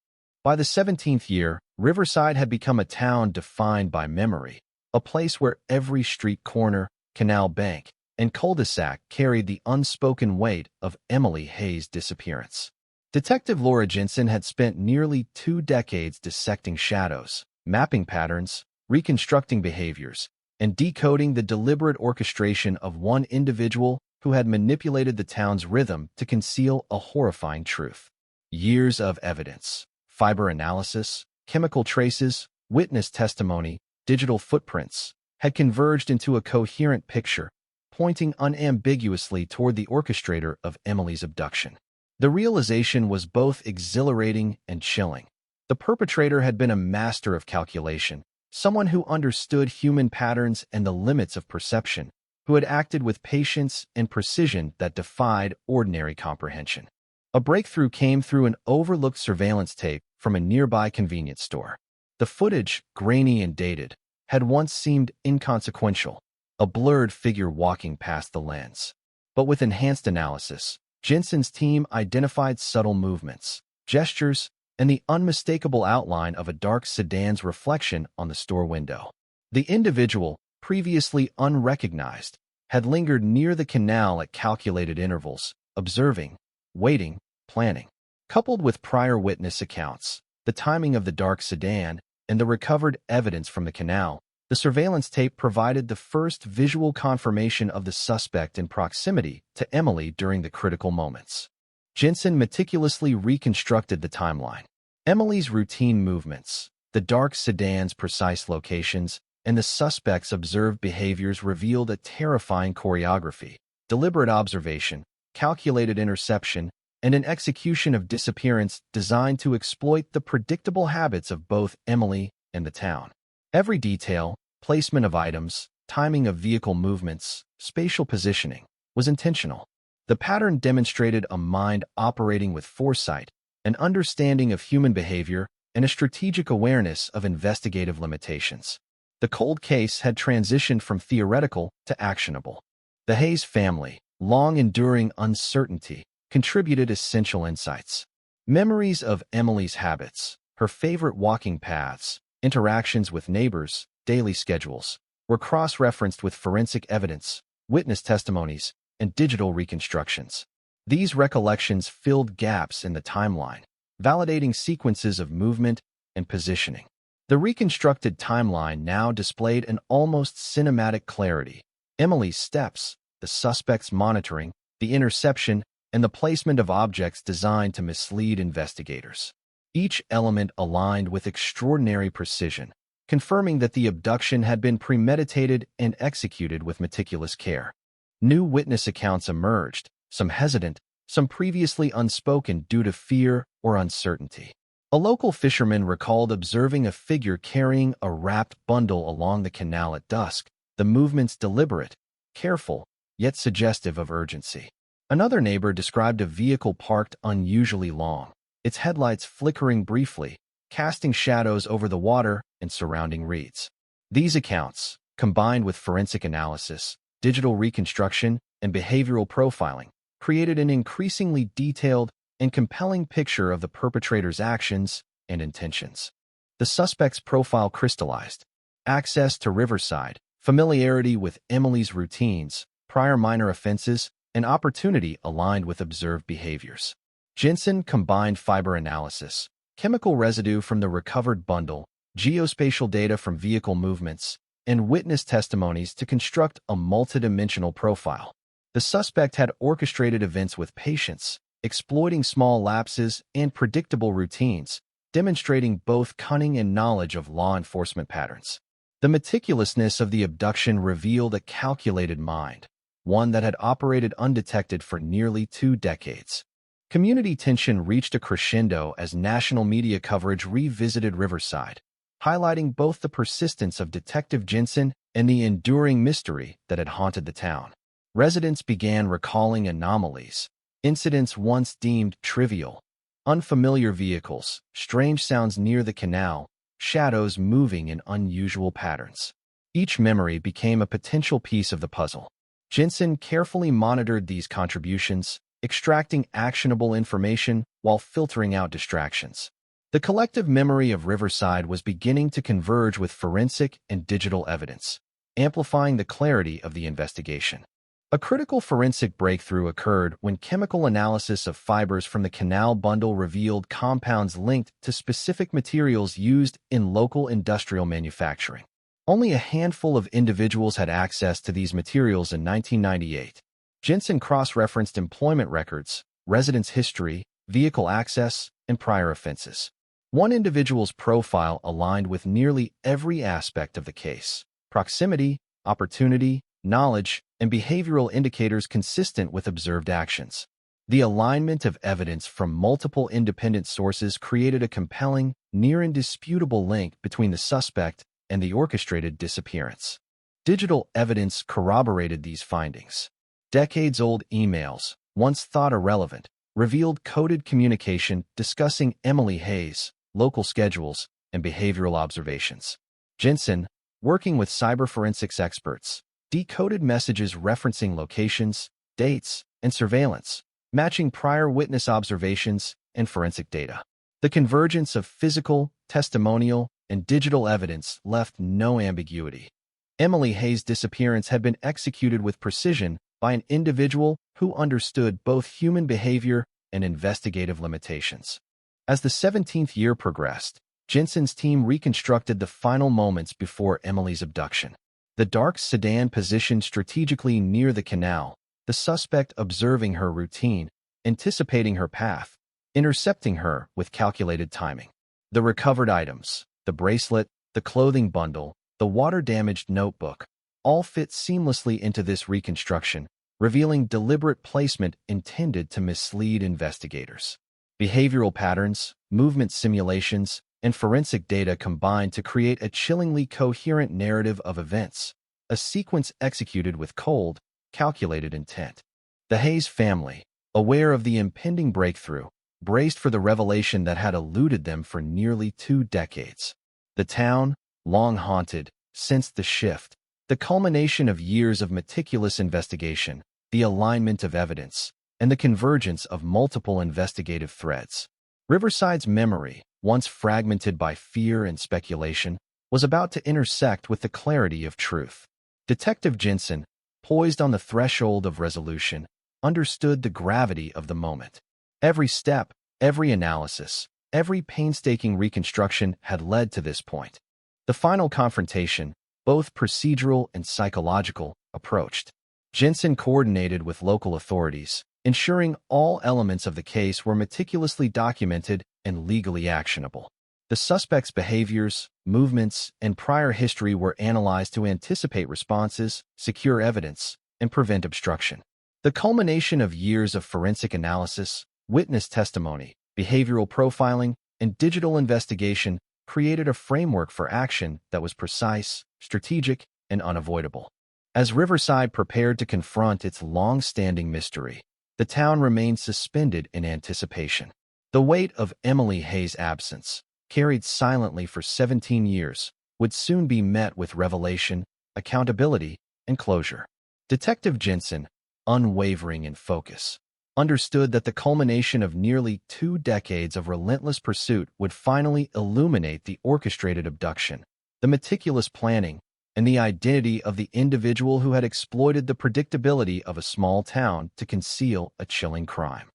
By the 17th year, Riverside had become a town defined by memory, a place where every street corner, canal bank, and cul-de-sac carried the unspoken weight of Emily Hayes' disappearance. Detective Laura Jensen had spent nearly 2 decades dissecting shadows, mapping patterns, reconstructing behaviors, and decoding the deliberate orchestration of one individual who had manipulated the town's rhythm to conceal a horrifying truth. Years of evidence, fiber analysis, chemical traces, witness testimony, digital footprints, had converged into a coherent picture, pointing unambiguously toward the orchestrator of Emily's abduction. The realization was both exhilarating and chilling. The perpetrator had been a master of calculation, someone who understood human patterns and the limits of perception, who had acted with patience and precision that defied ordinary comprehension. A breakthrough came through an overlooked surveillance tape from a nearby convenience store. The footage, grainy and dated, had once seemed inconsequential, a blurred figure walking past the lens. But with enhanced analysis, Jensen's team identified subtle movements, gestures, and the unmistakable outline of a dark sedan's reflection on the store window. The individual, previously unrecognized, had lingered near the canal at calculated intervals, observing, waiting, planning. Coupled with prior witness accounts, the timing of the dark sedan, and the recovered evidence from the canal, the surveillance tape provided the first visual confirmation of the suspect in proximity to Emily during the critical moments. Jensen meticulously reconstructed the timeline. Emily's routine movements, the dark sedan's precise locations, and the suspect's observed behaviors revealed a terrifying choreography, deliberate observation, calculated interception, and an execution of disappearance designed to exploit the predictable habits of both Emily and the town. Every detail, placement of items, timing of vehicle movements, spatial positioning, was intentional. The pattern demonstrated a mind operating with foresight, an understanding of human behavior, and a strategic awareness of investigative limitations. The cold case had transitioned from theoretical to actionable. The Hayes family, long enduring uncertainty, contributed essential insights. Memories of Emily's habits, her favorite walking paths, interactions with neighbors, daily schedules, were cross-referenced with forensic evidence, witness testimonies, and digital reconstructions. These recollections filled gaps in the timeline, validating sequences of movement and positioning. The reconstructed timeline now displayed an almost cinematic clarity. Emily's steps, the suspect's monitoring, the interception, and the placement of objects designed to mislead investigators. Each element aligned with extraordinary precision, confirming that the abduction had been premeditated and executed with meticulous care. New witness accounts emerged, some hesitant, some previously unspoken due to fear or uncertainty. A local fisherman recalled observing a figure carrying a wrapped bundle along the canal at dusk, the movements deliberate, careful, yet suggestive of urgency. Another neighbor described a vehicle parked unusually long, its headlights flickering briefly, casting shadows over the water and surrounding reeds. These accounts, combined with forensic analysis, digital reconstruction, and behavioral profiling, created an increasingly detailed and compelling picture of the perpetrator's actions and intentions. The suspect's profile crystallized: access to Riverside, familiarity with Emily's routines, prior minor offenses, and opportunity aligned with observed behaviors. Jensen combined fiber analysis, chemical residue from the recovered bundle, geospatial data from vehicle movements, and witness testimonies to construct a multidimensional profile. The suspect had orchestrated events with patience, exploiting small lapses and predictable routines, demonstrating both cunning and knowledge of law enforcement patterns. The meticulousness of the abduction revealed a calculated mind, one that had operated undetected for nearly 2 decades. Community tension reached a crescendo as national media coverage revisited Riverside, highlighting both the persistence of Detective Jensen and the enduring mystery that had haunted the town. Residents began recalling anomalies, incidents once deemed trivial, unfamiliar vehicles, strange sounds near the canal, shadows moving in unusual patterns. Each memory became a potential piece of the puzzle. Jensen carefully monitored these contributions, extracting actionable information while filtering out distractions. The collective memory of Riverside was beginning to converge with forensic and digital evidence, amplifying the clarity of the investigation. A critical forensic breakthrough occurred when chemical analysis of fibers from the canal bundle revealed compounds linked to specific materials used in local industrial manufacturing. Only a handful of individuals had access to these materials in 1998. Jensen cross-referenced employment records, residence history, vehicle access, and prior offenses. One individual's profile aligned with nearly every aspect of the case: proximity, opportunity, knowledge, and behavioral indicators consistent with observed actions. The alignment of evidence from multiple independent sources created a compelling, near-indisputable link between the suspect and the orchestrated disappearance. Digital evidence corroborated these findings. Decades-old emails, once thought irrelevant, revealed coded communication discussing Emily Hayes, local schedules, and behavioral observations. Jensen, working with cyber forensics experts, decoded messages referencing locations, dates, and surveillance, matching prior witness observations and forensic data. The convergence of physical, testimonial, and digital evidence left no ambiguity. Emily Hayes' disappearance had been executed with precision by an individual who understood both human behavior and investigative limitations. As the 17th year progressed, Jensen's team reconstructed the final moments before Emily's abduction. The dark sedan positioned strategically near the canal, the suspect observing her routine, anticipating her path, intercepting her with calculated timing. The recovered items, the bracelet, the clothing bundle, the water-damaged notebook, all fit seamlessly into this reconstruction, revealing deliberate placement intended to mislead investigators. Behavioral patterns, movement simulations, and forensic data combined to create a chillingly coherent narrative of events, a sequence executed with cold, calculated intent. The Hayes family, aware of the impending breakthrough, braced for the revelation that had eluded them for nearly 2 decades. The town, long haunted, sensed the shift, the culmination of years of meticulous investigation, the alignment of evidence, and the convergence of multiple investigative threads. Riverside's memory, once fragmented by fear and speculation, was about to intersect with the clarity of truth. Detective Jensen, poised on the threshold of resolution, understood the gravity of the moment. Every step, every analysis, every painstaking reconstruction had led to this point. The final confrontation, both procedural and psychological, approached. Jensen coordinated with local authorities, ensuring all elements of the case were meticulously documented and legally actionable. The suspect's behaviors, movements, and prior history were analyzed to anticipate responses, secure evidence, and prevent obstruction. The culmination of years of forensic analysis, witness testimony, behavioral profiling, and digital investigation created a framework for action that was precise, strategic, and unavoidable. As Riverside prepared to confront its long-standing mystery, the town remained suspended in anticipation. The weight of Emily Hayes' absence, carried silently for 17 years, would soon be met with revelation, accountability, and closure. Detective Jensen, unwavering in focus, understood that the culmination of nearly 2 decades of relentless pursuit would finally illuminate the orchestrated abduction, the meticulous planning, and the identity of the individual who had exploited the predictability of a small town to conceal a chilling crime.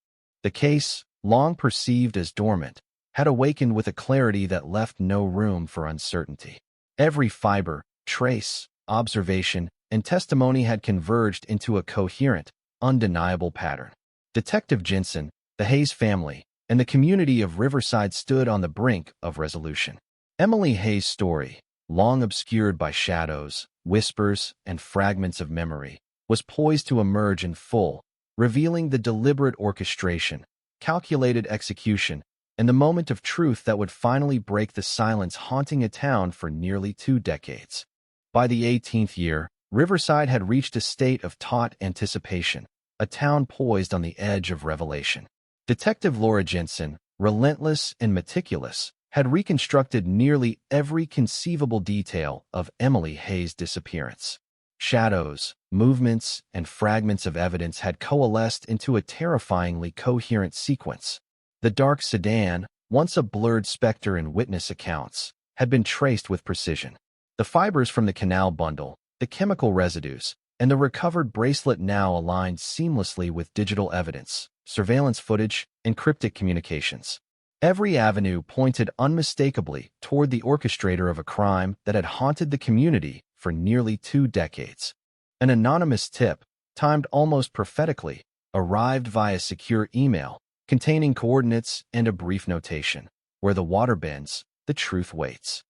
The case, long perceived as dormant, had awakened with a clarity that left no room for uncertainty. Every fiber, trace, observation, and testimony had converged into a coherent, undeniable pattern. Detective Jensen, the Hayes family, and the community of Riverside stood on the brink of resolution. Emily Hayes' story, long obscured by shadows, whispers, and fragments of memory, was poised to emerge in full, revealing the deliberate orchestration, calculated execution, and the moment of truth that would finally break the silence haunting a town for nearly 2 decades. By the 18th year, Riverside had reached a state of taut anticipation, a town poised on the edge of revelation. Detective Laura Jensen, relentless and meticulous, had reconstructed nearly every conceivable detail of Emily Hayes' disappearance. Shadows, movements, and fragments of evidence had coalesced into a terrifyingly coherent sequence. The dark sedan, once a blurred specter in witness accounts, had been traced with precision. The fibers from the canal bundle, the chemical residues, and the recovered bracelet now aligned seamlessly with digital evidence, surveillance footage, and cryptic communications. Every avenue pointed unmistakably toward the orchestrator of a crime that had haunted the community for nearly 2 decades. An anonymous tip, timed almost prophetically, arrived via secure email, containing coordinates and a brief notation. Where the water bends, the truth waits.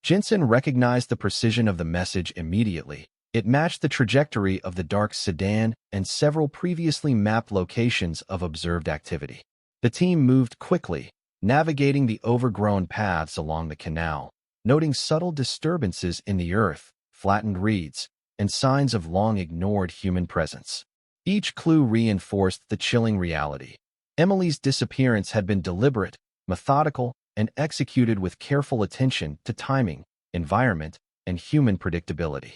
Jensen recognized the precision of the message immediately. It matched the trajectory of the dark sedan and several previously mapped locations of observed activity. The team moved quickly, navigating the overgrown paths along the canal, noting subtle disturbances in the earth, flattened reeds, and signs of long-ignored human presence. Each clue reinforced the chilling reality. Emily's disappearance had been deliberate, methodical, and executed with careful attention to timing, environment, and human predictability.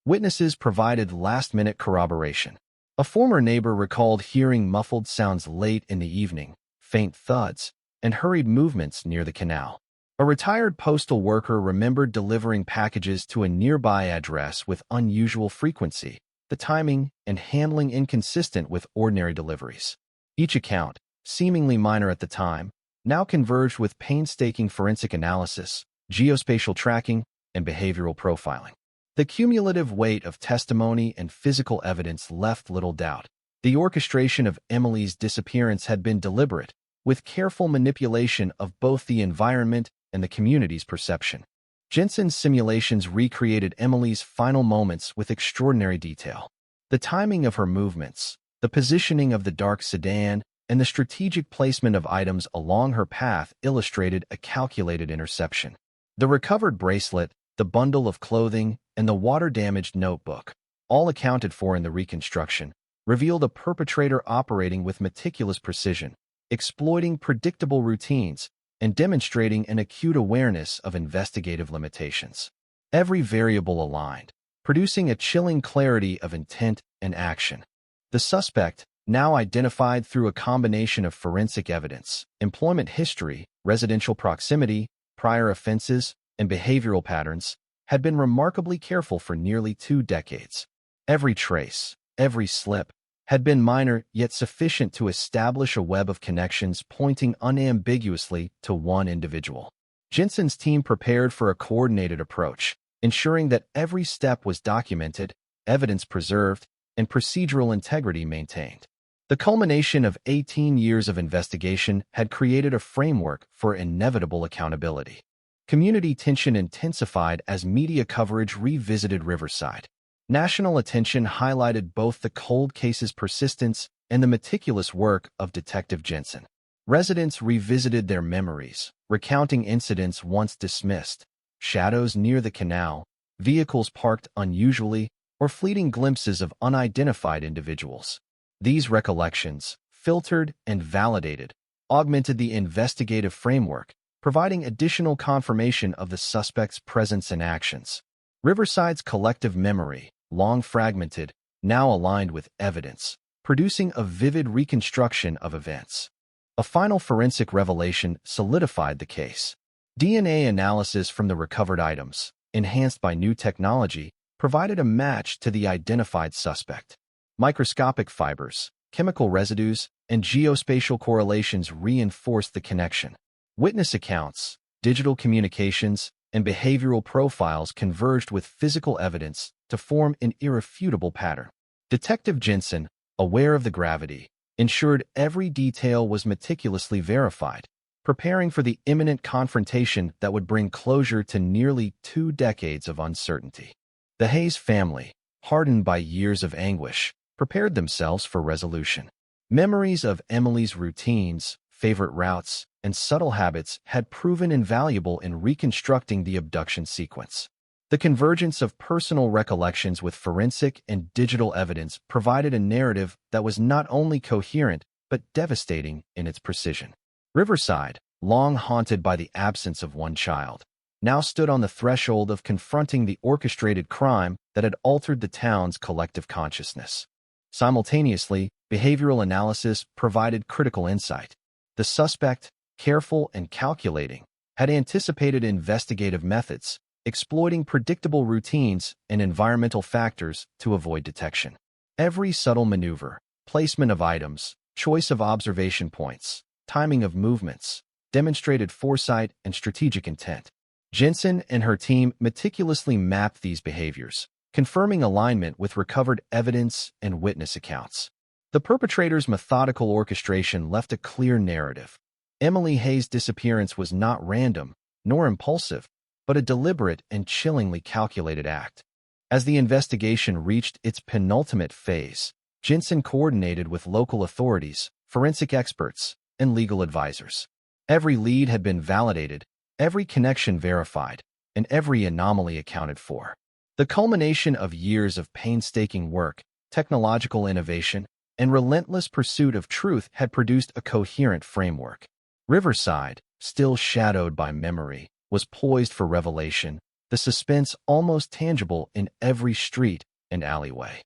Witnesses provided last-minute corroboration. A former neighbor recalled hearing muffled sounds late in the evening, faint thuds, and hurried movements near the canal. A retired postal worker remembered delivering packages to a nearby address with unusual frequency, the timing and handling inconsistent with ordinary deliveries. Each account, seemingly minor at the time, now converged with painstaking forensic analysis, geospatial tracking, and behavioral profiling. The cumulative weight of testimony and physical evidence left little doubt. The orchestration of Emily's disappearance had been deliberate, with careful manipulation of both the environment and the community's perception. Jensen's simulations recreated Emily's final moments with extraordinary detail. The timing of her movements, the positioning of the dark sedan, and the strategic placement of items along her path illustrated a calculated interception. The recovered bracelet, the bundle of clothing, and the water-damaged notebook, all accounted for in the reconstruction, revealed a perpetrator operating with meticulous precision, exploiting predictable routines, and demonstrating an acute awareness of investigative limitations. Every variable aligned, producing a chilling clarity of intent and action. The suspect, now identified through a combination of forensic evidence, employment history, residential proximity, prior offenses, and behavioral patterns, had been remarkably careful for nearly 2 decades. Every trace, every slip, had been minor yet sufficient to establish a web of connections pointing unambiguously to one individual. Jensen's team prepared for a coordinated approach, ensuring that every step was documented, evidence preserved, and procedural integrity maintained. The culmination of 18 years of investigation had created a framework for inevitable accountability. Community tension intensified as media coverage revisited Riverside. National attention highlighted both the cold case's persistence and the meticulous work of Detective Jensen. Residents revisited their memories, recounting incidents once dismissed, shadows near the canal, vehicles parked unusually, or fleeting glimpses of unidentified individuals. These recollections, filtered and validated, augmented the investigative framework, providing additional confirmation of the suspect's presence and actions. Riverside's collective memory, long fragmented, now aligned with evidence, producing a vivid reconstruction of events. A final forensic revelation solidified the case. DNA analysis from the recovered items, enhanced by new technology, provided a match to the identified suspect. Microscopic fibers, chemical residues, and geospatial correlations reinforced the connection. Witness accounts, digital communications, and behavioral profiles converged with physical evidence to form an irrefutable pattern. Detective Jensen, aware of the gravity, ensured every detail was meticulously verified, preparing for the imminent confrontation that would bring closure to nearly 2 decades of uncertainty. The Hayes family, hardened by years of anguish, prepared themselves for resolution. Memories of Emily's routines, favorite routes, and subtle habits had proven invaluable in reconstructing the abduction sequence. The convergence of personal recollections with forensic and digital evidence provided a narrative that was not only coherent but devastating in its precision. Riverside, long haunted by the absence of one child, now stood on the threshold of confronting the orchestrated crime that had altered the town's collective consciousness. Simultaneously, behavioral analysis provided critical insight. The suspect, careful and calculating, had anticipated investigative methods, exploiting predictable routines and environmental factors to avoid detection. Every subtle maneuver, placement of items, choice of observation points, timing of movements, demonstrated foresight and strategic intent. Jensen and her team meticulously mapped these behaviors, confirming alignment with recovered evidence and witness accounts. The perpetrator's methodical orchestration left a clear narrative. Emily Hayes' disappearance was not random, nor impulsive, but a deliberate and chillingly calculated act. As the investigation reached its penultimate phase, Jensen coordinated with local authorities, forensic experts, and legal advisors. Every lead had been validated, every connection verified, and every anomaly accounted for. The culmination of years of painstaking work, technological innovation, and relentless pursuit of truth had produced a coherent framework. Riverside, still shadowed by memory, was poised for revelation, the suspense almost tangible in every street and alleyway.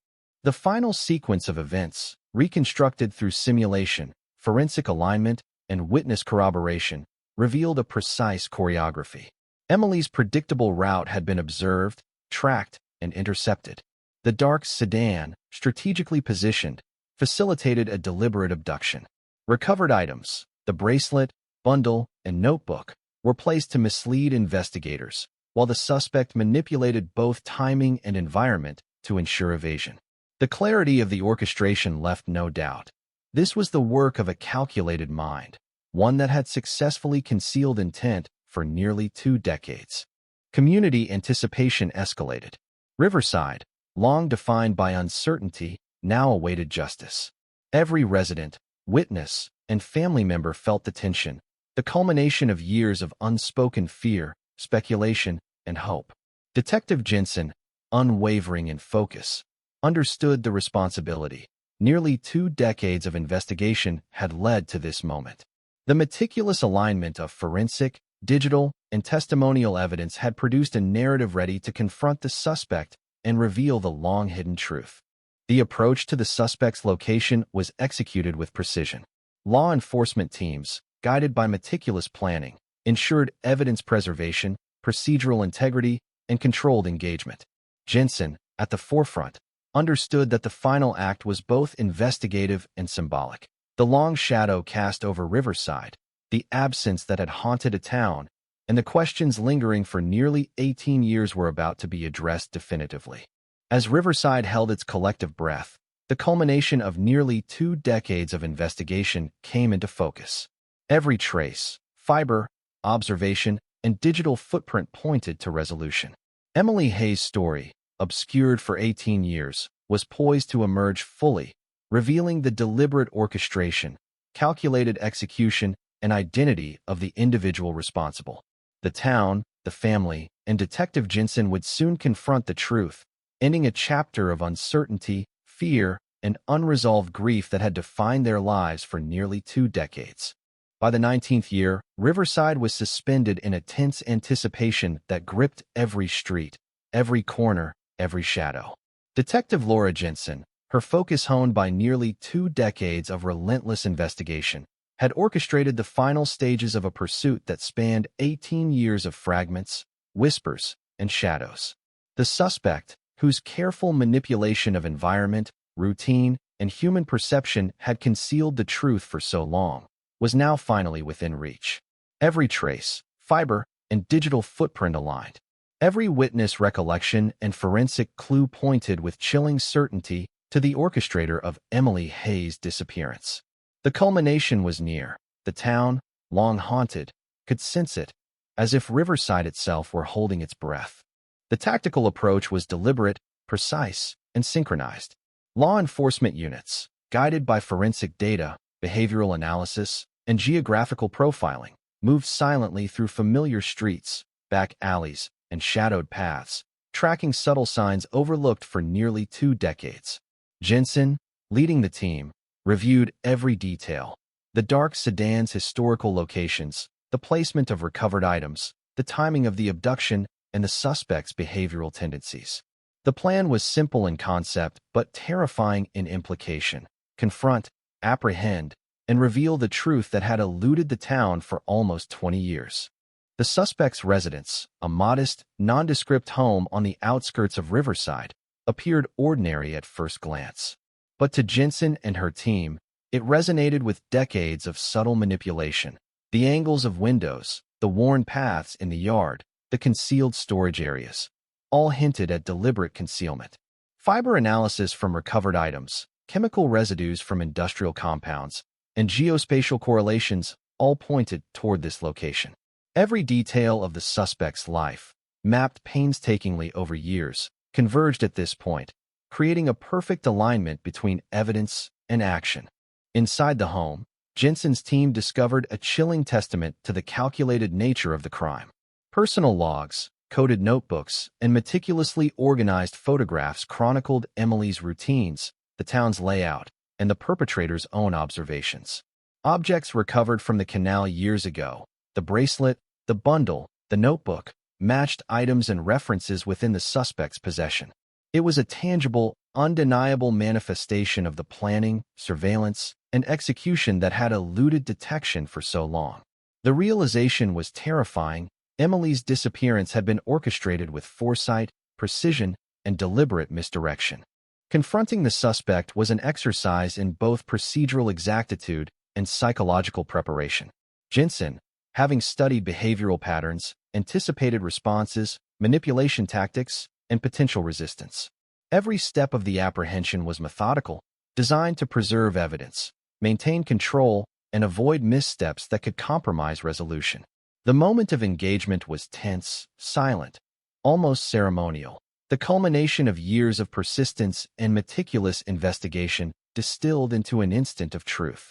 The final sequence of events, reconstructed through simulation, forensic alignment, and witness corroboration, revealed a precise choreography. Emily's predictable route had been observed, tracked, and intercepted. The dark sedan, strategically positioned, facilitated a deliberate abduction. Recovered items, the bracelet, bundle, and notebook, were placed to mislead investigators, while the suspect manipulated both timing and environment to ensure evasion. The clarity of the orchestration left no doubt. This was the work of a calculated mind, one that had successfully concealed intent for nearly 2 decades. Community anticipation escalated. Riverside, long defined by uncertainty, now awaited justice. Every resident, witness, and family member felt the tension, the culmination of years of unspoken fear, speculation, and hope. Detective Jensen, unwavering in focus, understood the responsibility. Nearly 2 decades of investigation had led to this moment. The meticulous alignment of forensic, digital, and testimonial evidence had produced a narrative ready to confront the suspect and reveal the long-hidden truth. The approach to the suspect's location was executed with precision. Law enforcement teams, guided by meticulous planning, ensured evidence preservation, procedural integrity, and controlled engagement. Jensen, at the forefront, understood that the final act was both investigative and symbolic. The long shadow cast over Riverside, the absence that had haunted a town, and the questions lingering for nearly 18 years were about to be addressed definitively. As Riverside held its collective breath, the culmination of nearly 2 decades of investigation came into focus. Every trace, fiber, observation, and digital footprint pointed to resolution. Emily Hayes' story, obscured for 18 years, was poised to emerge fully, revealing the deliberate orchestration, calculated execution, and identity of the individual responsible. The town, the family, and Detective Jensen would soon confront the truth, ending a chapter of uncertainty, fear, and unresolved grief that had defined their lives for nearly 2 decades. By the 19th year, Riverside was suspended in a tense anticipation that gripped every street, every corner, every shadow. Detective Laura Jensen, her focus honed by nearly 2 decades of relentless investigation, had orchestrated the final stages of a pursuit that spanned 18 years of fragments, whispers, and shadows. The suspect, whose careful manipulation of environment, routine, and human perception had concealed the truth for so long, was now finally within reach. Every trace, fiber, and digital footprint aligned. Every witness recollection and forensic clue pointed with chilling certainty to the orchestrator of Emily Hayes' disappearance. The culmination was near. The town, long haunted, could sense it, as if Riverside itself were holding its breath. The tactical approach was deliberate, precise, and synchronized. Law enforcement units, guided by forensic data, behavioral analysis, and geographical profiling, moved silently through familiar streets, back alleys, and shadowed paths, tracking subtle signs overlooked for nearly 2 decades. Jensen, leading the team, reviewed every detail: the dark sedan's historical locations, the placement of recovered items, the timing of the abduction, and the suspect's behavioral tendencies. The plan was simple in concept but terrifying in implication: confront, apprehend, and reveal the truth that had eluded the town for almost 20 years. The suspect's residence, a modest, nondescript home on the outskirts of Riverside, appeared ordinary at first glance. But to Jensen and her team, it resonated with decades of subtle manipulation: the angles of windows, the worn paths in the yard, the concealed storage areas, all hinted at deliberate concealment. Fiber analysis from recovered items, chemical residues from industrial compounds, and geospatial correlations all pointed toward this location. Every detail of the suspect's life, mapped painstakingly over years, converged at this point, creating a perfect alignment between evidence and action. Inside the home, Jensen's team discovered a chilling testament to the calculated nature of the crime. Personal logs, coded notebooks, and meticulously organized photographs chronicled Emily's routines, the town's layout, and the perpetrator's own observations. Objects recovered from the canal years ago, the bracelet, the bundle, the notebook, matched items and references within the suspect's possession. It was a tangible, undeniable manifestation of the planning, surveillance, and execution that had eluded detection for so long. The realization was terrifying. Emily's disappearance had been orchestrated with foresight, precision, and deliberate misdirection. Confronting the suspect was an exercise in both procedural exactitude and psychological preparation. Jensen, having studied behavioral patterns, anticipated responses, manipulation tactics, and potential resistance. Every step of the apprehension was methodical, designed to preserve evidence, maintain control, and avoid missteps that could compromise resolution. The moment of engagement was tense, silent, almost ceremonial, the culmination of years of persistence and meticulous investigation distilled into an instant of truth.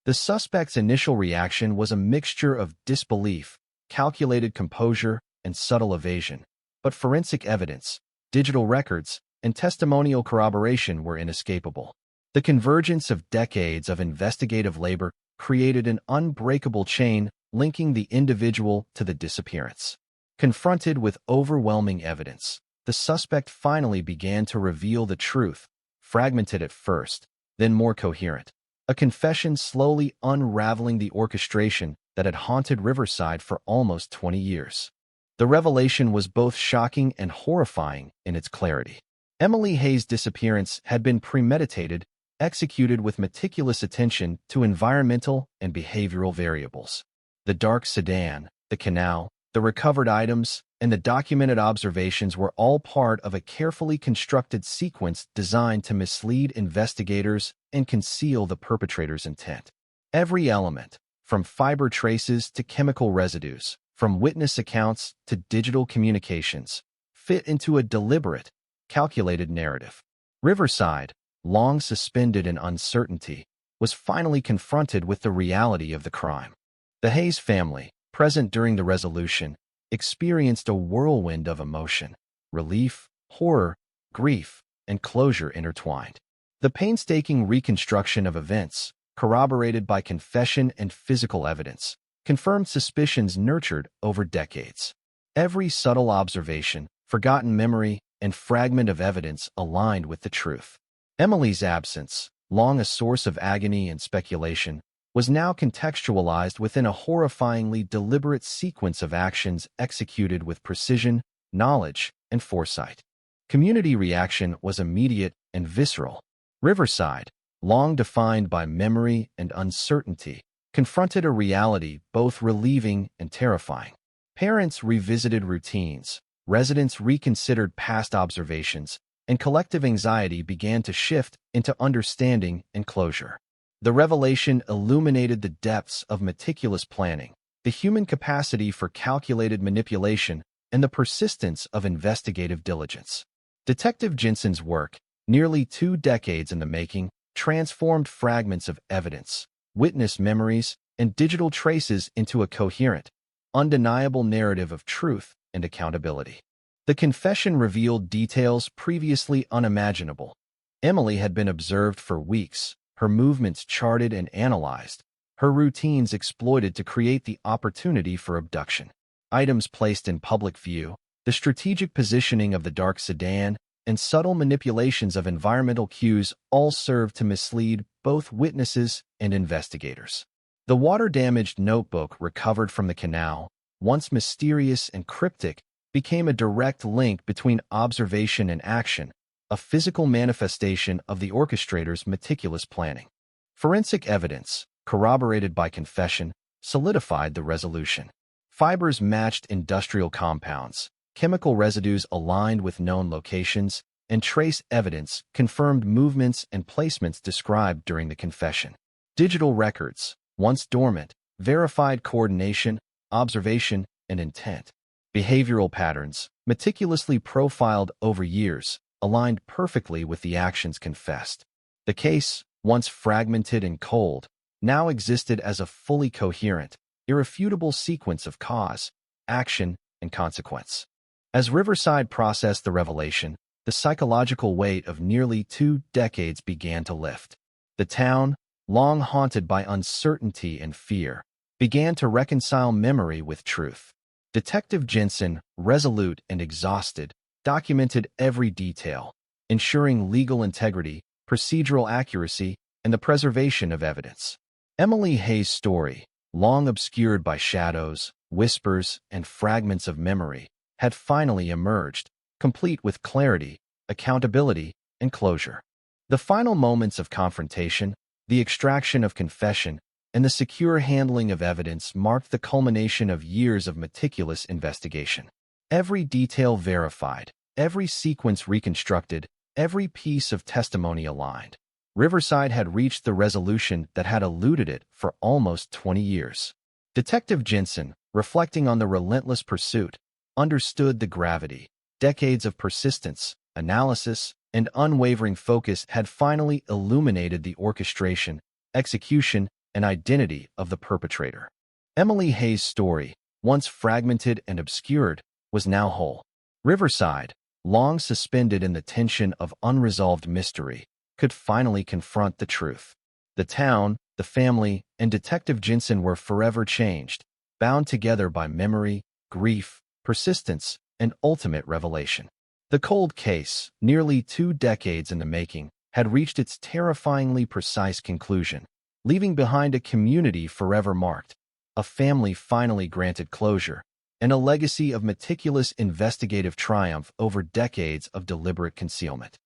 The suspect's initial reaction was a mixture of disbelief, calculated composure, and subtle evasion, but forensic evidence, digital records, and testimonial corroboration were inescapable. The convergence of decades of investigative labor created an unbreakable chain linking the individual to the disappearance. Confronted with overwhelming evidence, the suspect finally began to reveal the truth, fragmented at first, then more coherent. A confession slowly unraveling the orchestration that had haunted Riverside for almost 20 years. The revelation was both shocking and horrifying in its clarity. Emily Hayes' disappearance had been premeditated, executed with meticulous attention to environmental and behavioral variables. The dark sedan, the canal, the recovered items, and the documented observations were all part of a carefully constructed sequence designed to mislead investigators and conceal the perpetrator's intent. Every element, from fiber traces to chemical residues, from witness accounts to digital communications, fit into a deliberate, calculated narrative. Riverside, long suspended in uncertainty, was finally confronted with the reality of the crime. The Hayes family, present during the resolution, experienced a whirlwind of emotion: relief, horror, grief, and closure intertwined. The painstaking reconstruction of events, corroborated by confession and physical evidence, confirmed suspicions nurtured over decades. Every subtle observation, forgotten memory, and fragment of evidence aligned with the truth. Emily's absence, long a source of agony and speculation, was now contextualized within a horrifyingly deliberate sequence of actions executed with precision, knowledge, and foresight. Community reaction was immediate and visceral. Riverside, long defined by memory and uncertainty, confronted a reality both relieving and terrifying. Parents revisited routines, residents reconsidered past observations, and collective anxiety began to shift into understanding and closure. The revelation illuminated the depths of meticulous planning, the human capacity for calculated manipulation, and the persistence of investigative diligence. Detective Jensen's work, nearly 2 decades in the making, transformed fragments of evidence, witness memories, and digital traces into a coherent, undeniable narrative of truth and accountability. The confession revealed details previously unimaginable. Emily had been observed for weeks, her movements charted and analyzed, her routines exploited to create the opportunity for abduction. Items placed in public view, the strategic positioning of the dark sedan, and subtle manipulations of environmental cues all served to mislead both witnesses and investigators. The water-damaged notebook recovered from the canal, once mysterious and cryptic, became a direct link between observation and action, a physical manifestation of the orchestrator's meticulous planning. Forensic evidence, corroborated by confession, solidified the resolution. Fibers matched industrial compounds, chemical residues aligned with known locations, and trace evidence confirmed movements and placements described during the confession. Digital records, once dormant, verified coordination, observation, and intent. Behavioral patterns, meticulously profiled over years, aligned perfectly with the actions confessed. The case, once fragmented and cold, now existed as a fully coherent, irrefutable sequence of cause, action, and consequence. As Riverside processed the revelation, the psychological weight of nearly 2 decades began to lift. The town, long haunted by uncertainty and fear, began to reconcile memory with truth. Detective Jensen, resolute and exhausted, documented every detail, ensuring legal integrity, procedural accuracy, and the preservation of evidence. Emily Hayes' story, long obscured by shadows, whispers, and fragments of memory, had finally emerged, complete with clarity, accountability, and closure. The final moments of confrontation, the extraction of confession, and the secure handling of evidence marked the culmination of years of meticulous investigation. Every detail verified, every sequence reconstructed, every piece of testimony aligned. Riverside had reached the resolution that had eluded it for almost 20 years. Detective Jensen, reflecting on the relentless pursuit, understood the gravity. Decades of persistence, analysis, and unwavering focus had finally illuminated the orchestration, execution, and identity of the perpetrator. Emily Hayes' story, once fragmented and obscured, was now whole. Riverside, long suspended in the tension of unresolved mystery, could finally confront the truth. The town, the family, and Detective Jensen were forever changed, bound together by memory, grief, persistence, and ultimate revelation. The cold case, nearly 2 decades in the making, had reached its terrifyingly precise conclusion, leaving behind a community forever marked, a family finally granted closure, and a legacy of meticulous investigative triumph over decades of deliberate concealment.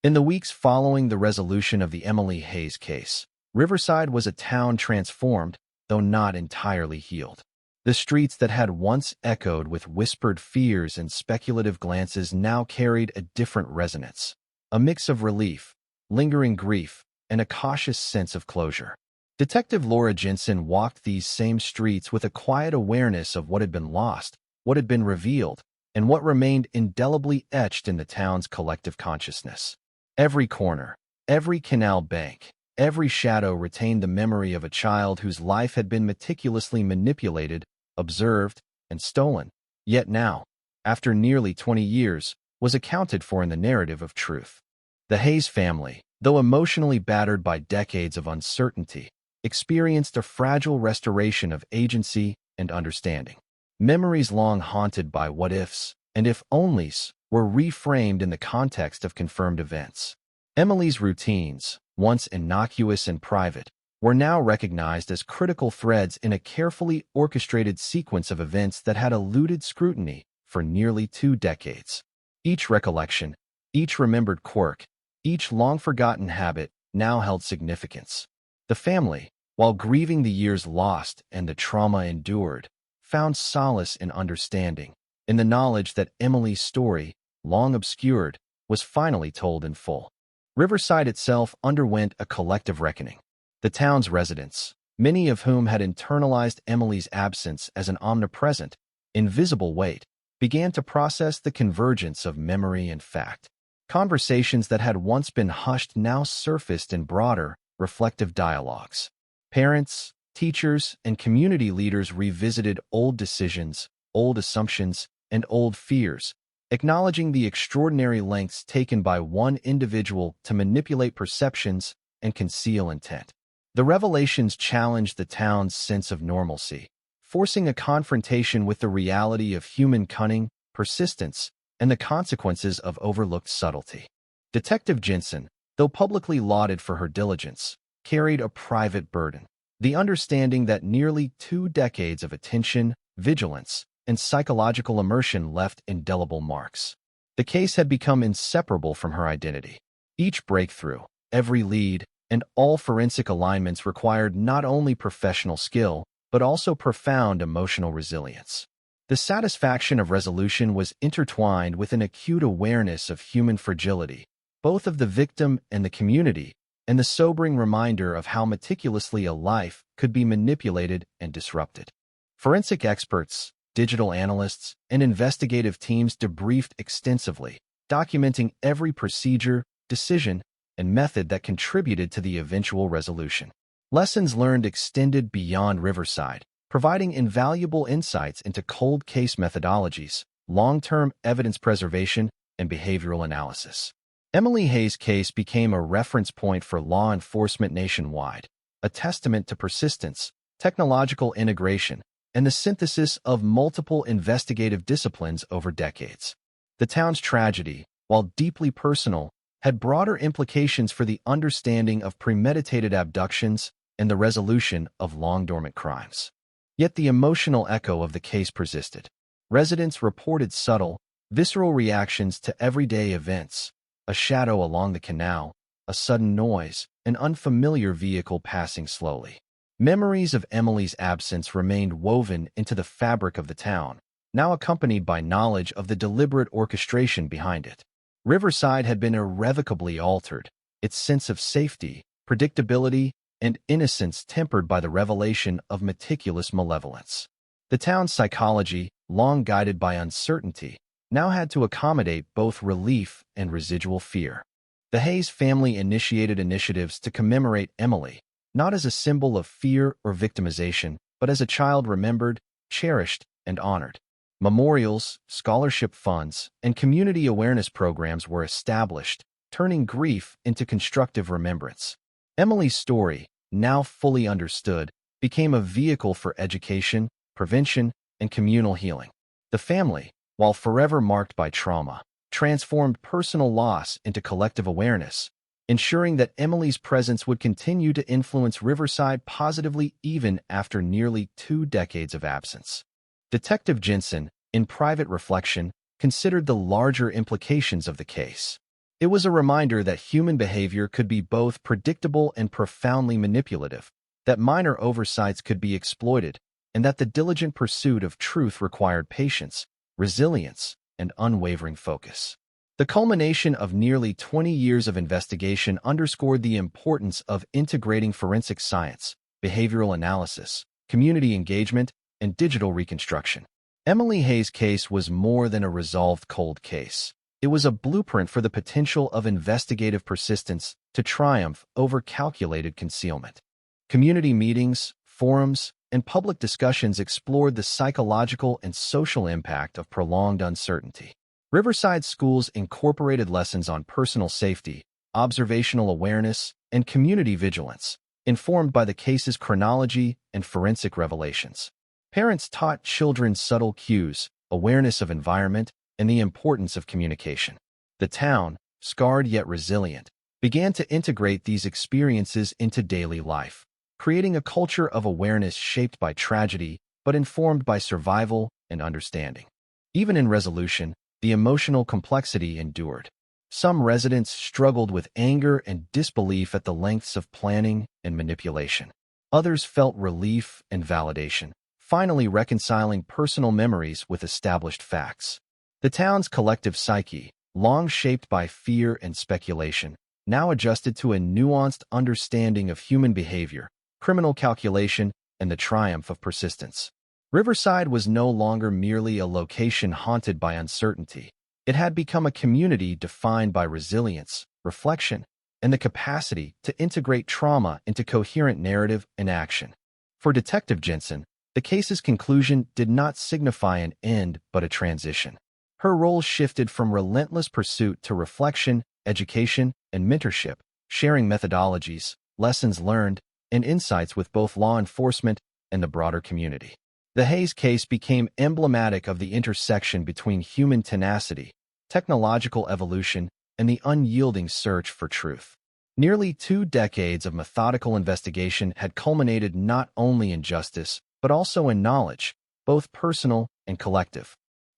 In the weeks following the resolution of the Emily Hayes case, Riverside was a town transformed, though not entirely healed. The streets that had once echoed with whispered fears and speculative glances now carried a different resonance, a mix of relief, lingering grief, and a cautious sense of closure. Detective Laura Jensen walked these same streets with a quiet awareness of what had been lost, what had been revealed, and what remained indelibly etched in the town's collective consciousness. Every corner, every canal bank, every shadow retained the memory of a child whose life had been meticulously manipulated, observed, and stolen, yet now, after nearly 20 years, was accounted for in the narrative of truth. The Hayes family, though emotionally battered by decades of uncertainty, experienced a fragile restoration of agency and understanding. Memories long haunted by what-ifs and if-onlys were reframed in the context of confirmed events. Emily's routines, once innocuous and private, were now recognized as critical threads in a carefully orchestrated sequence of events that had eluded scrutiny for nearly 2 decades. Each recollection, each remembered quirk, each long-forgotten habit now held significance. The family, while grieving the years lost and the trauma endured, found solace in understanding, in the knowledge that Emily's story, long obscured, was finally told in full. Riverside itself underwent a collective reckoning. The town's residents, many of whom had internalized Emily's absence as an omnipresent, invisible weight, began to process the convergence of memory and fact. Conversations that had once been hushed now surfaced in broader, reflective dialogues. Parents, teachers, and community leaders revisited old decisions, old assumptions, and old fears, acknowledging the extraordinary lengths taken by one individual to manipulate perceptions and conceal intent. The revelations challenged the town's sense of normalcy, forcing a confrontation with the reality of human cunning, persistence, and the consequences of overlooked subtlety. Detective Jensen, though publicly lauded for her diligence, carried a private burden: the understanding that nearly 2 decades of attention, vigilance, and psychological immersion left indelible marks. The case had become inseparable from her identity. Each breakthrough, every lead, and all forensic alignments required not only professional skill, but also profound emotional resilience. The satisfaction of resolution was intertwined with an acute awareness of human fragility, both of the victim and the community, and the sobering reminder of how meticulously a life could be manipulated and disrupted. Forensic experts, digital analysts, and investigative teams debriefed extensively, documenting every procedure, decision, and method that contributed to the eventual resolution. Lessons learned extended beyond Riverside, providing invaluable insights into cold case methodologies, long-term evidence preservation, and behavioral analysis. Emily Hayes' case became a reference point for law enforcement nationwide, a testament to persistence, technological integration, and the synthesis of multiple investigative disciplines over decades. The town's tragedy, while deeply personal, had broader implications for the understanding of premeditated abductions and the resolution of long-dormant crimes. Yet the emotional echo of the case persisted. Residents reported subtle, visceral reactions to everyday events: a shadow along the canal, a sudden noise, an unfamiliar vehicle passing slowly. Memories of Emily's absence remained woven into the fabric of the town, now accompanied by knowledge of the deliberate orchestration behind it. Riverside had been irrevocably altered, its sense of safety, predictability, and innocence tempered by the revelation of meticulous malevolence. The town's psychology, long guided by uncertainty, now had to accommodate both relief and residual fear. The Hayes family initiated initiatives to commemorate Emily, not as a symbol of fear or victimization, but as a child remembered, cherished, and honored. Memorials, scholarship funds, and community awareness programs were established, turning grief into constructive remembrance. Emily's story, now fully understood, became a vehicle for education, prevention, and communal healing. The family, while forever marked by trauma, transformed personal loss into collective awareness, ensuring that Emily's presence would continue to influence Riverside positively even after nearly 2 decades of absence. Detective Jensen, in private reflection, considered the larger implications of the case. It was a reminder that human behavior could be both predictable and profoundly manipulative, that minor oversights could be exploited, and that the diligent pursuit of truth required patience, resilience, and unwavering focus. The culmination of nearly 20 years of investigation underscored the importance of integrating forensic science, behavioral analysis, community engagement, and digital reconstruction. Emily Hayes' case was more than a resolved cold case. It was a blueprint for the potential of investigative persistence to triumph over calculated concealment. Community meetings, forums, and public discussions explored the psychological and social impact of prolonged uncertainty. Riverside schools incorporated lessons on personal safety, observational awareness, and community vigilance, informed by the case's chronology and forensic revelations. Parents taught children subtle cues, awareness of environment, and the importance of communication. The town, scarred yet resilient, began to integrate these experiences into daily life, creating a culture of awareness shaped by tragedy but informed by survival and understanding. Even in resolution, the emotional complexity endured. Some residents struggled with anger and disbelief at the lengths of planning and manipulation. Others felt relief and validation, finally reconciling personal memories with established facts. The town's collective psyche, long shaped by fear and speculation, now adjusted to a nuanced understanding of human behavior, criminal calculation, and the triumph of persistence. Riverside was no longer merely a location haunted by uncertainty. It had become a community defined by resilience, reflection, and the capacity to integrate trauma into coherent narrative and action. For Detective Jensen, the case's conclusion did not signify an end but a transition. Her role shifted from relentless pursuit to reflection, education, and mentorship, sharing methodologies, lessons learned, and insights with both law enforcement and the broader community. The Hayes case became emblematic of the intersection between human tenacity, technological evolution, and the unyielding search for truth. Nearly 2 decades of methodical investigation had culminated not only in justice, but also in knowledge, both personal and collective.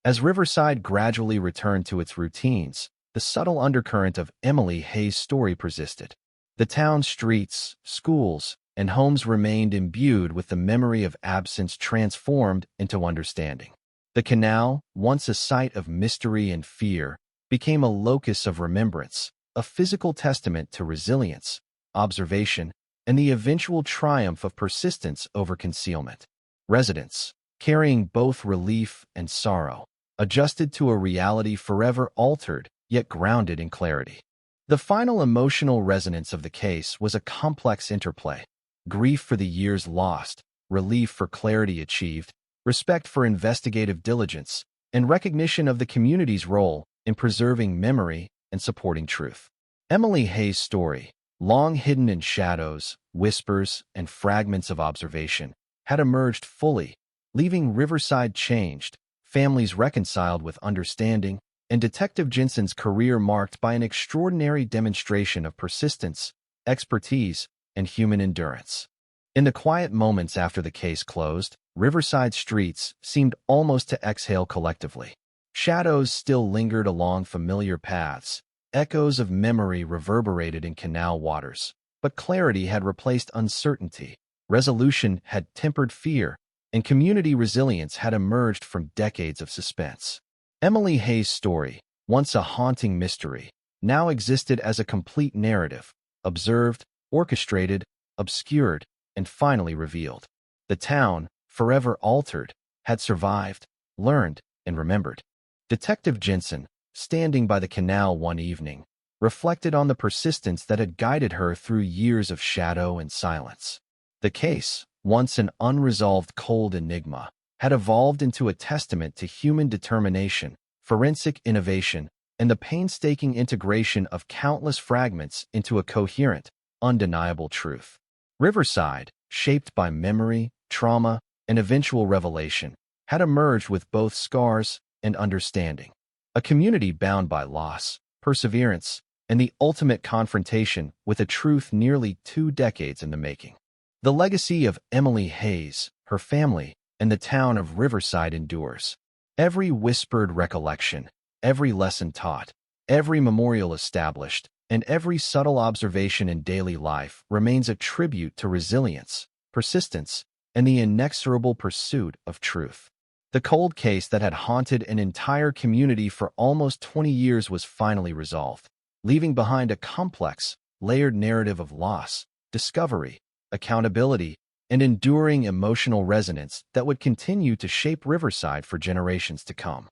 As Riverside gradually returned to its routines, the subtle undercurrent of Emily Hayes' story persisted. The town's streets, schools, and homes remained imbued with the memory of absence transformed into understanding. The canal, once a site of mystery and fear, became a locus of remembrance, a physical testament to resilience, observation, and the eventual triumph of persistence over concealment. Residents, carrying both relief and sorrow, adjusted to a reality forever altered yet grounded in clarity. The final emotional resonance of the case was a complex interplay: grief for the years lost, relief for clarity achieved, respect for investigative diligence, and recognition of the community's role in preserving memory and supporting truth. Emily Hayes' story, long hidden in shadows, whispers, and fragments of observation, had emerged fully, leaving Riverside changed, families reconciled with understanding, and Detective Jensen's career marked by an extraordinary demonstration of persistence, expertise, and human endurance. In the quiet moments after the case closed, Riverside streets seemed almost to exhale collectively. Shadows still lingered along familiar paths, echoes of memory reverberated in canal waters, but clarity had replaced uncertainty, resolution had tempered fear, and community resilience had emerged from decades of suspense. Emily Hayes' story, once a haunting mystery, now existed as a complete narrative, observed, orchestrated, obscured, and finally revealed. The town, forever altered, had survived, learned, and remembered. Detective Jensen, standing by the canal one evening, reflected on the persistence that had guided her through years of shadow and silence. The case, once an unresolved cold enigma, had evolved into a testament to human determination, forensic innovation, and the painstaking integration of countless fragments into a coherent, undeniable truth. Riverside, shaped by memory, trauma, and eventual revelation, had emerged with both scars and understanding. A community bound by loss, perseverance, and the ultimate confrontation with a truth nearly 2 decades in the making. The legacy of Emily Hayes, her family, and the town of Riverside endures. Every whispered recollection, every lesson taught, every memorial established, and every subtle observation in daily life remains a tribute to resilience, persistence, and the inexorable pursuit of truth. The cold case that had haunted an entire community for almost 20 years was finally resolved, leaving behind a complex, layered narrative of loss, discovery, accountability, and enduring emotional resonance that would continue to shape Riverside for generations to come.